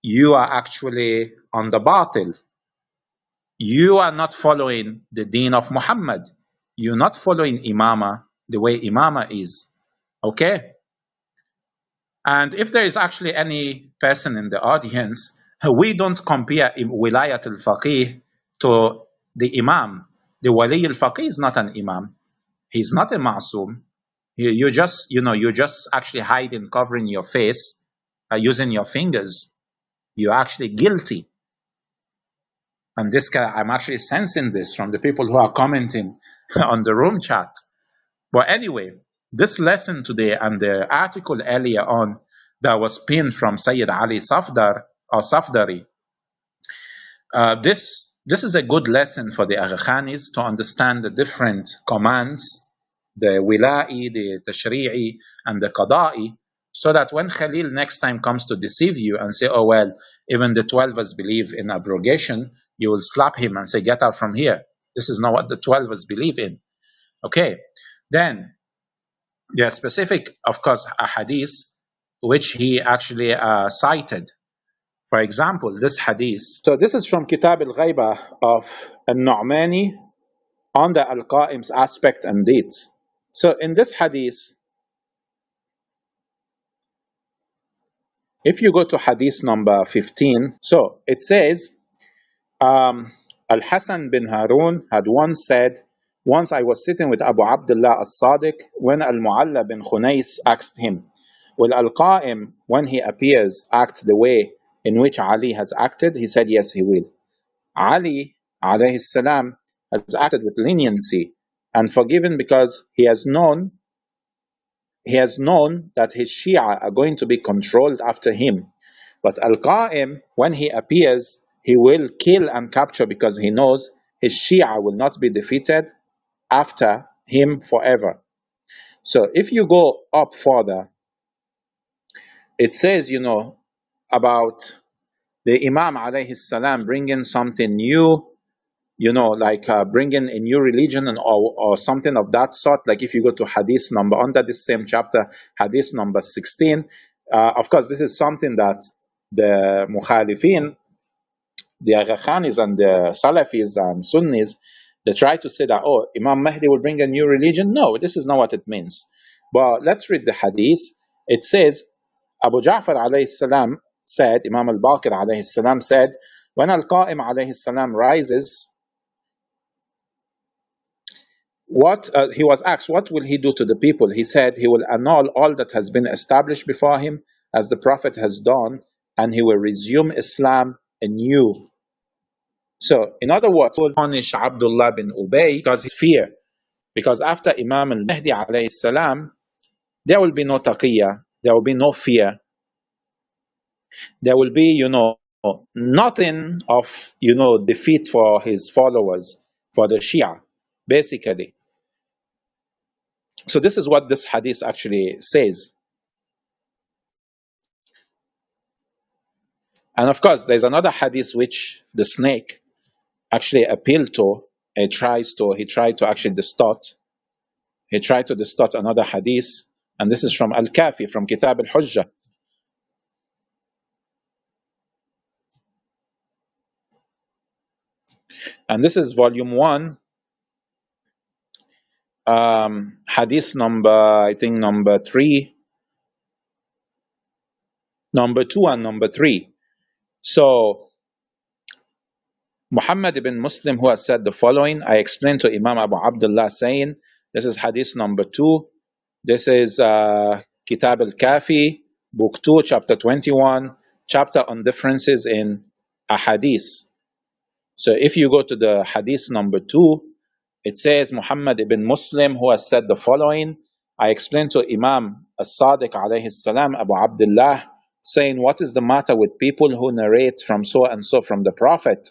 you are actually on the batil. You are not following the deen of Muhammad. You're not following Imama the way Imama is. Okay? And if there is actually any person in the audience, we don't compare Wilayat al-Faqih to the Imam. The Wali al-Faqih is not an Imam. He's not a Ma'soom. You just actually hiding, covering your face, using your fingers. You're actually guilty. And this guy, I'm actually sensing this from the people who are commenting on the room chat. But anyway, this lesson today and the article earlier on that was pinned from Sayyid Ali Safdar or Safdari, this This is a good lesson for the Agha to understand the different commands, the wila'i, the tashri'i, and the qada'i, so that when Khalil next time comes to deceive you and say, oh, well, even the 12ers believe in abrogation, you will slap him and say, get out from here. This is not what the 12ers believe in. Okay. Then there are specific, of course, ahadith, which he actually cited. For example, this hadith. So this is from Kitab al-Ghaibah of al-Nu'mani on the Al-Qa'im's aspect and deeds. So in this hadith, if you go to hadith number 15, so it says, Al-Hasan bin Harun had once said, once I was sitting with Abu Abdullah as-Sadiq when Al-Mu'alla bin Khunais asked him, will Al-Qa'im, when he appears, act the way in which Ali has acted? He said, yes, he will. Ali alayhi salam has acted with leniency and forgiven because he has known that his Shia are going to be controlled after him. But Al-Qa'im, when he appears, he will kill and capture because he knows his Shia will not be defeated after him forever. So if you go up further, it says, about the Imam alayhi salam bringing something new, like bringing a new religion or something of that sort. Like if you go to hadith number, under this same chapter, hadith number 16, of course, this is something that the Mukhalifin, the Agha and the Salafis and Sunnis, they try to say that, oh, Imam Mahdi will bring a new religion. No, this is not what it means. But let's read the hadith. It says, Abu Ja'far alayhi salam said, Imam al-Baqir alayhi salam said, when Al-Qa'im alayhi salam rises, he was asked, what will he do to the people? He said, he will annul all that has been established before him, as the Prophet has done, and he will resume Islam anew. So, in other words, he will punish Abdullah bin Ubay because his fear. Because after Imam al-Mahdi alayhi salam, there will be no taqiyya, there will be no fear, there will be, nothing of, defeat for his followers, for the Shia, basically. So this is what this hadith actually says. And of course, there's another hadith which the snake actually appealed to. He tried to actually distort. He tried to distort another hadith. And this is from Al-Kafi, from Kitab al-Hujjah. And this is volume 1, hadith number, I think number 3, number 2 and number 3. So, Muhammad ibn Muslim, who has said the following, I explained to Imam Abu Abdullah saying, this is hadith number 2, this is Kitab al-Kafi, book 2, chapter 21, chapter on differences in ahadith. So if you go to the hadith number 2, it says Muhammad ibn Muslim, who has said the following, I explained to Imam as-Sadiq alayhi salam, Abu Abdullah, saying, what is the matter with people who narrate from so and so from the Prophet,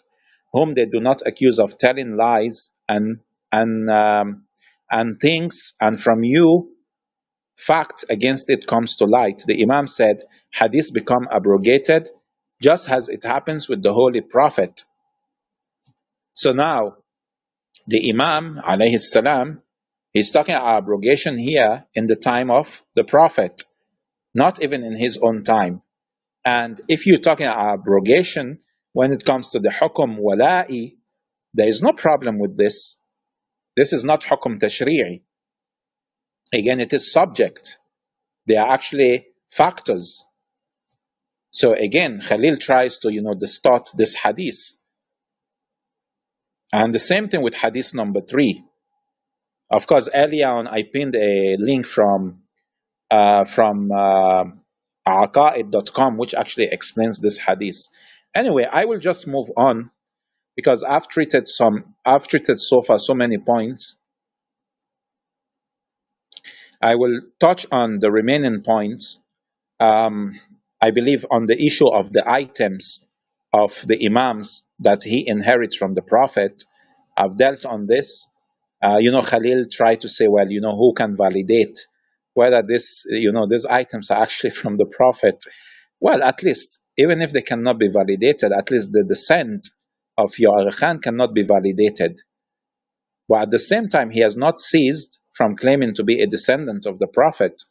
whom they do not accuse of telling lies and things, and from you fact against it comes to light. The Imam said, hadith become abrogated just as it happens with the Holy Prophet. So now, the Imam, alayhi salam, he's talking about abrogation here in the time of the Prophet, not even in his own time. And if you're talking about abrogation, when it comes to the hukum wala'i, there is no problem with this. This is not hukum tashri'i. Again, it is subject. They are actually factors. So again, Khalil tries to, distort this hadith. And the same thing with hadith number 3. Of course, earlier on, I pinned a link from aqaid.com, which actually explains this hadith. Anyway, I will just move on because I've treated so far so many points. I will touch on the remaining points. I believe on the issue of the items of the Imams that he inherits from the Prophet. I've dealt on this. Khalil tried to say, well, who can validate whether these items are actually from the Prophet? Well, at least, even if they cannot be validated, at least the descent of your Agha Khan cannot be validated. But at the same time, he has not ceased from claiming to be a descendant of the Prophet.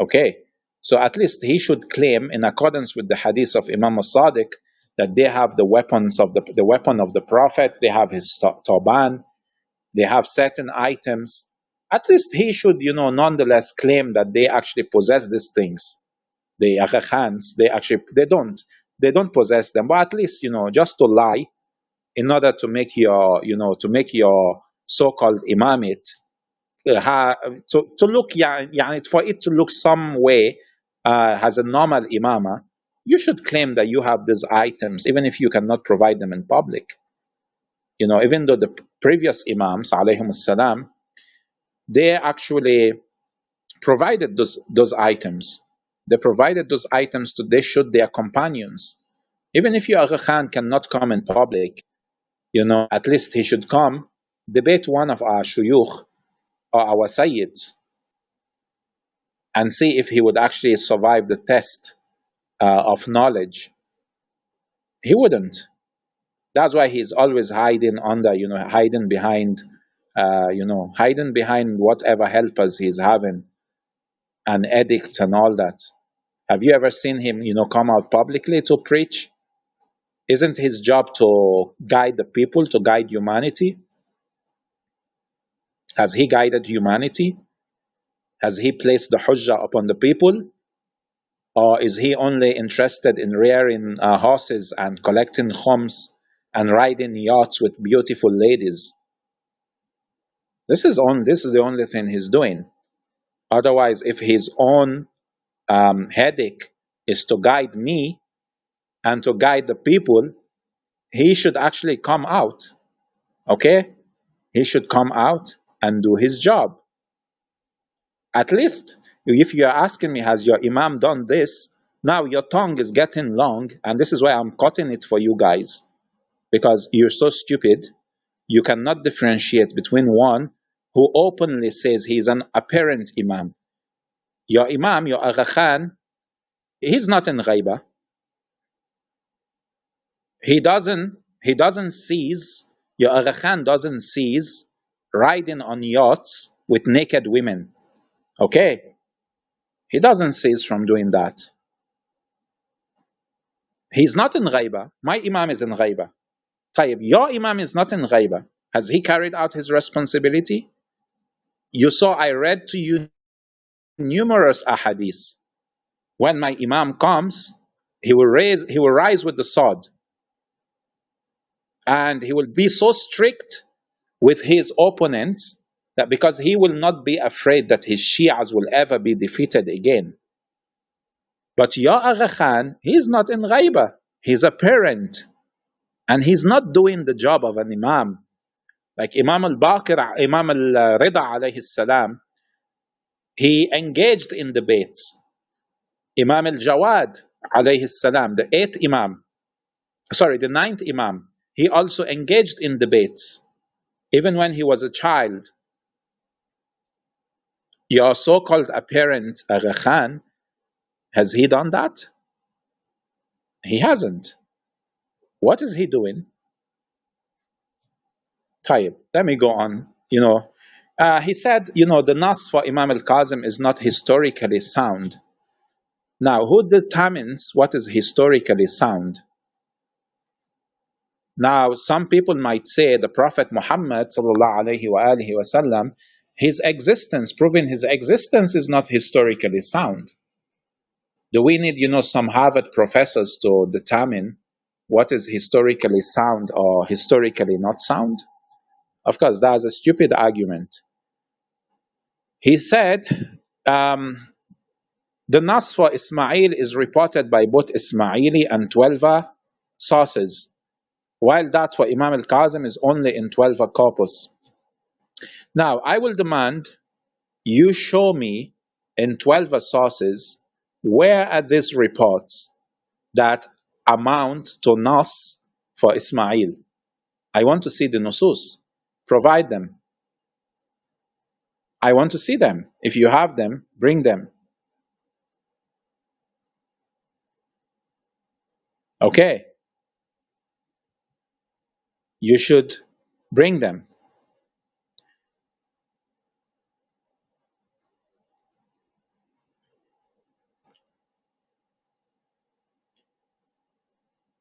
Okay, so at least he should claim, in accordance with the hadith of Imam al-Sadiq, that they have the weapons of the weapon of the Prophet, they have his turban, they have certain items. At least he should, nonetheless claim that they actually possess these things. The Agha Khans, they don't possess them. But at least, just to lie in order to make your so-called imamate to look, for it to look some way as a normal imama, you should claim that you have these items, even if you cannot provide them in public. Even though the previous imams, alayhim salam, they actually provided those items. They provided those items they showed their companions. Even if your Agha Khan cannot come in public, at least he should come, debate one of our shuyukh or our sayyids, and see if he would actually survive the test of knowledge. He wouldn't. That's why he's always hiding under, hiding behind, hiding behind whatever helpers he's having, and edicts and all that. Have you ever seen him, come out publicly to preach? Isn't his job to guide the people, to guide humanity? Has he guided humanity? Has he placed the hujjah upon the people? Or is he only interested in rearing horses and collecting khums and riding yachts with beautiful ladies? This is the only thing he's doing. Otherwise, if his own headache is to guide me and to guide the people, he should actually come out. Okay? He should come out and do his job. At least, if you are asking me, has your imam done this? Now your tongue is getting long, and this is why I'm cutting it for you guys, because you're so stupid. You cannot differentiate between one who openly says he's an apparent imam. Your imam, your Agha Khan, he's not in ghaiba. He doesn't cease, your Agha Khan doesn't cease riding on yachts with naked women. Okay? He doesn't cease from doing that. He's not in ghaiba. My imam is in ghaiba. Tayyib, your imam is not in ghaiba. Has he carried out his responsibility? You saw I read to you numerous ahadith. When my imam comes, he will rise with the sword. And he will be so strict with his opponents that because he will not be afraid that his Shi'as will ever be defeated again. But your Agha Khan, he's not in ghaiba. He's a parent. And he's not doing the job of an imam. Like Imam al-Baqir, Imam al-Rida alayhi salam, he engaged in debates. Imam al-Jawad alayhi salam, the ninth imam, he also engaged in debates. Even when he was a child. Your so-called apparent Agha Khan, has he done that? He hasn't. What is he doing? Tayyib, let me go on. He said, the Nas for Imam al-Kazim is not historically sound. Now, who determines what is historically sound? Now, some people might say the Prophet Muhammad sallallahu alaihi wasallam, his existence, proving his existence is not historically sound. Do we need, some Harvard professors to determine what is historically sound or historically not sound? Of course, that's a stupid argument. He said, the Nas for Ismail is reported by both Ismaili and 12 sources, while that for Imam al-Kazim is only in 12 corpus. Now, I will demand you show me in 12 sources where are these reports that amount to nas for Ismail. I want to see the nusus. Provide them. I want to see them. If you have them, bring them. Okay. You should bring them.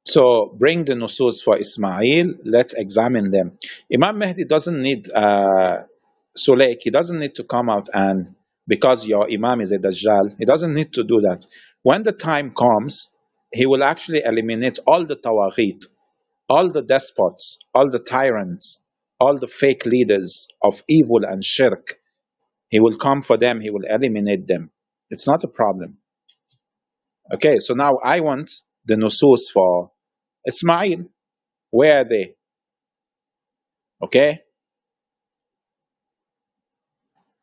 So bring the nusus for Ismail. Let's examine them. Imam Mahdi doesn't need Sulaik. He doesn't need to come out and because your Imam is a Dajjal. He doesn't need to do that. When the time comes, he will actually eliminate all the Tawaghit, all the despots, all the tyrants, all the fake leaders of evil and shirk. He will come for them. He will eliminate them. It's not a problem. Okay, so now I want the nusus for Ismail. Where are they? Okay.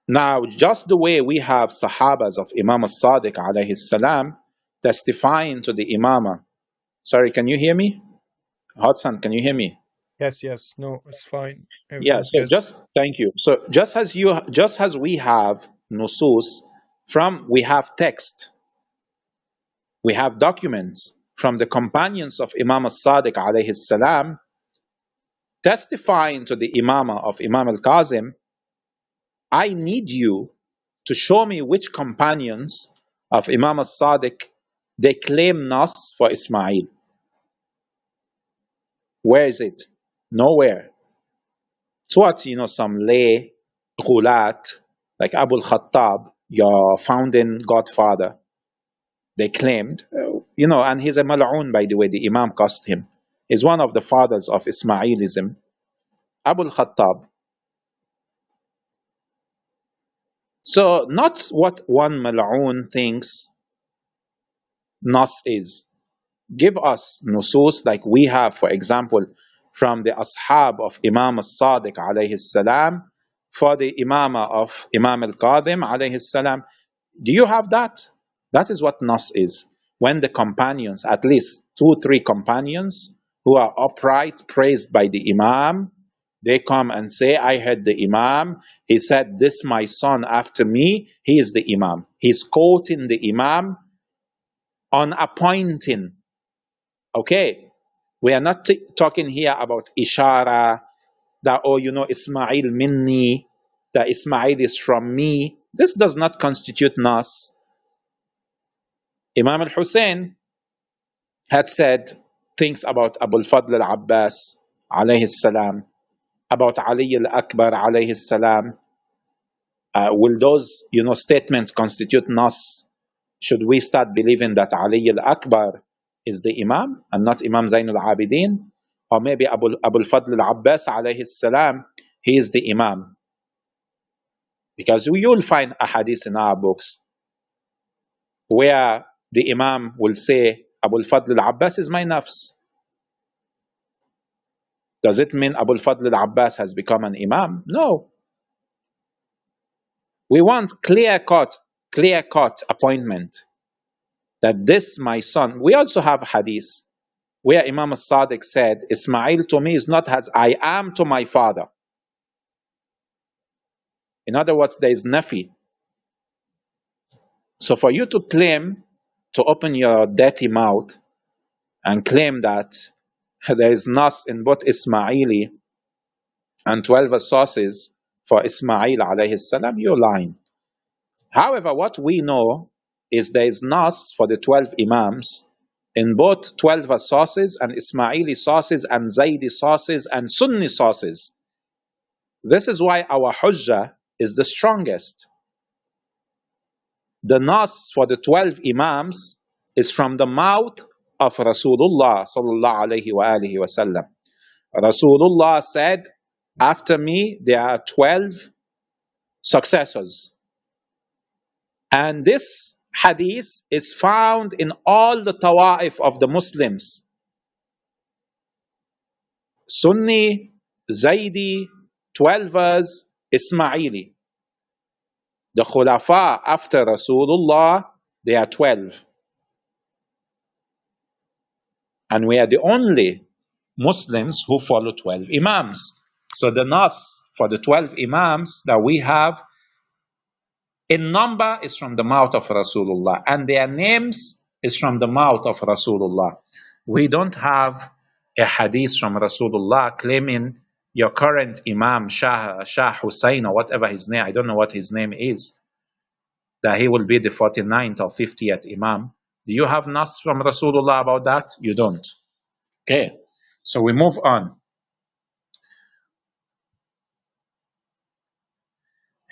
Now, just the way we have Sahabas of Imam al-Sadiq alayhi salam testifying to the Imama. Sorry, can you hear me? Hudson, can you hear me? Yes. No, it's fine. Yeah, Everything's so good. just thank you. So just as we have nusus we have text, we have documents from the companions of Imam al-Sadiq alayhi salam testifying to the Imama of Imam al-Kazim. I need you to show me which companions of Imam al-Sadiq they claim Nas for Ismail. Where is it? Nowhere. It's what, some lay ghulat, like Abu al-Khattab, your founding godfather, they claimed, and he's a mal'oon, by the way, the Imam cursed him. He's one of the fathers of Ismailism, Abu al-Khattab. So not what one mal'oon thinks Nas is. Give us nusus like we have, for example, from the ashab of Imam al-Sadiq alayhi salam for the imama of Imam al-Kadhim alayhi salam. Do you have that? That is what Nas is. When the companions, at least 2-3 companions who are upright, praised by the Imam, they come and say, I heard the Imam. He said, this my son after me, he is the Imam. He's quoting the Imam on appointing. Okay, we are not talking here about ishara, that, Ismail minni, that Ismail is from me. This does not constitute Nas. Imam al-Hussein had said things about Abu al-Fadl al-Abbas, alayhi salam, about Ali al-Akbar, alayhi salam. Will those, statements constitute Nas? Should we start believing that Ali al-Akbar is the Imam and not Imam Zain al-Abidin? Or maybe Abu al-Fadl al-Abbas alayhi salam, he is the Imam. Because you'll find a hadith in our books where the Imam will say, Abu al-Fadl al-Abbas is my nafs. Does it mean Abu al-Fadl al-Abbas has become an Imam? No. We want clear-cut appointment that this my son. We also have hadith where Imam al-Sadiq said, Ismail to me is not as I am to my father. In other words, there is nafi. So for you to claim, to open your dirty mouth and claim that there is nas in both Ismaili and 12 sources for Ismail alayhi salam, you're lying. However, what we know is there is nas for the 12 Imams in both 12 sources and Ismaili sources and Zaydi sources and Sunni sources. This is why our hujjah is the strongest. The nas for the 12 Imams is from the mouth of Rasulullah sallallahu alayhi wa alihi wa sallam. Rasulullah said, after me there are 12 successors. And this hadith is found in all the tawa'if of the Muslims. Sunni, Zaydi, 12ers, Ismaili. The Khulafa after Rasulullah, they are 12. And we are the only Muslims who follow 12 Imams. So the Nas for the 12 Imams that we have in number is from the mouth of Rasulullah, and their names is from the mouth of Rasulullah. We don't have a hadith from Rasulullah claiming your current Imam Shah Hussein or whatever his name, I don't know what his name is, that he will be the 49th or 50th Imam. Do you have Nas from Rasulullah about that? You don't. Okay, so we move on.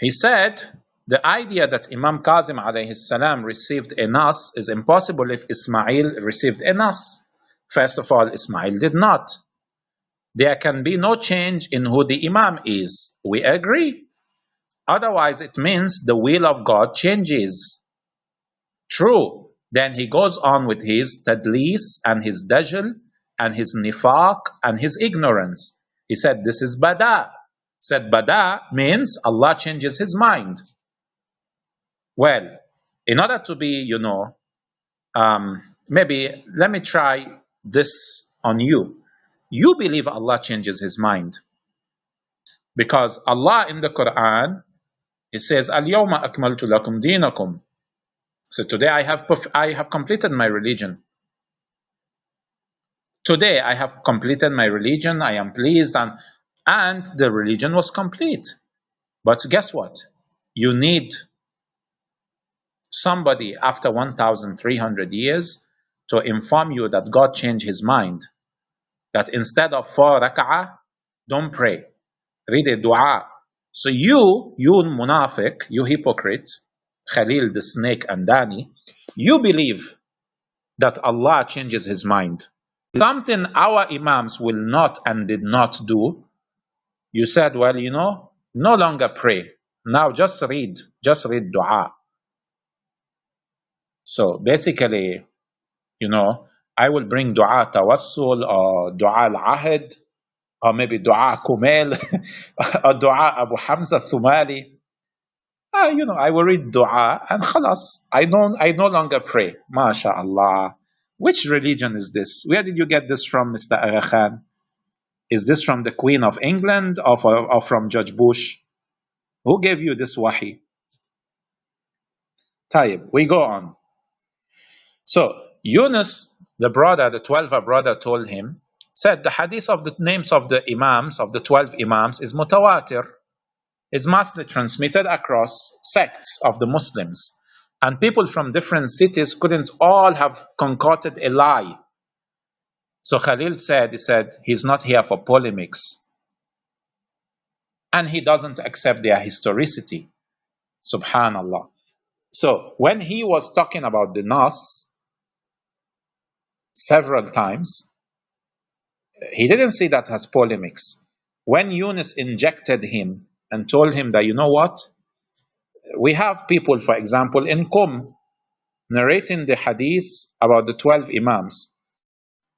He said, the idea that Imam Kazim alayhi salam received a Nas is impossible if Ismail received a Nas. First of all, Ismail did not. There can be no change in who the Imam is. We agree. Otherwise, it means the will of God changes. True. Then he goes on with his tadlis and his dajjal and his nifaq and his ignorance. He said, this is bada. Said bada means Allah changes his mind. Well, in order to be, maybe let me try this on you. You believe Allah changes his mind because Allah in the Quran, it says, Al-yawma akmaltu lakum dinakum. So today I have completed my religion. Today I have completed my religion. I am pleased, and the religion was complete. But guess what? You need somebody after 1,300 years to inform you that God changed his mind. That instead of 4 rak'ah, don't pray. Read a dua. So you munafiq, you hypocrite, Khalil the snake and Dani, you believe that Allah changes his mind. Something our Imams will not and did not do, you said, well, no longer pray. Now just read dua. So basically, I will bring dua tawassul or dua al-ahd or maybe dua kumail or dua Abu Hamza Thumali. I will read dua and khalas. I no longer pray. MashaAllah. Which religion is this? Where did you get this from, Mr. Agha Khan? Is this from the Queen of England or from Judge Bush? Who gave you this wahi? Tayyib, we go on. So Yunus, the 12th brother, told him, said the hadith of the names of the Imams, of the 12 Imams, is mutawatir, is massively transmitted across sects of the Muslims. And people from different cities couldn't all have concocted a lie. So Khalil said, he's not here for polemics. And he doesn't accept their historicity. Subhanallah. So when he was talking about the Nas several times, he didn't see that as polemics. When Yunus injected him and told him that, you know what? We have people, for example, in Qum, narrating the hadith about the 12 Imams.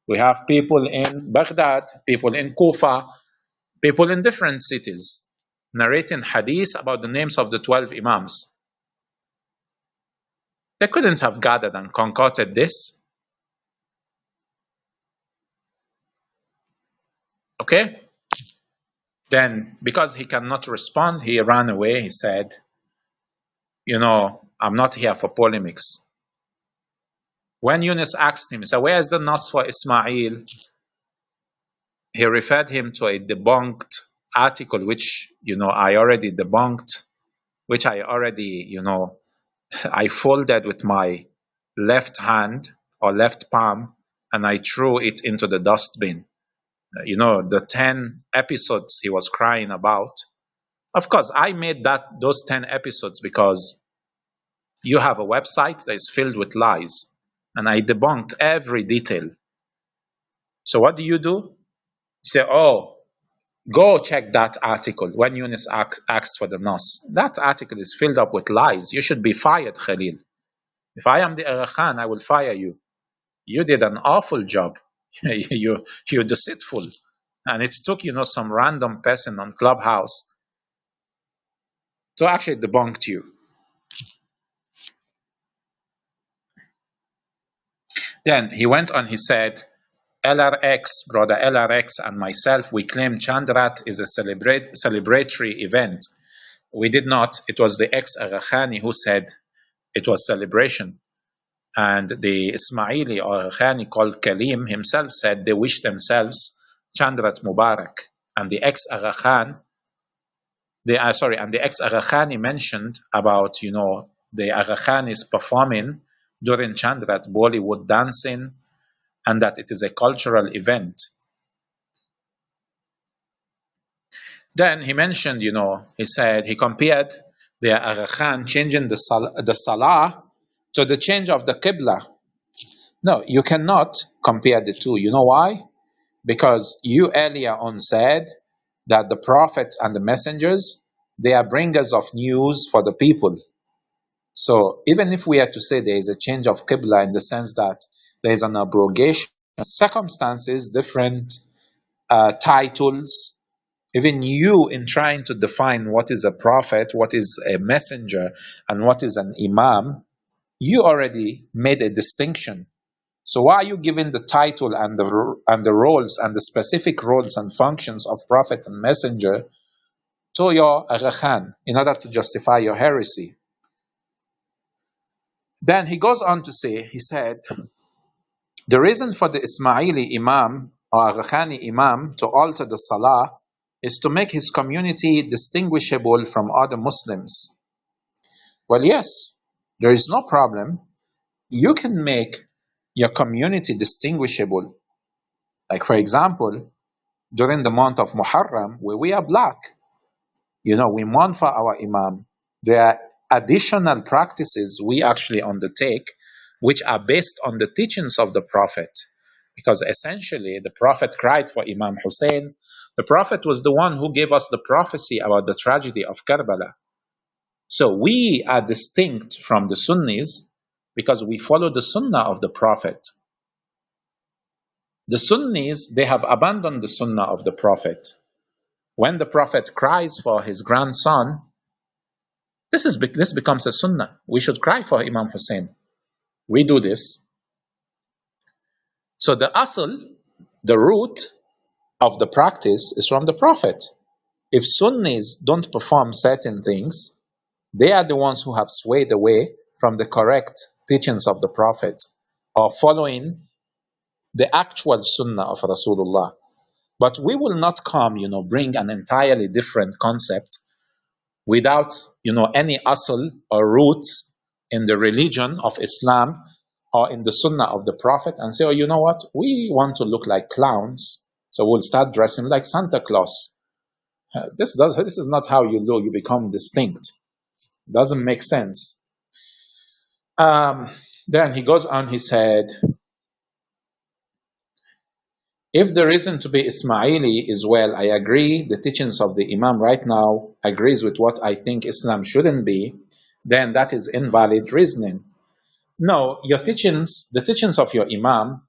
We have people in Baghdad, people in Kufa, people in different cities narrating hadith about the names of the 12 Imams. They couldn't have gathered and concocted this. Okay? Then, because he cannot respond, he ran away. He said, I'm not here for polemics. When Yunus asked him, he said, where's the Nas for Ismail? He referred him to a debunked article, which, I already debunked, which I already, I folded with my left hand or left palm, and I threw it into the dustbin. The 10 episodes he was crying about. Of course, I made those 10 episodes because you have a website that is filled with lies, and I debunked every detail. So what do? You say, oh, go check that article when Yunus asked for the Nas. That article is filled up with lies. You should be fired, Khalil. If I am the Agha Khan, I will fire you. You did an awful job. You're deceitful. And it took, some random person on Clubhouse to actually debunk you. Then he went on, he said, LRX, brother LRX and myself, we claim Chandrat is a celebratory event. We did not. It was the ex-Agha Khani who said it was celebration. And the Ismaili or Khani called Kalim himself said they wish themselves Chandrat Mubarak. And the ex-Agha Khan, and the ex-Agha Khani mentioned about, the Agha Khan is performing during Chandrat Bollywood dancing, and that it is a cultural event. Then he mentioned, he said, he compared the Agha Khan changing the Salah to the change of the Qibla. No, you cannot compare the two. You know why? Because you earlier on said that the prophets and the messengers, they are bringers of news for the people. So even if we are to say there is a change of Qibla in the sense that there is an abrogation, circumstances, different titles, even you in trying to define what is a prophet, what is a messenger, and what is an imam, you already made a distinction. So why are you giving the title and the roles and the specific roles and functions of prophet and messenger to your Agha Khan in order to justify your heresy? Then he goes on to say, he said, the reason for the Ismaili Imam or Agha Khani Imam to alter the Salah is to make his community distinguishable from other Muslims. Well, yes, there is no problem. You can make your community distinguishable. Like, for example, during the month of Muharram, where we are black, we mourn for our Imam. There are additional practices we actually undertake which are based on the teachings of the Prophet. Because essentially, the Prophet cried for Imam Hussein. The Prophet was the one who gave us the prophecy about the tragedy of Karbala. So we are distinct from the Sunnis because we follow the Sunnah of the Prophet. The Sunnis, they have abandoned the Sunnah of the Prophet. When the Prophet cries for his grandson, this becomes a Sunnah. We should cry for Imam Hussein. We do this. So the asl, the root of the practice is from the Prophet. If Sunnis don't perform certain things, they are the ones who have swayed away from the correct teachings of the Prophet or following the actual Sunnah of Rasulullah. But we will not come, bring an entirely different concept without, any asl or root in the religion of Islam or in the Sunnah of the Prophet and say, oh, you know what? We want to look like clowns, so we'll start dressing like Santa Claus. This is not how you look. You become distinct. Doesn't make sense. Then he goes on, he said, if the reason to be Ismaili is, well, I agree, the teachings of the Imam right now agrees with what I think Islam shouldn't be, then that is invalid reasoning. No, your teachings, the teachings of your Imam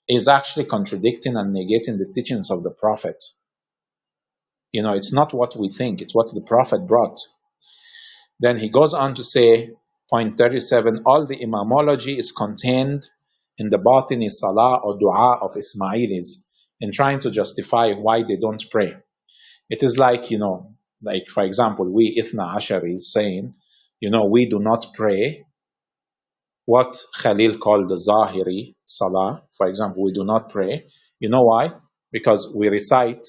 is actually contradicting and negating the teachings of the Prophet. It's not what we think, it's what the Prophet brought. Then he goes on to say, point 37, all the imamology is contained in the batini salah or dua of Ismailis in trying to justify why they don't pray. It is like, like for example, we Ithna Ashari is saying, we do not pray what Khalil called the Zahiri salah. For example, we do not pray. You know why? Because we recite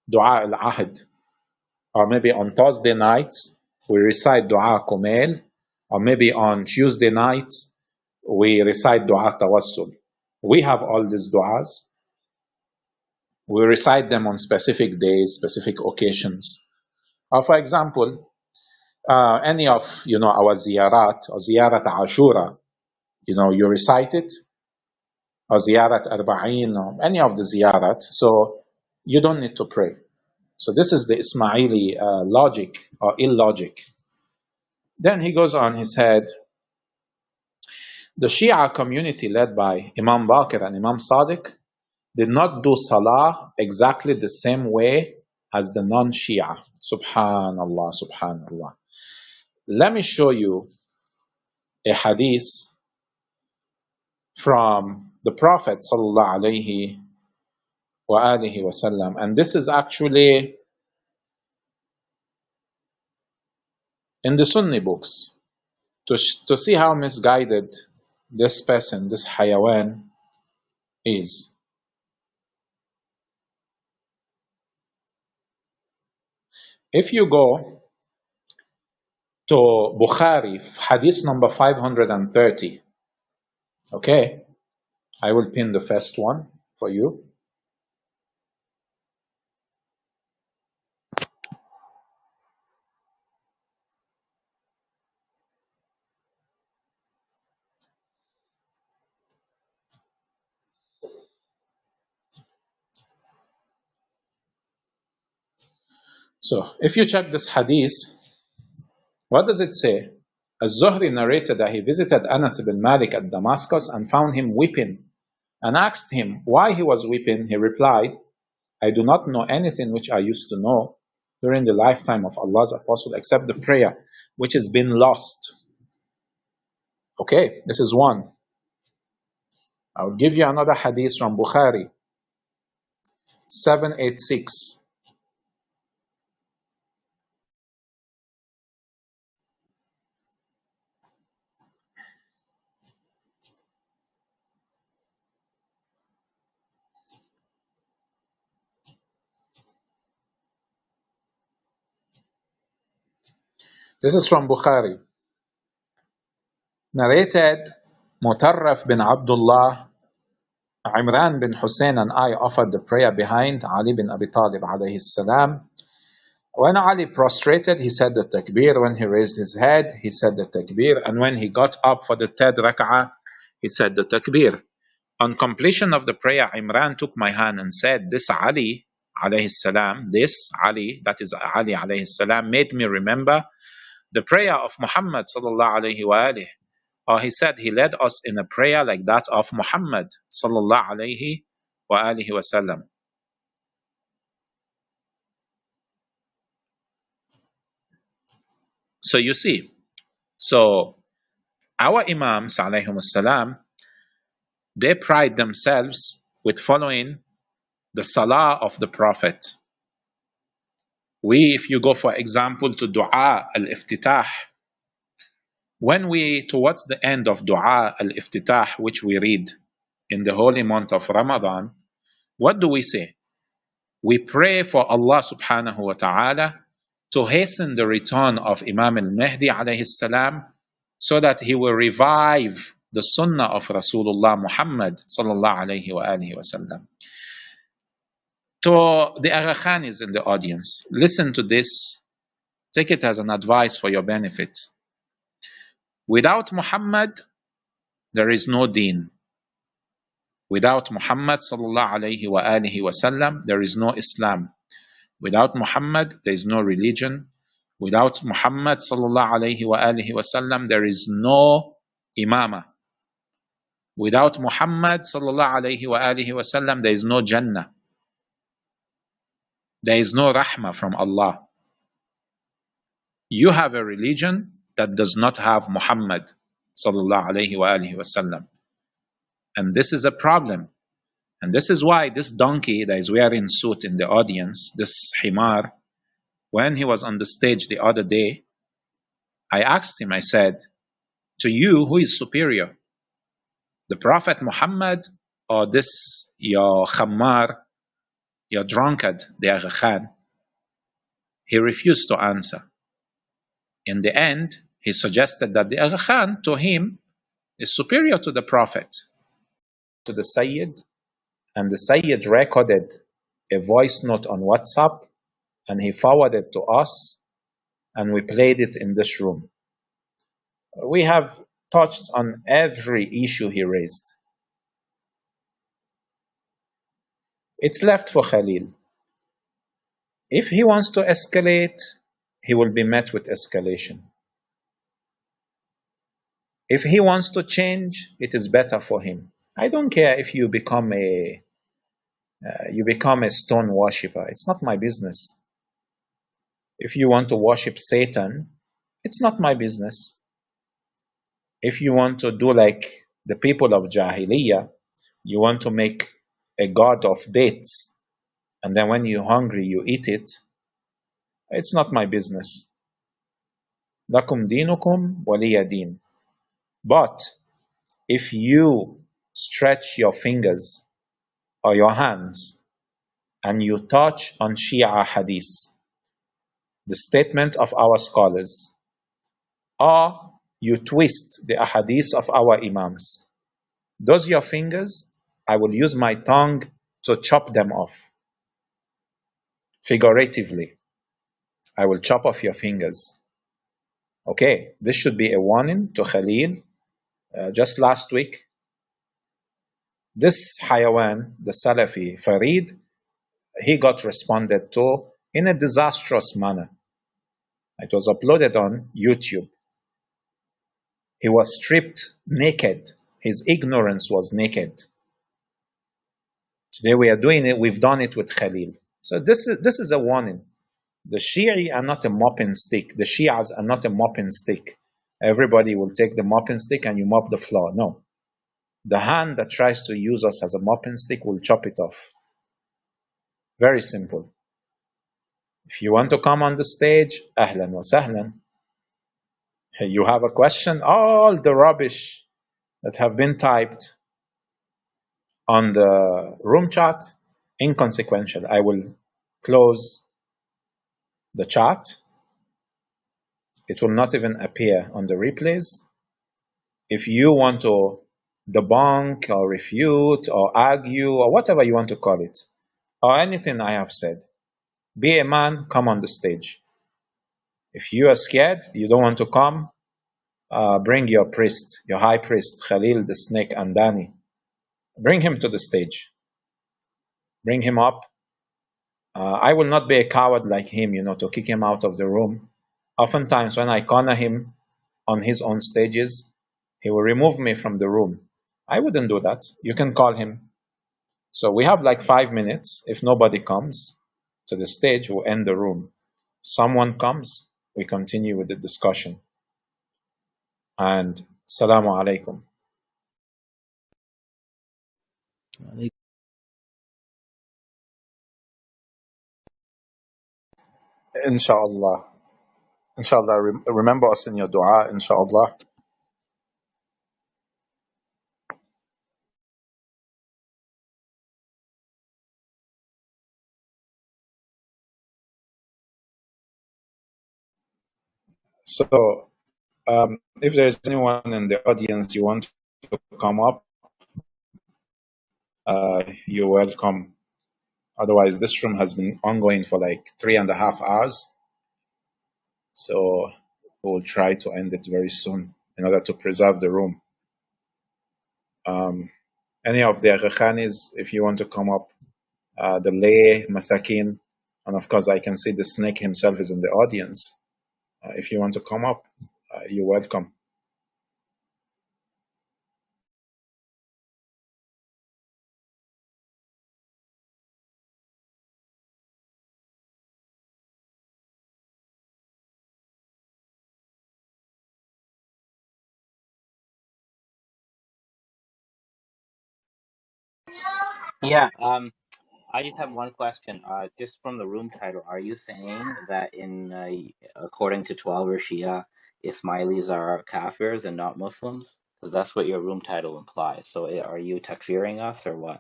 dua al-ahd, or maybe on Thursday nights, we recite dua kumail, or maybe on Tuesday nights, we recite dua tawassul. We have all these duas. We recite them on specific days, specific occasions. Or for example, any of, our ziyarat, or ziyarat Ashura, you recite it, or ziyarat arba'in, or any of the ziyarat, so you don't need to pray. So this is the Ismaili logic or illogic. Then he goes on, he said, the Shia community led by Imam Baqir and Imam Sadiq did not do salah exactly the same way as the non-Shia. Subhanallah, subhanallah. Let me show you a hadith from the Prophet sallallahu alaihi wasallam. And this is actually in the Sunni books to see how misguided this person, this hayawan, is. If you go to Bukhari, hadith number 530, okay, I will pin the first one for you. So if you check this hadith, what does it say? Az-Zuhri narrated that he visited Anas ibn Malik at Damascus and found him weeping and asked him why he was weeping. He replied, I do not know anything which I used to know during the lifetime of Allah's Apostle except the prayer which has been lost. Okay, this is one. I will give you another hadith from Bukhari, 786. This is from Bukhari. Narrated, Mutarraf bin Abdullah, Imran bin Hussein and I offered the prayer behind Ali bin Abi Talib alayhi salam. When Ali prostrated, he said the takbir. When he raised his head, he said the takbir. And when he got up for the third rak'ah, he said the takbir. On completion of the prayer, Imran took my hand and said, this Ali alayhi salam, this Ali, that is Ali alayhi salam, made me remember the prayer of Muhammad sallallahu alayhi wa alihi. Or he said he led us in a prayer like that of Muhammad sallallahu alayhi wa alihi wa sallam. So you see, so our Imams alayhum salam, they pride themselves with following the salah of the Prophet. We, if you go for example to dua al-iftitah, when we, towards the end of dua al-iftitah, which we read in the holy month of Ramadan, what do we say? We pray for Allah subhanahu wa ta'ala to hasten the return of Imam al-Mahdi alayhi salam so that he will revive the Sunnah of Rasulullah Muhammad sallallahu alayhi wa alihi wa sallam. To the Agha Khanis in the audience, listen to this, take it as an advice for your benefit. Without Muhammad, there is no deen. Without Muhammad sallallahu alayhi wa alihi wa sallam, there is no Islam. Without Muhammad, there is no religion. Without Muhammad sallallahu alayhi wa alihi wa sallam, there is no imamah. Without Muhammad sallallahu alayhi wa alihi wa sallam, there is no Jannah. There is no rahmah from Allah. You have a religion that does not have Muhammad sallallahu alayhi wa alihi wa sallam. And this is a problem. And this is why this donkey that is wearing suit in the audience, this himar, when he was on the stage the other day, I asked him, I said, to you, who is superior? The Prophet Muhammad or this, your khammar, your drunkard, the Agha Khan? He refused to answer. In the end, he suggested that the Agha Khan, to him, is superior to the Prophet. To the Sayyid, and the Sayyid recorded a voice note on WhatsApp, and he forwarded to us, and we played it in this room. We have touched on every issue he raised. It's left for Khalil. If he wants to escalate, he will be met with escalation. If he wants to change, it is better for him. I don't care if you become a stone worshipper. It's not my business. If you want to worship Satan, it's not my business. If you want to do like the people of Jahiliyyah, You want to make a god of dates, and then when you're hungry, you eat it. It's not my business. Lakum dinukum waliya din. But if you stretch your fingers or your hands and you touch on Shia hadith, the statement of our scholars, or you twist the ahadith of our Imams, those your fingers, I will use my tongue to chop them off. Figuratively, I will chop off your fingers. Okay, this should be a warning to Khalil. Just last week, this Hayawan, the Salafi, Farid, he got responded to in a disastrous manner. It was uploaded on YouTube. He was stripped naked. His ignorance was naked. Today we are doing it, we've done it with Khalil. So this is a warning. The Shi'i are not a mopping stick. The Shias are not a mopping stick. Everybody will take the mopping stick and you mop the floor. No. The hand that tries to use us as a mopping stick will chop it off. Very simple. If you want to come on the stage, ahlan wa sahlan. You have a question, all the rubbish that have been typed on the room chat, inconsequential. I will close the chat. It will not even appear on the replays. If you want to debunk or refute or argue or whatever you want to call it, or anything I have said, be a man, come on the stage. If you are scared, you don't want to come, bring your priest, your high priest, Khalil the Snake Andani. Bring him to the stage. Bring him up. I will not be a coward like him, to kick him out of the room. Oftentimes, when I corner him on his own stages, he will remove me from the room. I wouldn't do that. You can call him. So we have like 5 minutes. If nobody comes to the stage, we'll end the room. Someone comes, we continue with the discussion. And Salamu Alaikum. Inshallah. Inshallah, remember us in your dua, inshallah. So, if there is anyone in the audience you want to come up, you're welcome. Otherwise, this room has been ongoing for like 3.5 hours. So we'll try to end it very soon in order to preserve the room. Any of the Agha Khanis, if you want to come up, the lay, Masakin, and of course I can see the snake himself is in the audience. If you want to come up, you're welcome. Yeah, I just have one question. Just from the room title, are you saying that according to 12 or Shia, Ismailis are kafirs and not Muslims? Because that's what your room title implies. So are you takfiring us or what?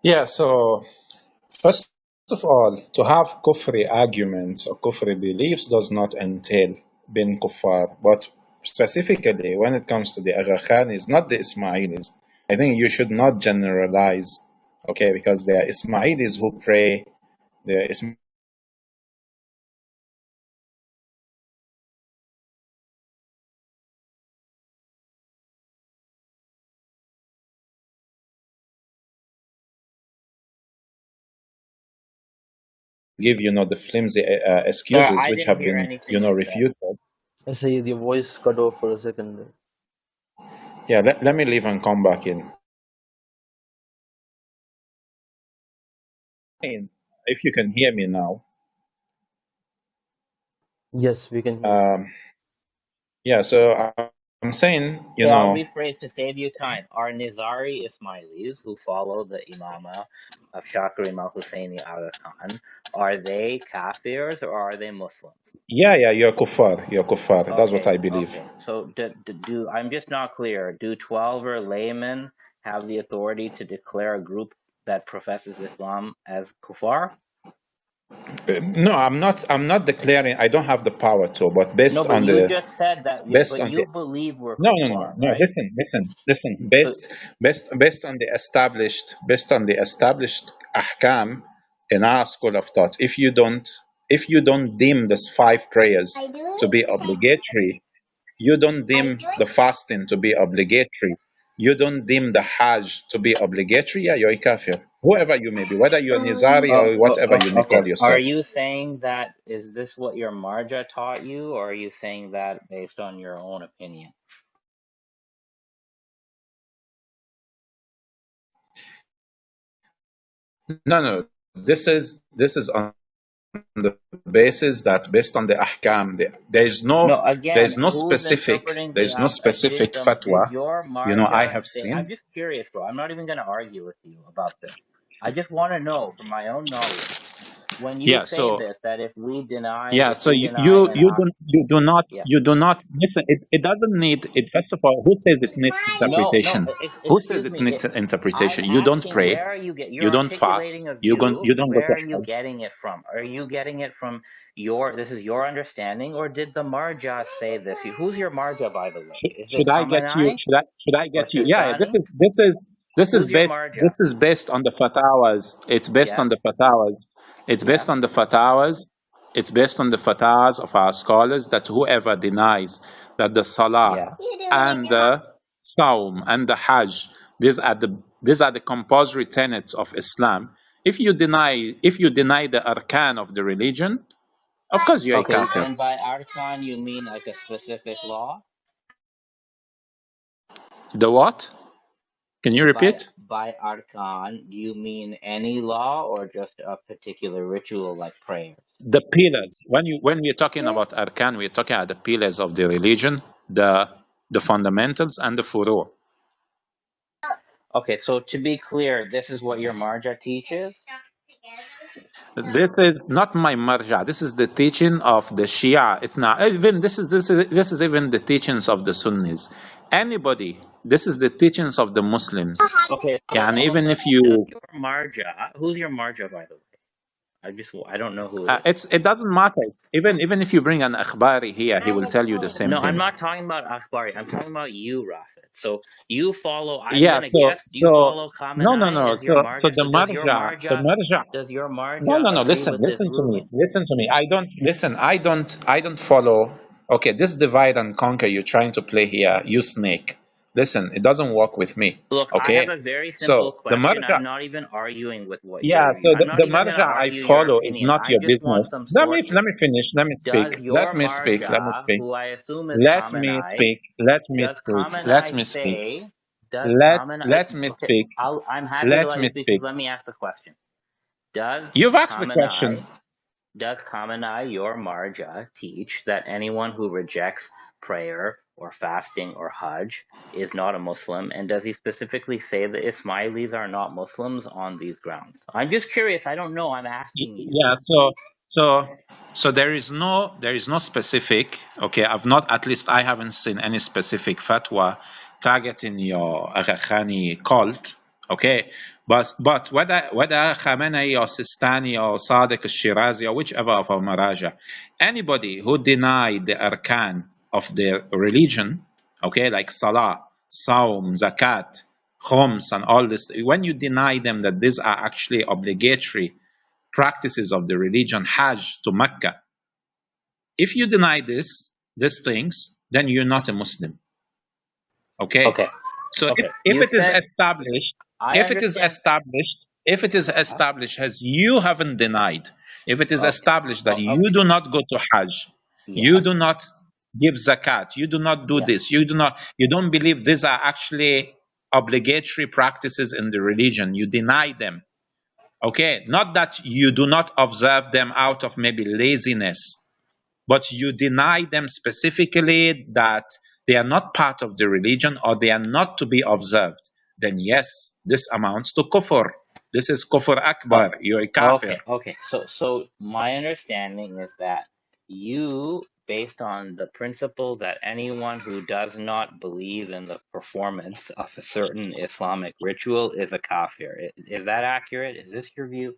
Yeah, so first of all, to have kufri arguments or kufri beliefs does not entail being kuffar. But specifically, when it comes to the Agha Khanis, not the Ismailis, I think you should not generalize, okay, because there are Ismailis who pray, there are Ismailis give, the flimsy Sorry, excuses I which didn't have hear been, anything you said. refuted. Sayyid, your voice cut off for a second. Yeah, let me leave and come back in. If you can hear me now. Yes, we can hear you. Yeah, so I'm saying, Okay, I'll rephrase to save you time. Are Nizari Ismailis who follow the Imama of Shakir Imam Husseini Aga Khan, are they Kafirs or are they Muslims? yeah, you're kuffar. You're kuffar. That's what Okay, I believe. okay. So do I'm just not clear. Do 12 laymen have the authority to declare a group that professes Islam as kuffar? No, I'm not declaring. I don't have the power to, but No, but you just said that. based But on the you believe we're no, kuffar, no. right? Listen. So Based on the established ahkam in our school of thought. If you don't deem these 5 prayers to be obligatory, you don't deem the fasting to be obligatory, you don't deem the Hajj to be obligatory, yeah, you're a kafir. Whoever you may be, whether you're Nizari or whatever you may okay. call Are yourself. you saying that is this what your marja taught you, or are you saying that based on your own opinion? No. This is on the basis that based on the ahkam, No, again, there's no who's specific interpreting the there's no specific did fatwa, your I marja have say? I'm seen. just curious, bro. I'm not even going to argue with you about this. I just want to know from my own knowledge. When you Yeah, say so this, that yeah, if so we deny an yeah. you do not listen. It doesn't need it. First of all, who says it needs No, interpretation? Who says excuse it me. needs interpretation? I'm You don't asking, pray, where are you you you're don't fast, articulating a view. you don't go Where to are you Hajj. getting it from? Are you getting it from this is your understanding, or did the marja say this? Who's your marja, by the way? Is it Should I get you? Khamenei Should I or get you? Yeah, Sistani? Who's your marja? this is based on the fatwas. It's based Yeah, on the fatwas. It's yeah. based on the fatwas. It's based on the fatwas of our scholars that whoever denies that the salah Yeah. and the saum and the hajj, these are the compulsory tenets of Islam. If you deny the arkan of the religion, of course you're a Okay, kafir. and by arkan you mean like a specific law? The what? Can you repeat? By arkan, do you mean any law or just a particular ritual like prayers? The pillars. When we're talking about arkan, we're talking about the pillars of the religion, the fundamentals and the furu'. Okay, so to be clear, this is what your marja teaches? This is not my marja. This is the teaching of the Shia. It's not even this is even the teachings of the Sunnis. Anybody, this is the teachings of the Muslims. Okay, so And hold even on. if Does you your marja, who's your marja, by the way? I don't know who it is. it doesn't matter. Even if you bring an akhbari here, he will tell you the same No, I'm thing. not talking about Akhbari. I'm talking about you, Rafid. So you follow, I'm Yeah, gonna guess, do you so follow no. Khamenei as your So marja? So the marja. does your No. marja agree Listen, with this ruling? listen to me. I don't follow. Okay, this divide and conquer you're trying to play here, you snake. Listen, it doesn't work with me. Look, I have Okay, a very simple so the question. marja. I'm not even arguing with what Yeah, so I'm not the even gonna marja I argue your follow is opinion. not I your just want business. some Let sources. me finish. Let me speak. Does your Let me marja, speak. who I assume is Let me Khamenei, speak. Let me does speak. Let Khamenei me speak. say, does Khamenei, Let me okay, speak. I'm happy to Let let me you speak, just speak. let me ask the question. Does You've asked the question. Khamenei, your marja, teach that anyone who rejects prayer or fasting or Hajj is not a Muslim? And does he specifically say that Ismailis are not Muslims on these grounds? I'm just curious. I don't know. I'm asking you. Yeah, so there is no specific. Okay, I've not, at least I haven't seen any specific fatwa targeting your Agha Khani cult. Okay, but whether Khamenei or Sistani or Sadiq al-Shirazi or whichever of our Maraja, anybody who denied the arkan of their religion, okay, like Salah, Saum, Zakat, Khums, and all this, when you deny them that these are actually obligatory practices of the religion, Hajj to Mecca. If you deny these things, then you're not a Muslim. Okay. Okay. So Okay. if You it is said, established, I understand. if it is Yeah. established as you haven't denied, if it is Okay. established that you Okay. do not go to Hajj, you Yeah. do not give zakat, you do not do Yeah. this, you don't believe these are actually obligatory practices in the religion, you deny them. Okay, not that you do not observe them out of maybe laziness, but you deny them specifically that they are not part of the religion, or they are not to be observed, then yes, this amounts to kufr. This is kufr Oh, akbar. You're a kafir. okay. So my understanding is that you, based on the principle that anyone who does not believe in the performance of a certain Islamic ritual is a kafir. Is that accurate? Is this your view?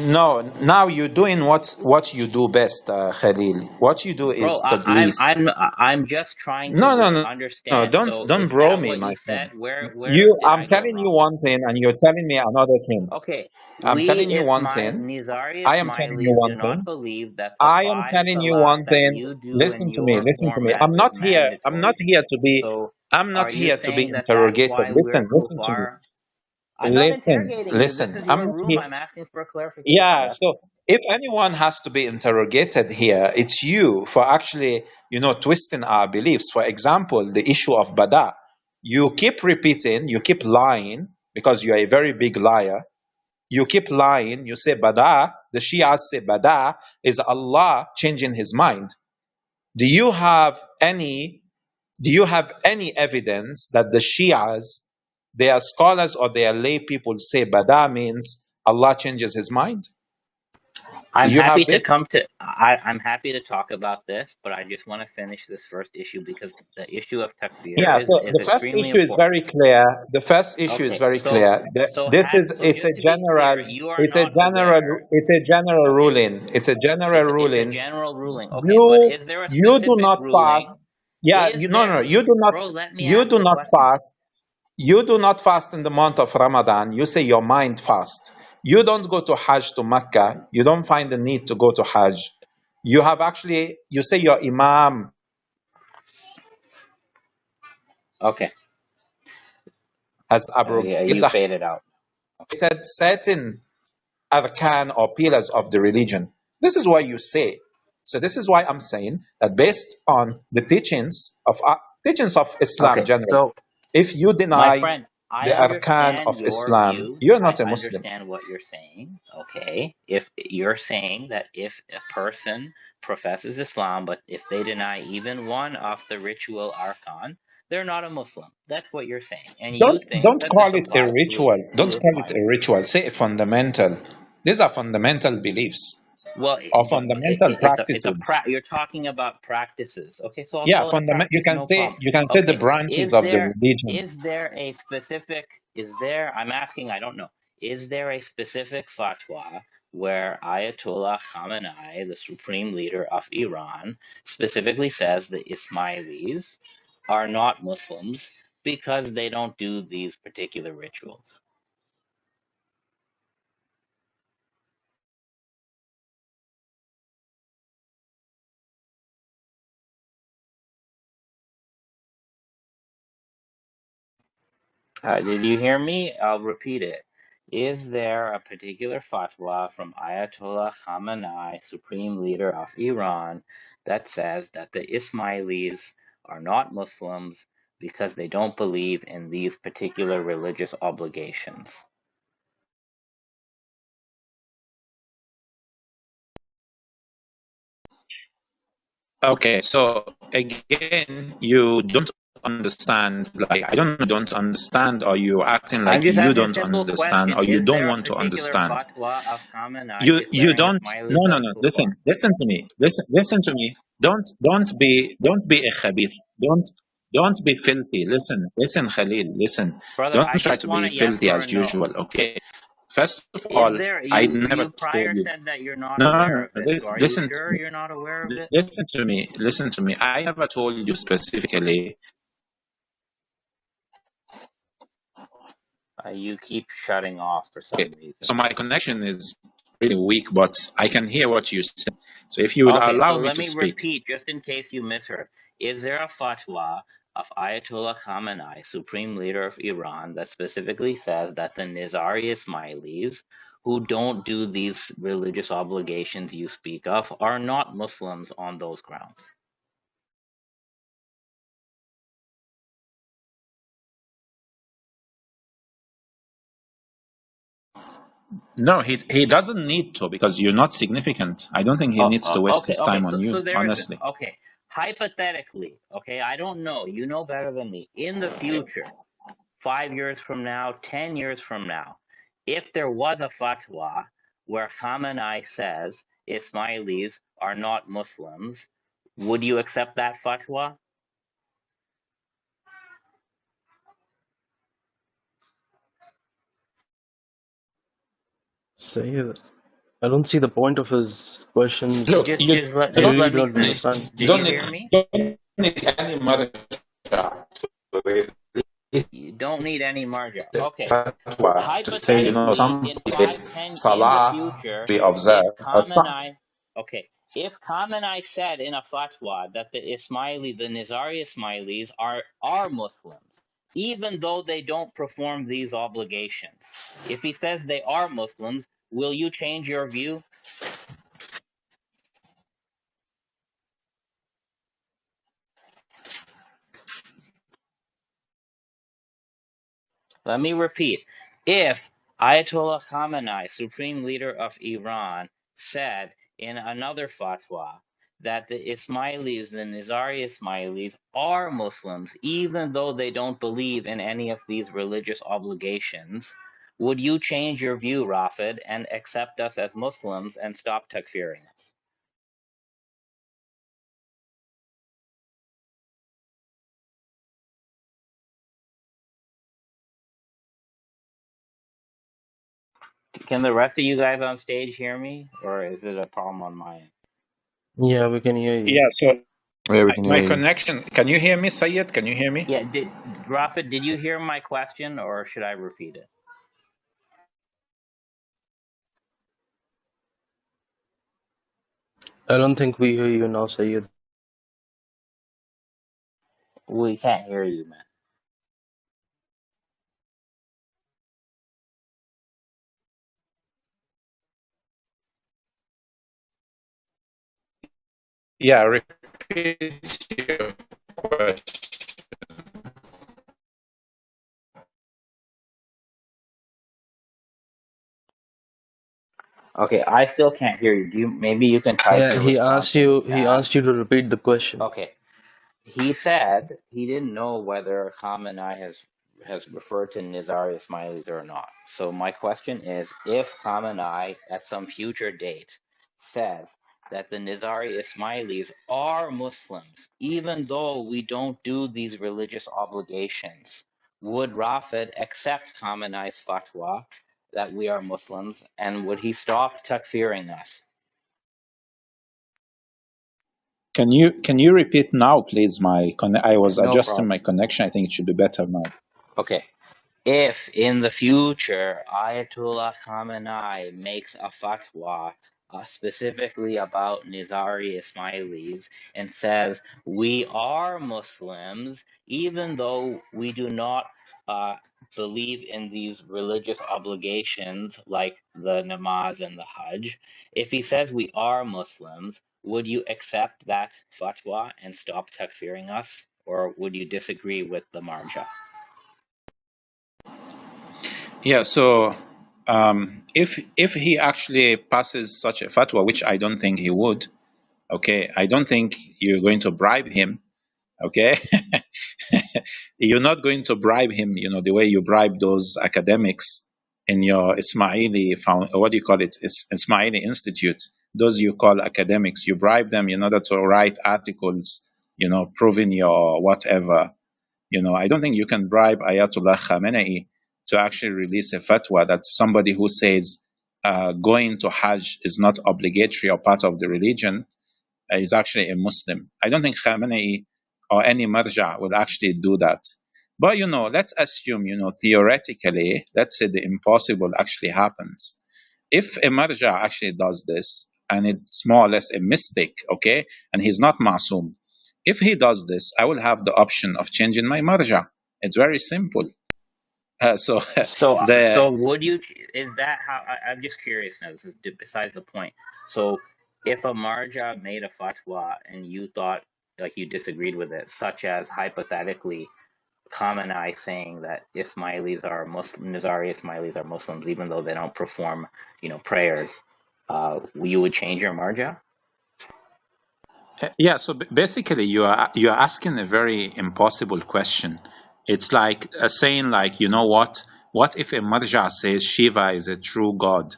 No, now you're doing what you do best, Khalil. What you do Bro, is tadlis. I'm just trying No, to no, no, no. understand. Don't So don't is bro that me, what my you friend. said? Where You, did I'm I go telling you wrong? one thing, and you're telling me another thing. Okay, I'm telling you one thing. Nizari I am telling you Ismailis do one not thing. believe that the I am five telling you salat one that thing. you do in Listen to me. your Listen to me. format is I'm not mandatory. here to be. So I'm not are you here to be saying that that's interrogated. why we're Listen to me. kuffar? I'm not interrogating you. This Listen. is I'm your not room. here. I'm asking for a clarification. Yeah. That's So if anyone has to be interrogated here, it's you for actually, twisting our beliefs. For example, the issue of bada. You keep repeating. You keep lying because you are a very big liar. You keep lying. You say bada. The Shias say bada is Allah changing His mind. Do you have any evidence that the Shias, their scholars or their lay people say bada means Allah changes His mind? Do I'm you happy have to this? come to I'm happy to talk about this, but I just want to finish this first issue because the issue of takfir Yeah, so is the first extremely issue is important. very clear. The first issue is Okay, very clear. so just to be clear, you are not aware. It's a general Okay, ruling. It's a general it's a ruling. general ruling. Okay, but You is there a you do specific not fast. ruling? Yeah, Is no, there, no, bro? Let me you ask do the not question. fast. You do not fast in the month of Ramadan. You say your mind fast. You don't go to Hajj to Mecca. You don't find the need to go to Hajj. You say your Imam Okay, has yeah, abrogated you faded out. certain arkan or pillars of the religion. This is why you say. So this is why I'm saying that based on the teachings of Islam Okay, generally, so if you my deny friend, I the arkan understand of your Islam, view. you're I not a Muslim. understand what you're saying. Okay. If you're saying that if a person professes Islam, but if they deny even one of the ritual arkan, they're not a Muslim. That's what you're saying. And you think Don't that call this it a applies ritual. to Don't call it a Ismailis. ritual. Say a fundamental. These are fundamental beliefs Well, or fundamental practices. you're talking about practices. Okay, so I'll Yeah, call it a you practice, can no say problem. the Okay, branches of the religion. is there a specific I'm asking, I don't know. Is there a specific fatwa where Ayatollah Khamenei, the supreme leader of Iran, specifically says the Ismailis are not Muslims because they don't do these particular rituals? Did you hear me? I'll repeat it. Is there a particular fatwa from Ayatollah Khamenei, supreme leader of Iran, that says that the Ismailis are not Muslims because they don't believe in these particular religious obligations? Okay, so again, you don't understand. Like, I don't understand, or you acting I'm like just you asking a don't simple understand, question. or you Is don't there a want to particular understand. fatwa of Khamenei You declaring don't. No, Ismailis no, as no. kuffar? Listen to me. Listen to me. Don't be a khabith. Don't be filthy. Listen, Khalil. Listen. Brother, Don't I try just to want be a yes filthy or a as no. usual. Okay. First of Is all, there I never you told prior you. said that you're not No, aware no. of it. So are you Listen to sure me. you're not aware of it? Listen to me. Listen to me. I never told you specifically. You keep shutting off for Okay. some reason. So my connection is really weak, but I can hear what you say. So if you would Okay, so allow me let to me speak. repeat just in case you misheard. Is there a fatwa of Ayatollah Khamenei, supreme leader of Iran, that specifically says that the Nizari Ismailis, who don't do these religious obligations you speak of, are not Muslims on those grounds? No, he doesn't need to, because you're not significant. I don't think he needs to waste Okay, his time on so you, there is honestly. okay. Hypothetically, okay, I don't know, you know better than me, in the future, 5 years from now, 10 years from now, if there was a fatwa where Khamenei says Ismailis are not Muslims, would you accept that fatwa? Sayyid, I don't see the point of his questions. Look, Just, you just let, I just don't, really let me don't finish. understand. Did you hear me? don't need any mother to release You don't need any marja. the Okay. fatwa to say, Hypothetically, some in say 5, 10 in the Salah future, we if observe, but some, Khamenei, okay, if Khamenei said in a fatwa that the Nizari Ismailis are Muslims, even though they don't perform these obligations, if he says they are Muslims, will you change your view? Let me repeat. If Ayatollah Khamenei, supreme leader of Iran, said in another fatwa that the Ismailis, the Nizari Ismailis, are Muslims, even though they don't believe in any of these religious obligations, would you change your view, Rafid, and accept us as Muslims and stop takfiring us? Can the rest of you guys on stage hear me, or is it a problem on my end? Yeah, we can hear you. yeah, so Yeah, we can my hear you. connection, can you hear me, Sayyid? Can you hear me? Yeah, Rafid, did you hear my question, or should I repeat it? I don't think we hear you now, Sayyid. We can't hear you, man. Yeah, repeat your question. Okay, I still can't hear you. Maybe you can type Yeah, your response in the he chat? asked you to repeat the question. Okay. He said he didn't know whether Khamenei has referred to Nizari Ismailis or not. So my question is, if Khamenei at some future date says that the Nizari Ismailis are Muslims, even though we don't do these religious obligations, would Rafid accept Khamenei's fatwa that we are Muslims, and would he stop takfiring us? Can you repeat now, please? I Yeah, was no adjusting problem. my connection. I think it should be better now. Okay. If in the future Ayatollah Khamenei makes a fatwa specifically about Nizari Ismailis and says we are Muslims, even though we do not uh, believe in these religious obligations like the namaz and the Hajj, if he says we are Muslims, would you accept that fatwa and stop takfiring us, or would you disagree with the marja? Yeah, so if he actually passes such a fatwa, which I don't think he would, okay, I don't think you're going to bribe him, okay? You're not going to bribe him, the way you bribe those academics in your Ismaili, what do you call it? Ismaili Institute. Those you call academics. You bribe them in order to write articles, proving your whatever. I don't think you can bribe Ayatollah Khamenei to actually release a fatwa that somebody who says going to Hajj is not obligatory or part of the religion is actually a Muslim. I don't think Khamenei or any marja will actually do that. But let's assume, theoretically, let's say the impossible actually happens. If a marja actually does this, and it's more or less a mistake, okay, and he's not ma'soom, if he does this, I will have the option of changing my marja. It's very simple. So So, the so would you? Is that how? I'm just curious now. This is besides the point. So, if a marja made a fatwa and you thought like you disagreed with it, such as hypothetically, Khamenei saying that Ismailis are Muslim, Nizari Ismailis are Muslims, even though they don't perform, prayers, you would change your marja? Yeah, so basically you are asking a very impossible question. It's like saying like, you know what if a marja says Shiva is a true god?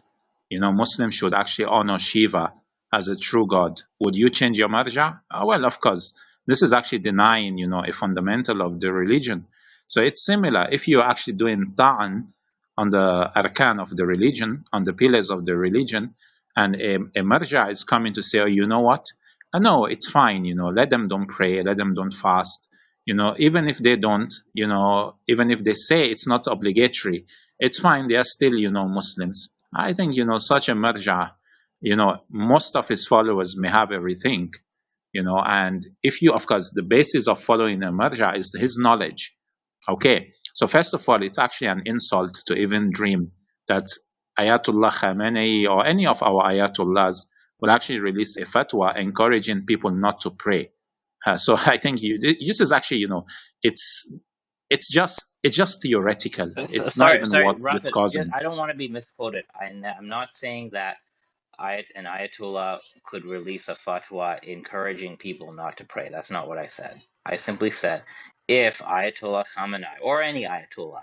Muslims should actually honor Shiva as a true god. Would you change your marja? Well, of course. This is actually denying, a fundamental of the religion. So it's similar. If you're actually doing ta'an on the arkan of the religion, on the pillars of the religion, and a marja is coming to say, oh, you know what? No, it's fine, let them don't pray, let them don't fast, even if they don't, even if they say it's not obligatory, it's fine, they are still, Muslims. I think, such a marja, most of his followers may have everything, and if you, of course, the basis of following a marja is his knowledge. Okay, so first of all, it's actually an insult to even dream that Ayatollah Khamenei or any of our Ayatollahs will actually release a fatwa encouraging people not to pray. So I think this is actually, it's just theoretical. It's not Sorry, even sorry, what's Rafa. causing. I don't want to be misquoted. I'm not saying that an ayatollah could release a fatwa encouraging people not to pray. That's not what I said. I simply said if Ayatollah Khamenei or any ayatollah,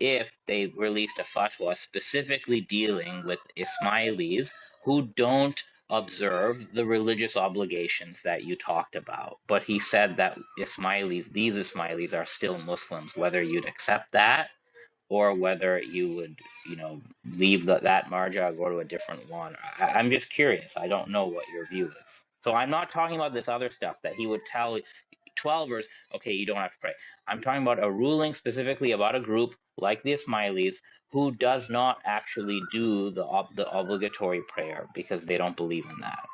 if they released a fatwa specifically dealing with Ismailis who don't observe the religious obligations that you talked about, but he said that these Ismailis are still Muslims, whether you'd accept that or whether you would, leave that marja, go to a different one. I'm just curious. I don't know what your view is. So I'm not talking about this other stuff that he would tell 12ers, okay, you don't have to pray. I'm talking about a ruling specifically about a group like the Ismailis who does not actually do the obligatory prayer because they don't believe in that.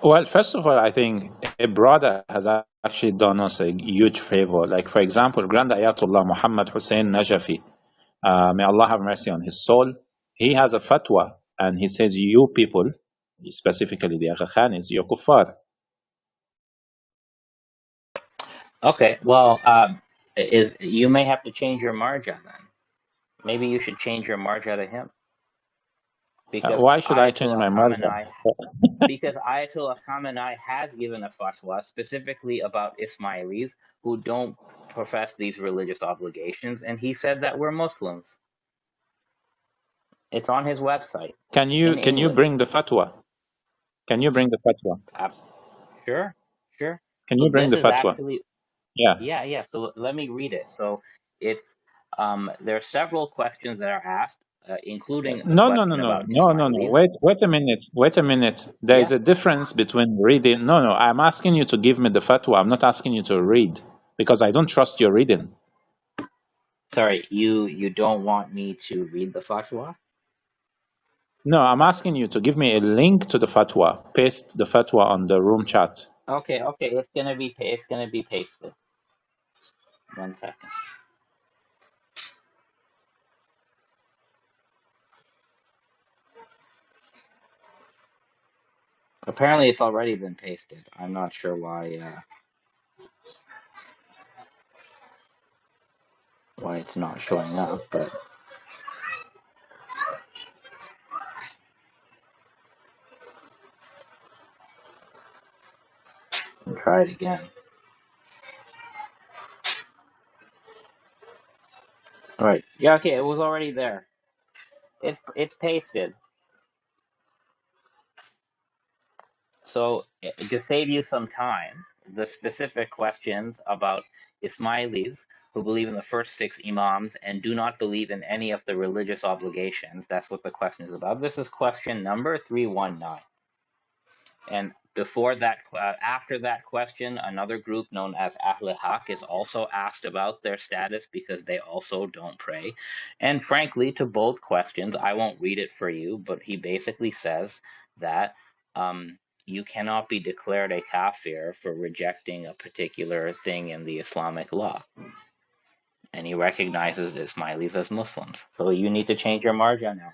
Well, first of all, I think a brother has actually done us a huge favor. Like, for example, Grand Ayatollah Muhammad Hussein Najafi, may Allah have mercy on his soul. He has a fatwa, and he says, you people, specifically the Agha Khanis, you're kuffar. Okay, well, is you may have to change your marja then. Maybe you should change your marja to him because Why should I change Ayatollah my marja? Khamenei has given a fatwa specifically about Ismailis who don't profess these religious obligations, and he said that we're Muslims. It's on his website Can you in can you English. bring the fatwa? Can you bring the fatwa? Sure, sure. Can So you bring this the is fatwa? actually, Yeah. yeah. So let me read it. So it's there are several questions that are asked, including the No, no, no, question no, about no, no, no. Ismailis. Wait a minute. Wait a minute. There is Yeah. a difference between reading. No, no. I'm asking you to give me the fatwa. I'm not asking you to read because I don't trust your reading. Sorry, you don't want me to read the fatwa? No, I'm asking you to give me a link to the fatwa. Paste the fatwa on the room chat. Okay, it's gonna be pasted. 1 second. Apparently, it's already been pasted. I'm not sure why it's not showing up, but I'll try it again. All right. Yeah. Okay. It was already there. It's pasted. So to save you some time, the specific questions about Ismailis who believe in the first 6 Imams and do not believe in any of the religious obligations. That's what the question is about. This is question number 319. And before that, after that question, another group known as Ahl Haq is also asked about their status because they also don't pray. And frankly, to both questions, I won't read it for you, but he basically says that you cannot be declared a kafir for rejecting a particular thing in the Islamic law. And he recognizes Ismailis as Muslims. So you need to change your marja now.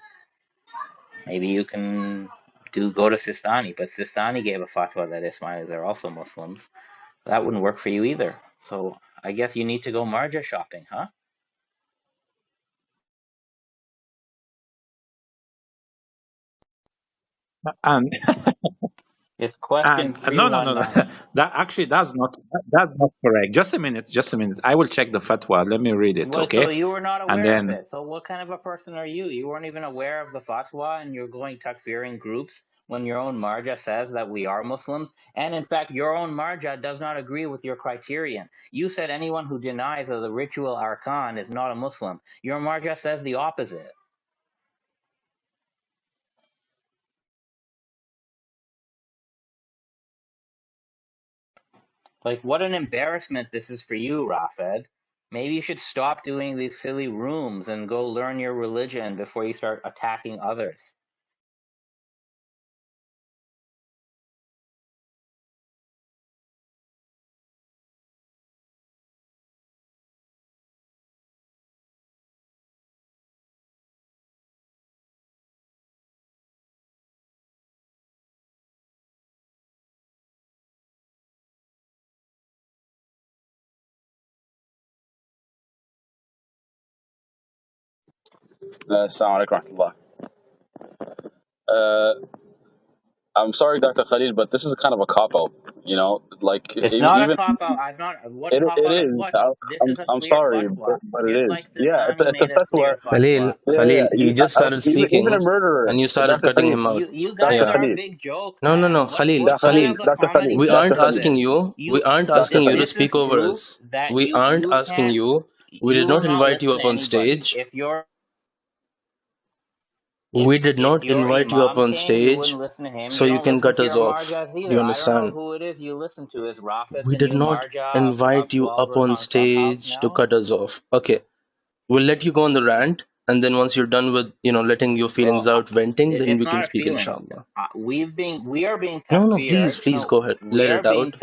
Maybe you can go to Sistani, but Sistani gave a fatwa that Ismailis are also Muslims. That wouldn't work for you either. So I guess you need to go marja shopping, huh? And It's question and no, no, no, no. 319. That actually that's not correct. Just a minute, just a minute. I will check the fatwa. Let me read it, Well, so okay? you were not And aware of then it. So what kind of a person are you? You weren't even aware of the fatwa, and you're going takfiring groups when your own marja says that we are Muslims. And in fact, your own marja does not agree with your criterion. You said anyone who denies of the ritual arkan is not a Muslim. Your marja says the opposite. Like, what an embarrassment this is for you, Rafed. Maybe you should stop doing these silly rooms and go learn your religion before you start attacking others. Assalamu alaikum warahmatullah. Uh, I'm sorry, Dr. Khalil, but this is kind of a cop out. You know, like It's not a even cop out. I'm not. What it cop out of is. what? This is a I'm clear sorry, fatwa, but it just is. like Yeah, Sistani it's a made a fatwa. clear Khalil, fatwa. Yeah, Khalil, yeah. he just started Even a speaking, murderer, and you started Dr. cutting Khalil, him out. You guys Dr. Yeah. are a Khalil, big joke, No, no, man. no, Khalil, What kind Khalil, of Khalil. a Dr. comedy Khalil, We show aren't Dr. is Khalil, asking this? you. We You aren't Dr. asking you to Khalil. this is speak proof over us. that We you aren't you asking can't you. We you did will not not invite you listen to up on anybody. stage. If your We did if not your invite you up imam on came, you stage, wouldn't listen to him. so You you don't can listen cut to us your off. marjas Do you either. I don't know understand? who it is you listen to. Is Rafid We the did new not marja of invite you 12 up on on Clubhouse stage to now? cut us off. Okay, we'll let you go on the rant, and then once you're done with, letting your feelings Well, out, venting, then it's we can not a speak, feeling. inshallah. We are being No, no, please, takfired. please No, go ahead. we Let are it being out.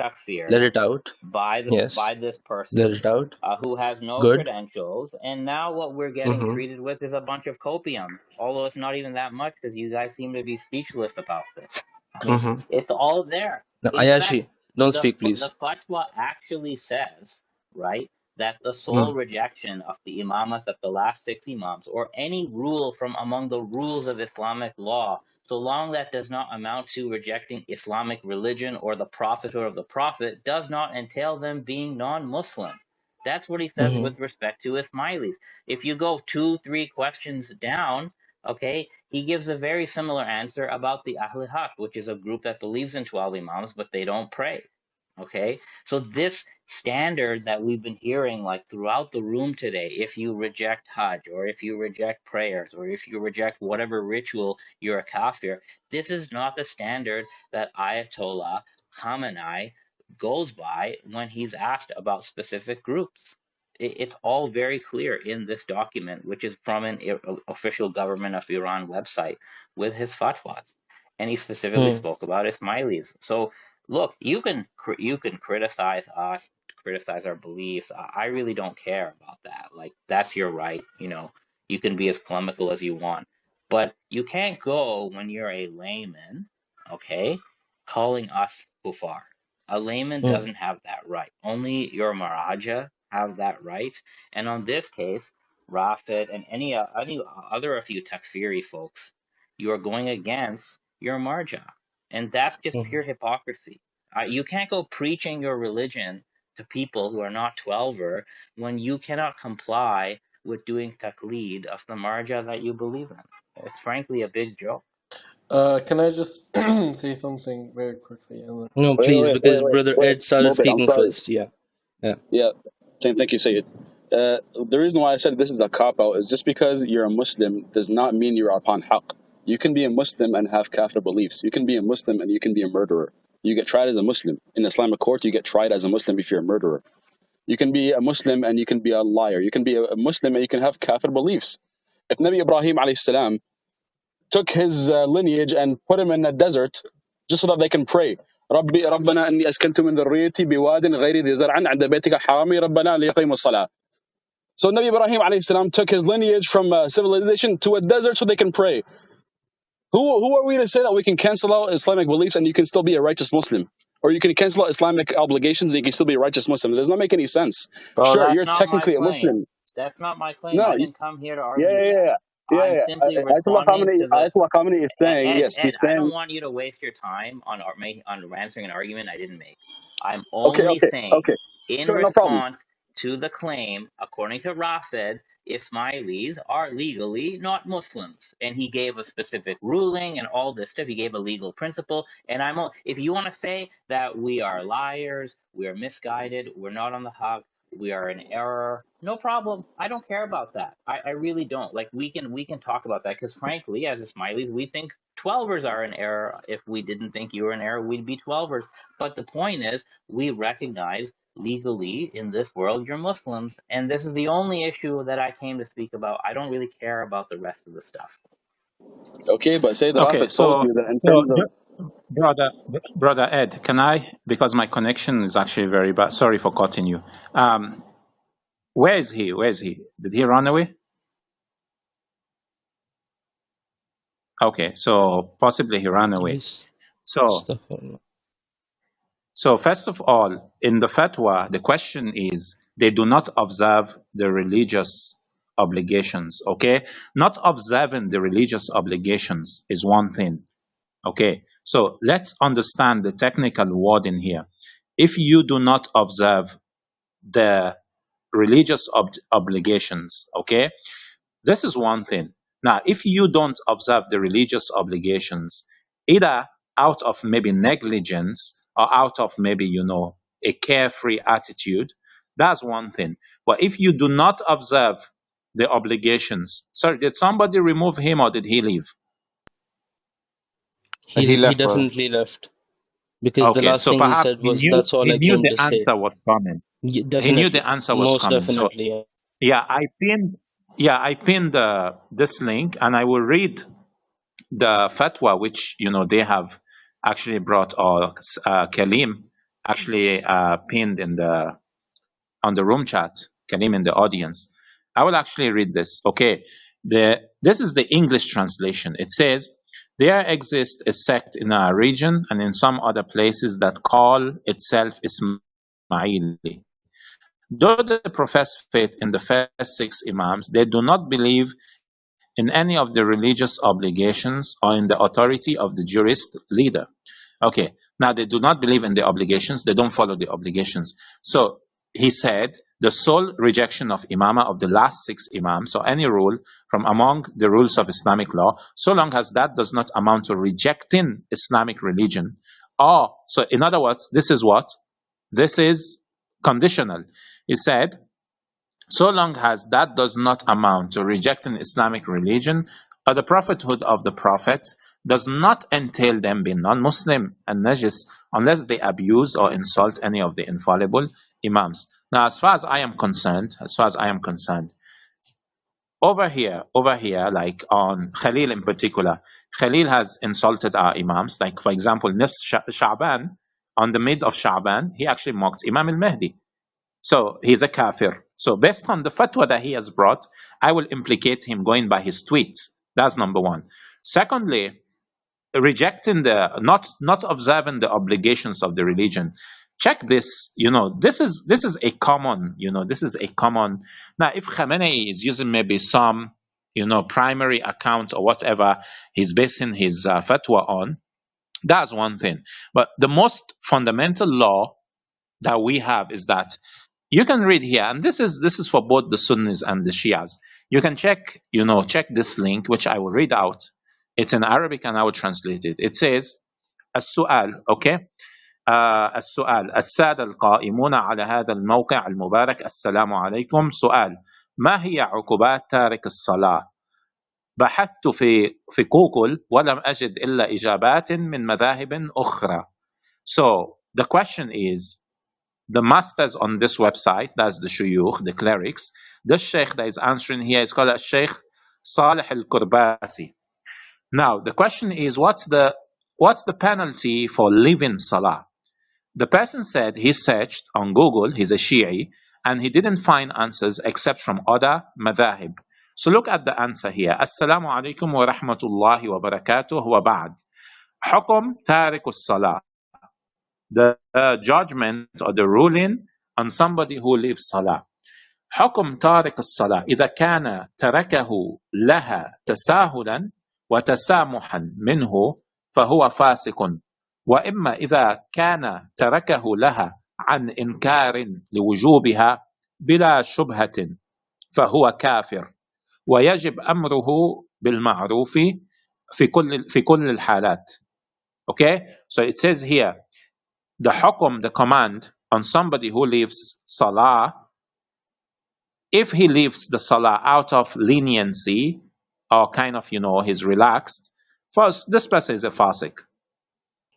Let takfired it out. by Yes, this let person it out. who has no Good. credentials, and now what we're getting Mm-hmm. treated with is a bunch of copium. Although it's not even that much because you guys seem to be speechless about this. I mean, Mm-hmm. it's all there. Now, In fact, Ayashi, don't the speak, the please. fatwa actually says, right, that the sole Mm. rejection of the imamat of the last six imams or any rule from among the rules of Islamic law, so long that does not amount to rejecting Islamic religion or the prophethood of the prophet, does not entail them being non-Muslim. That's what he says Mm-hmm. with respect to Ismailis. If you go 2, 3 questions down, okay, he gives a very similar answer about the Ahl Haq, which is a group that believes in 12 imams, but they don't pray. Okay, so this standard that we've been hearing like throughout the room today, if you reject Hajj or if you reject prayers or if you reject whatever ritual, you're a kafir. This is not the standard that Ayatollah Khamenei goes by when he's asked about specific groups. It's all very clear in this document, which is from an official government of Iran website with his fatwas. And he specifically Mm. spoke about Ismailis. So look, you can criticize us, criticize our beliefs. I really don't care about that. Like that's your right. You can be as polemical as you want, but you can't go when you're a layman, okay, calling us kufar. A layman Mm. doesn't have that right. Only your maraja have that right. And on this case, Rafid and any other of you takfiri folks, you are going against your marja. And that's just Mm. pure hypocrisy. You can't go preaching your religion to people who are not Twelver when you cannot comply with doing taqleed of the marja that you believe in. It's frankly a big joke. Can I just say something very quickly? And No, Wait, please, wait, wait, because wait, Brother wait. Ed started Mobit, I'm speaking sorry. first. Yeah. Yeah. Yeah, thank you, Sayyid. The reason why I said this is a cop out is just because you're a Muslim does not mean you're upon haqq. You can be a Muslim and have kafir beliefs. You can be a Muslim and you can be a murderer. You get tried as a Muslim. In Islamic court, you get tried as a Muslim if you're a murderer. You can be a Muslim and you can be a liar. You can be a Muslim and you can have kafir beliefs. If Nabi Ibrahim alayhi salam took his lineage and put him in a desert just so that they can pray. ربي ربنا إني أسكنت من ذريتي بواد غير ذي زرع عند بيتك الحرام ربنا ليقيموا الصلاة. So Nabi Ibrahim alayhi salam took his lineage from civilization to a desert so they can pray. Who are we to say that we can cancel out Islamic beliefs and you can still be a righteous Muslim? Or you can cancel out Islamic obligations and you can still be a righteous Muslim? It does not make any sense. Well, Sure, that's you're not my technically a claim. Muslim. That's not my claim. No, I didn't come here to yeah, argue yeah, that. yeah. Yeah, I'm yeah. simply Ayatollah responding to the Ayatollah Khamenei is saying, Ed, yes, Ed, he's I don't saying, want you to waste your time on answering an argument I didn't make. I'm okay, only okay, saying, okay. in Sure, no problems. response to the claim, according to Rafid, Ismailis are legally not Muslims, and he gave a specific ruling and all this stuff. He gave a legal principle, and if you want to say that we are liars, we are misguided, we're not on the hug, we are in error, no problem. I don't care about that. I really don't. Like, we can talk about that, because frankly, as Ismailis, we think 12ers are in error. If we didn't think you were in error, we'd be 12ers. But the point is, we recognize legally in this world you're Muslims, and this is the only issue that I came to speak about. I don't really care about the rest of the stuff. Okay, but Sayyid Okay, Rafid told so you that in so terms of, brother Ed, can I, because my connection is actually very bad. Sorry for cutting you. Where is he? Where is he? Did he run away? Okay, so possibly he ran away. Yes. So Astaghfirullah. So first of all, in the fatwa, the question is they do not observe the religious obligations, okay? Not observing the religious obligations is one thing, okay? So let's understand the technical wording here. If you do not observe the religious obligations, okay? This is one thing. Now, if you don't observe the religious obligations, either out of maybe negligence or out of maybe, a carefree attitude, that's one thing. But if you do not observe the obligations, sorry, did somebody remove him or did he leave? He He left, brother. definitely left because the Okay, last so thing he perhaps said was, "That's all he I knew came the to say." answer was coming. He knew the Definitely, answer was most coming. So definitely. Yeah. yeah, I pinned this link, and I will read the fatwa which they have actually brought, or Kalim actually pinned in the on the room chat. Kalim in the audience. I will actually read this. Okay, this is the English translation. It says, there exists a sect in our region and in some other places that call itself Ismaili. Though they profess faith in the first six Imams, they do not believe in any of the religious obligations or in the authority of the jurist leader. Okay, now they do not believe in the obligations, they don't follow the obligations. So he said the sole rejection of imama of the last six imams, or any rule from among the rules of Islamic law, so long as that does not amount to rejecting Islamic religion, or, so in other words, this is what? This is conditional. He said, so long as that does not amount to rejecting Islamic religion or the prophethood of the prophet, does not entail them being non-Muslim and najis unless they abuse or insult any of the infallible imams. Now, as far as I am concerned, over here, like on Khalil in particular, Khalil has insulted our imams. Like, for example, Nifs Sha'ban, on the mid of Sha'ban, he actually mocked Imam al-Mahdi. So he's a kafir. So based on the fatwa that he has brought, I will implicate him going by his tweets. That's number one. Secondly, rejecting not observing the obligations of the religion. Check this. This is a common. Now, if Khamenei is using maybe some primary account or whatever he's basing his fatwa on, that's one thing. But the most fundamental law that we have is that you can read here, and this is for both the Sunnis and the Shias. You can check this link, which I will read out. It's in Arabic, and I will translate it. It says, السؤال, okay? السؤال: السادة القائمون على هذا الموقع المبارك، السلام عليكم. سؤال: ما هي عقوبات تارك الصلاة؟ بحثت في جوجل ولم أجد إلا إجابات من مذاهب أخرى. So the question is, the masters on this website, that's the shuyukh, the clerics, the sheikh that is answering here is called Sheikh Salih al-Kurbasi. Now, the question is, what's the penalty for leaving Salah? The person said he searched on Google, he's a Shi'i, and he didn't find answers except from other madhahib. So look at the answer here. Assalamu alaikum wa rahmatullahi wa barakatuh wa ba'd. Hukum tariq salah. The judgment or the ruling on somebody who leaves Salah. حكم تارك الصلاة إذا كان تركه لها تساهلا وتسامحا منه فهو فاسق، وإما إذا كان تركه لها عن إنكار لوجوبها بلا شبهة فهو كافر، ويجب أمره بالمعروف في كل الحالات. Okay, so it says here the hukum, the command on somebody who leaves salah, if he leaves the salah out of leniency or kind of, he's relaxed, first, this person is a fasik.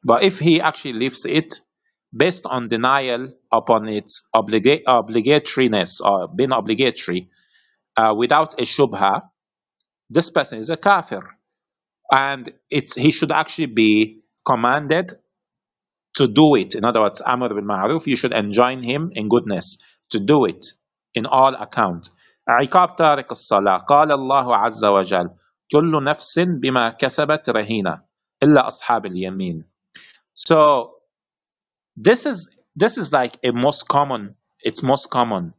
But if he actually leaves it based on denial upon its obligatoriness or being obligatory without a shubha, this person is a kafir. And he should actually be commanded to do it. In other words, Amr bil Ma'ruf, you should enjoin him in goodness to do it in all account. عقاب تارك الصلاة قال الله عز وجل كل نفس بما كسبت رهينة إلا أصحاب اليمين. So this is like it's most common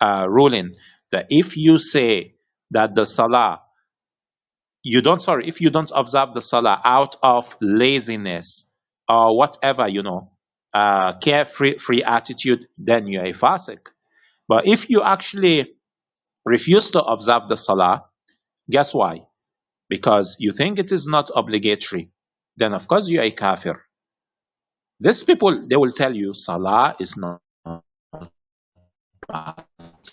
ruling that if you say that the salah if you don't observe the salah out of laziness or whatever, carefree attitude, then you're a fasik. But if you actually refuse to observe the salah, guess why? Because you think it is not obligatory, then of course you're a kafir. These people, they will tell you salah is not part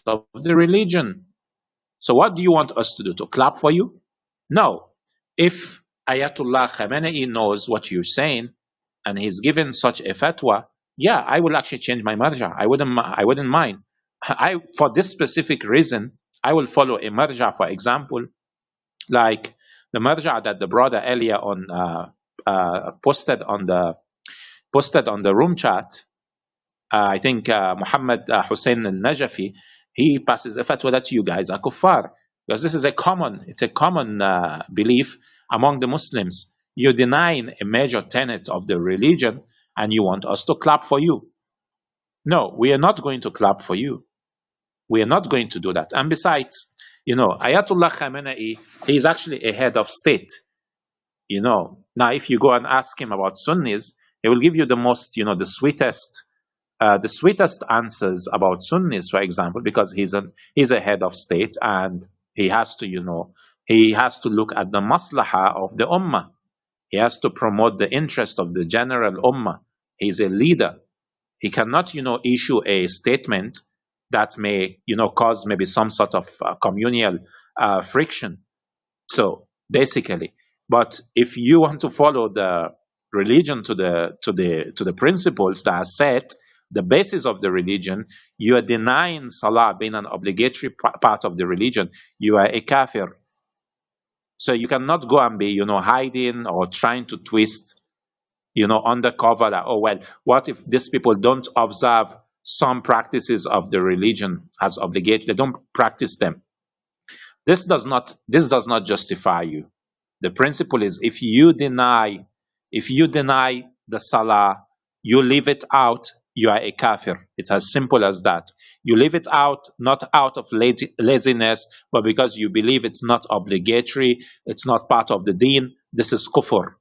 of the religion. So what do you want us to do? To clap for you? No. If Ayatollah Khamenei knows what you're saying and he's given such a fatwa, yeah, I will actually change my marja. I wouldn't mind. For this specific reason, I will follow a marja, for example, like the marja that the brother earlier on posted on the room chat. I think Muhammad Hussein al-Najafi, he passes a fatwa that you guys are kuffar. Because this is a common belief among the Muslims. You're denying a major tenet of the religion and you want us to clap for you. No, we are not going to clap for you. We are not going to do that. And besides, Ayatollah Khamenei, he is actually a head of state. Now if you go and ask him about Sunnis, he will give you the most, the sweetest answers about Sunnis, for example, because he's a head of state and he has to look at the maslaha of the ummah. He has to promote the interest of the general ummah. He's a leader. He cannot, issue a statement that may, cause maybe some sort of communal friction. So basically, but if you want to follow the religion to the principles that are set, the basis of the religion, you are denying salah being an obligatory part of the religion. You are a kafir. So you cannot go and be, hiding or trying to twist, undercover that, oh, well, what if these people don't observe some practices of the religion as obligatory? They don't practice them. This does not justify you. The principle is if you deny the salah, you leave it out, you are a kafir. It's as simple as that. You leave it out, not out of laziness, but because you believe it's not obligatory, it's not part of the deen. This is kufr.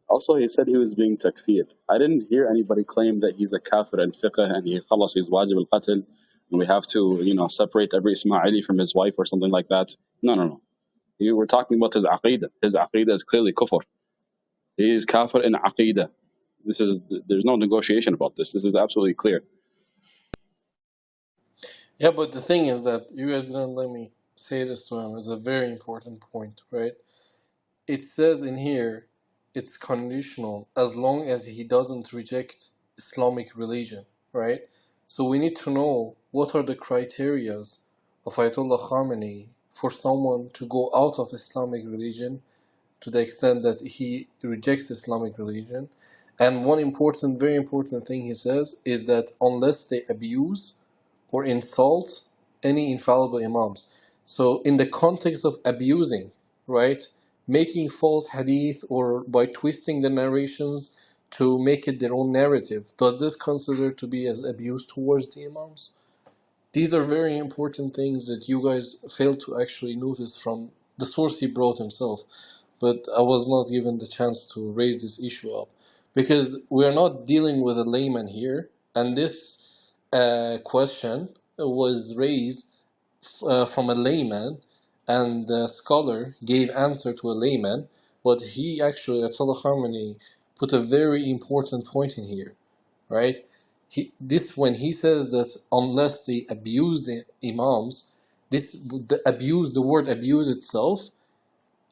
Also, he said he was being takfir. I didn't hear anybody claim that he's a kafir and fiqh and he khalas his wajib al-qatl and we have to, separate every Ismaili from his wife or something like that. No. You were talking about his aqidah. His aqidah is clearly kufr. He is kafir in aqidah. There's no negotiation about this. This is absolutely clear. Yeah, but the thing is that you guys didn't let me say this to him. It's a very important point, right? It says in here it's conditional as long as he doesn't reject Islamic religion, right? So we need to know what are the criterias of Ayatollah Khamenei for someone to go out of Islamic religion to the extent that he rejects Islamic religion. And one important, very important thing he says is that unless they abuse or insult any infallible Imams. So in the context of abusing, right, making false hadith or by twisting the narrations to make it their own narrative, does this consider to be as abuse towards the Imams? These are very important things that you guys fail to actually notice from the source he brought himself. But I was not given the chance to raise this issue up because we're not dealing with a layman here, and this question was raised from a layman, and the scholar gave answer to a layman, but he actually, Ayatollah Khamenei, put a very important point in here, right? This when he says that unless they abuse the imams, the word abuse itself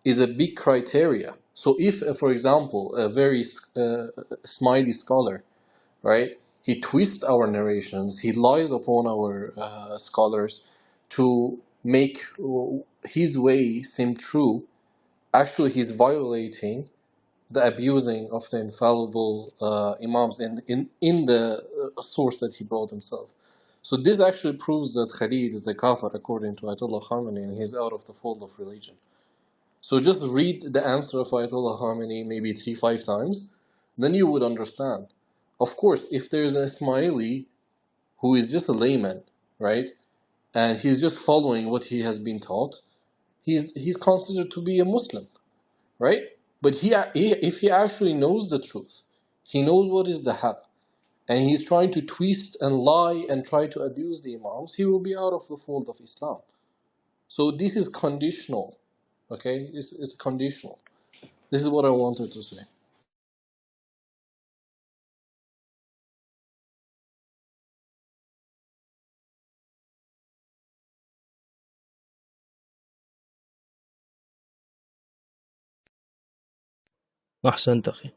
is a big criteria. So if, for example, a very Ismaili scholar, right, he twists our narrations, he lies upon our scholars to make his way seem true, actually he's violating the abusing of the infallible imams in the source that he brought himself. So this actually proves that Khalid is a kafir according to Ayatollah Khamenei, and he's out of the fold of religion. So just read the answer of Ayatollah Khamenei maybe 3-5 times, then you would understand. Of course, if there's an Ismaili who is just a layman, right, and he's just following what he has been taught, he's considered to be a Muslim, right? But if he actually knows the truth, he knows what is the haqq, and he's trying to twist and lie and try to abuse the imams, he will be out of the fold of Islam. So this is conditional, okay? It's conditional. This is what I wanted to say. أحسنت أخي.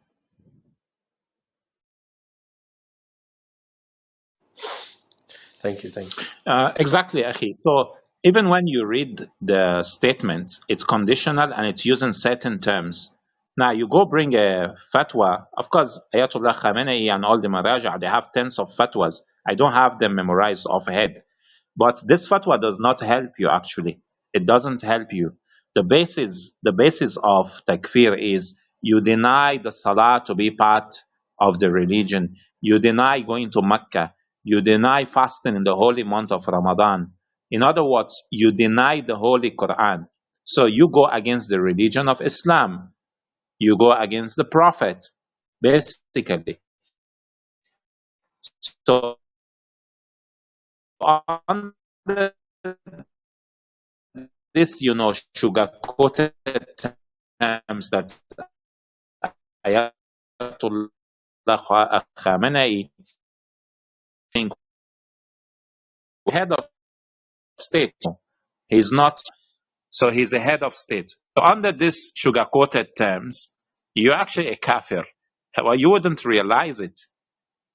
Thank you. Exactly, Akhi. So even when you read the statements, it's conditional and it's using certain terms. Now you go bring a fatwa. Of course, Ayatollah Khamenei and all the Maraja, they have tens of fatwas. I don't have them memorized off head. But this fatwa does not help you actually. It doesn't help you. The basis of takfir is you deny the salah to be part of the religion. You deny going to Mecca. You deny fasting in the holy month of Ramadan. In other words, you deny the Holy Quran. So you go against the religion of Islam. You go against the Prophet, basically. So on this, sugar-coated terms that Ayatollah Khamenei think head of state. He's not. So he's a head of state. So under this sugar-coated terms, you're actually a kafir. Well, you wouldn't realize it.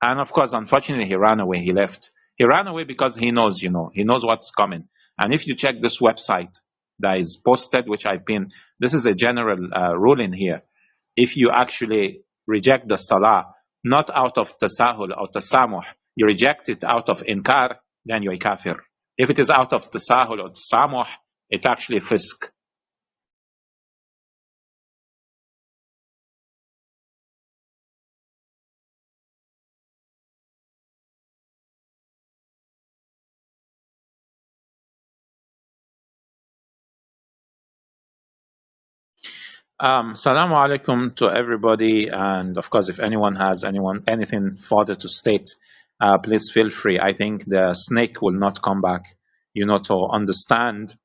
And of course, unfortunately, he ran away. He left. He ran away because he knows, he knows what's coming. And if you check this website that is posted, which I pinned, this is a general ruling here. If you actually reject the salah, not out of tasahul or tasamuh, you reject it out of inkar, then you're a kafir. If it is out of tasahul or tasamuh, it's actually fisk. Salaam alaikum to everybody, and of course, if anyone has anything further to state, please feel free. I think the snake will not come back, to understand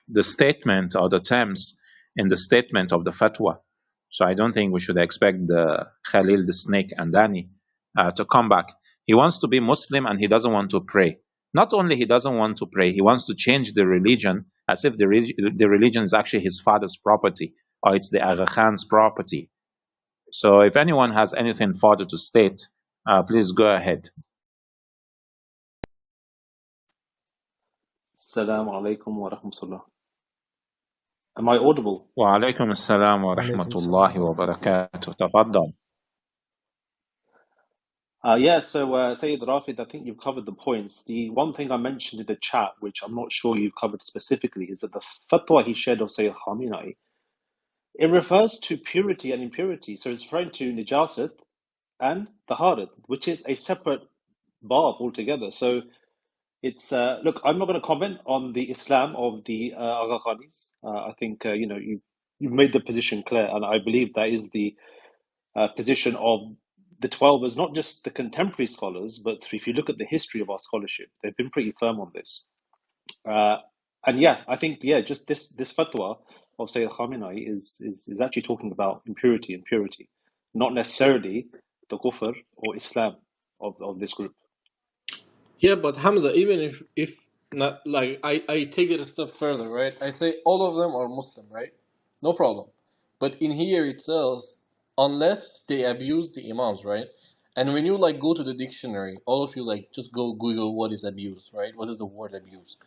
the statement or the terms in the statement of the fatwa. So I don't think we should expect the Khalil, the snake, and Dani to come back. He wants to be Muslim and he doesn't want to pray. Not only he doesn't want to pray, he wants to change the religion as if the religion is actually his father's property or it's the Agha Khan's property. So if anyone has anything further to state, please go ahead. Assalamu alaikum wa rahmatullah. Am I audible? Wa alaikum assalam wa وعليكم rahmatullahi السلام wa ورحمة الله. barakatuh. Tafaddal. So Sayyid Rafid, I think you've covered the points. The one thing I mentioned in the chat, which I'm not sure you've covered specifically, is that the fatwa he shared of Sayyid Khamenei, it refers to purity and impurity. So it's referring to najasat and taharat, which is a separate bab altogether. So It's look, I'm not going to comment on the Islam of the Agha Khanis. I think you've made the position clear, and I believe that is the position of the 12 as not just the contemporary scholars, but if you look at the history of our scholarship, they've been pretty firm on this. And yeah, I think just this fatwa of Sayyid Khamenei is actually talking about impurity and purity, not necessarily the kufr or Islam of this group. Yeah, but Hamza, even if not, like I take it a step further, right? I say all of them are Muslim, right? No problem. But in here it says unless they abuse the Imams, right? And when you like go to the dictionary, all of you like just go Google what is abuse, right? What is the word abuse?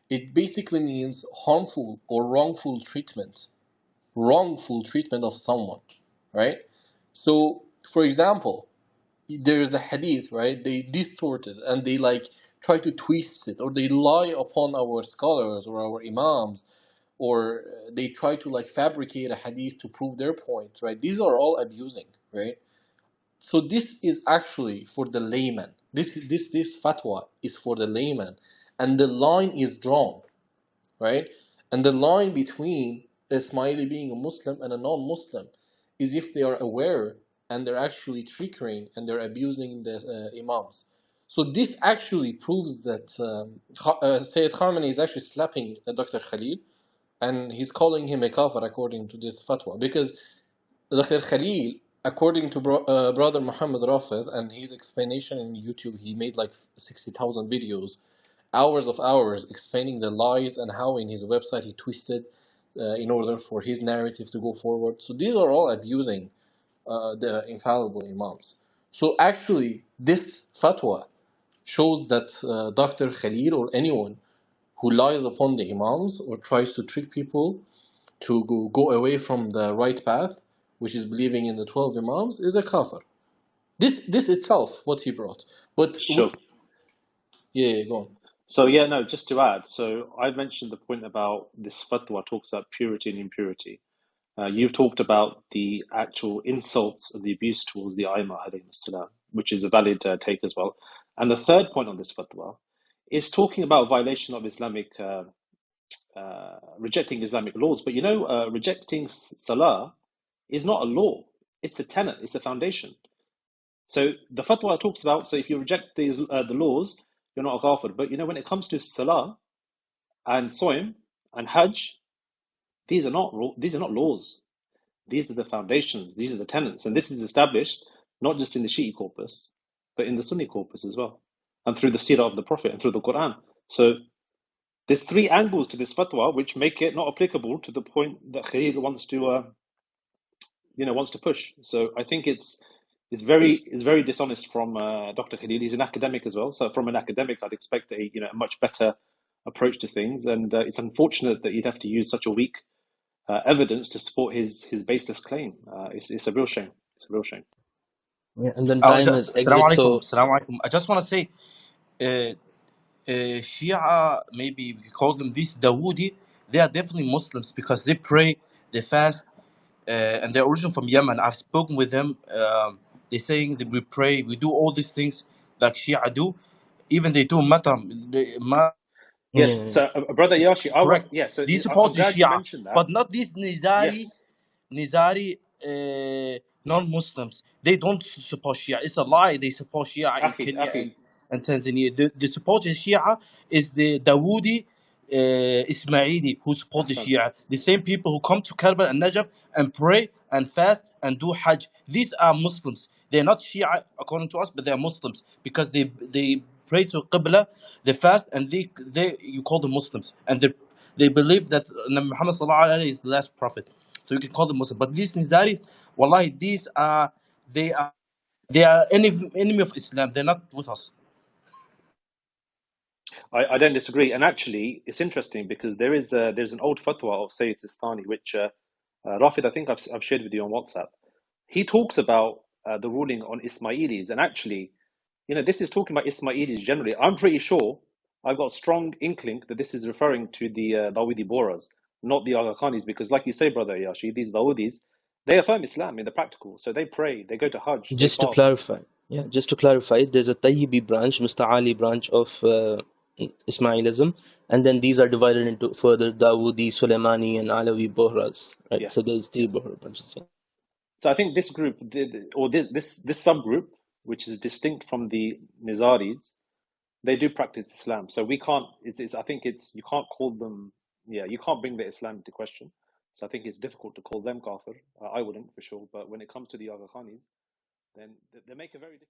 It basically means harmful or wrongful treatment. Wrongful treatment of someone, right? So, for example, there's a hadith, right? They distort it and they like try to twist it, or they lie upon our scholars or our imams, or they try to like fabricate a hadith to prove their point, right? These are all abusing, right? So this is actually for the layman. This fatwa is for the layman, and the line is drawn, right? And the line between Ismaili being a Muslim and a non-Muslim is if they are aware and they're actually triggering and they're abusing the Imams. So this actually proves that Sayyid Khamenei is actually slapping Dr. Khalil, and he's calling him a kafir according to this fatwa. Because Dr. Khalil, according to brother Muhammad Rafid and his explanation in YouTube, he made like 60,000 videos, hours of hours explaining the lies and how in his website he twisted in order for his narrative to go forward. So these are all abusing the infallible Imams. So actually, this fatwa shows that Dr. Khalil or anyone who lies upon the Imams or tries to trick people to go away from the right path, which is believing in the 12 Imams, is a kafir. This itself, what he brought. But Sure. Go on. So no, just to add, so I mentioned the point about this fatwa talks about purity and impurity. You've talked about the actual insults and the abuse towards the Aimah alayhi salam, which is a valid take as well. And the third point on this fatwa is talking about violation of Islamic, rejecting Islamic laws. But rejecting salah is not a law; it's a tenet, it's a foundation. So the fatwa talks about, so if you reject these the laws, you're not a kafir. But when it comes to salah and soim and hajj, these are not laws. These are the foundations. These are the tenets, and this is established not just in the Shi'i corpus, but in the Sunni corpus as well, and through the seerah of the Prophet and through the Quran. So there's three angles to this fatwa which make it not applicable to the point that Khalil wants to push. So I think it's very dishonest from Dr. Khalil. He's an academic as well. So from an academic, I'd expect a much better approach to things. And it's unfortunate that you'd have to use such a weak evidence to support his baseless claim. It's a real shame. It's a real shame. Yeah, and then Oh, time has Assalamu exit. alaikum. So Assalamu alaikum. I just want to say, Shia, maybe we call them these Dawoodi, they are definitely Muslims because they pray, they fast, and they're originally from Yemen. I've spoken with them. They're saying that we pray, we do all these things like Shia do. Even they do matam. Yes. So, brother Yashi, Correct. So These I'm support the glad you Shia, mentioned that. but not these Nizari non-Muslims. They don't support Shia. It's a lie. They support Shia in Kenya and Tanzania. The supported Shia is the Dawoodi Ismaili who support the Shia. The same people who come to Karbala and Najaf and pray and fast and do Hajj. These are Muslims. They're not Shia according to us, but they're Muslims because they pray to Qibla, they fast, and they you call them Muslims, and they believe that Muhammad sallallahu alaihi is the last prophet. So you can call them Muslim. But these Nizari, wallahi, they are enemy of Islam. They're not with us. I don't disagree. And actually, it's interesting because there's an old fatwa of Sayyid Sistani, which Rafid, I think I've shared with you on WhatsApp. He talks about the ruling on Ismailis, and actually, this is talking about Ismailis generally. I'm pretty sure I've got a strong inkling that this is referring to the Dawoodi Bohras, not the Agha Khanis, because like you say, brother Yashi, these Dawoodis, they affirm Islam in the practical. So they pray, they go to Hajj, just to clarify, there's a Tayyibi branch, Musta'ali branch of Ismailism, and then these are divided into further Dawoodi, Sulaimani, and Alawi Bohras, right? So Yes, there's three yes. Bohra branches. Yeah. So I think this group, or this subgroup, which is distinct from the Nizaris, they do practice Islam. So we can't. It's. I think it's. You can't call them. Yeah, you can't bring the Islam into question. So I think it's difficult to call them kafir. I wouldn't for sure. But when it comes to the Agha Khanis, then they make a very difficult.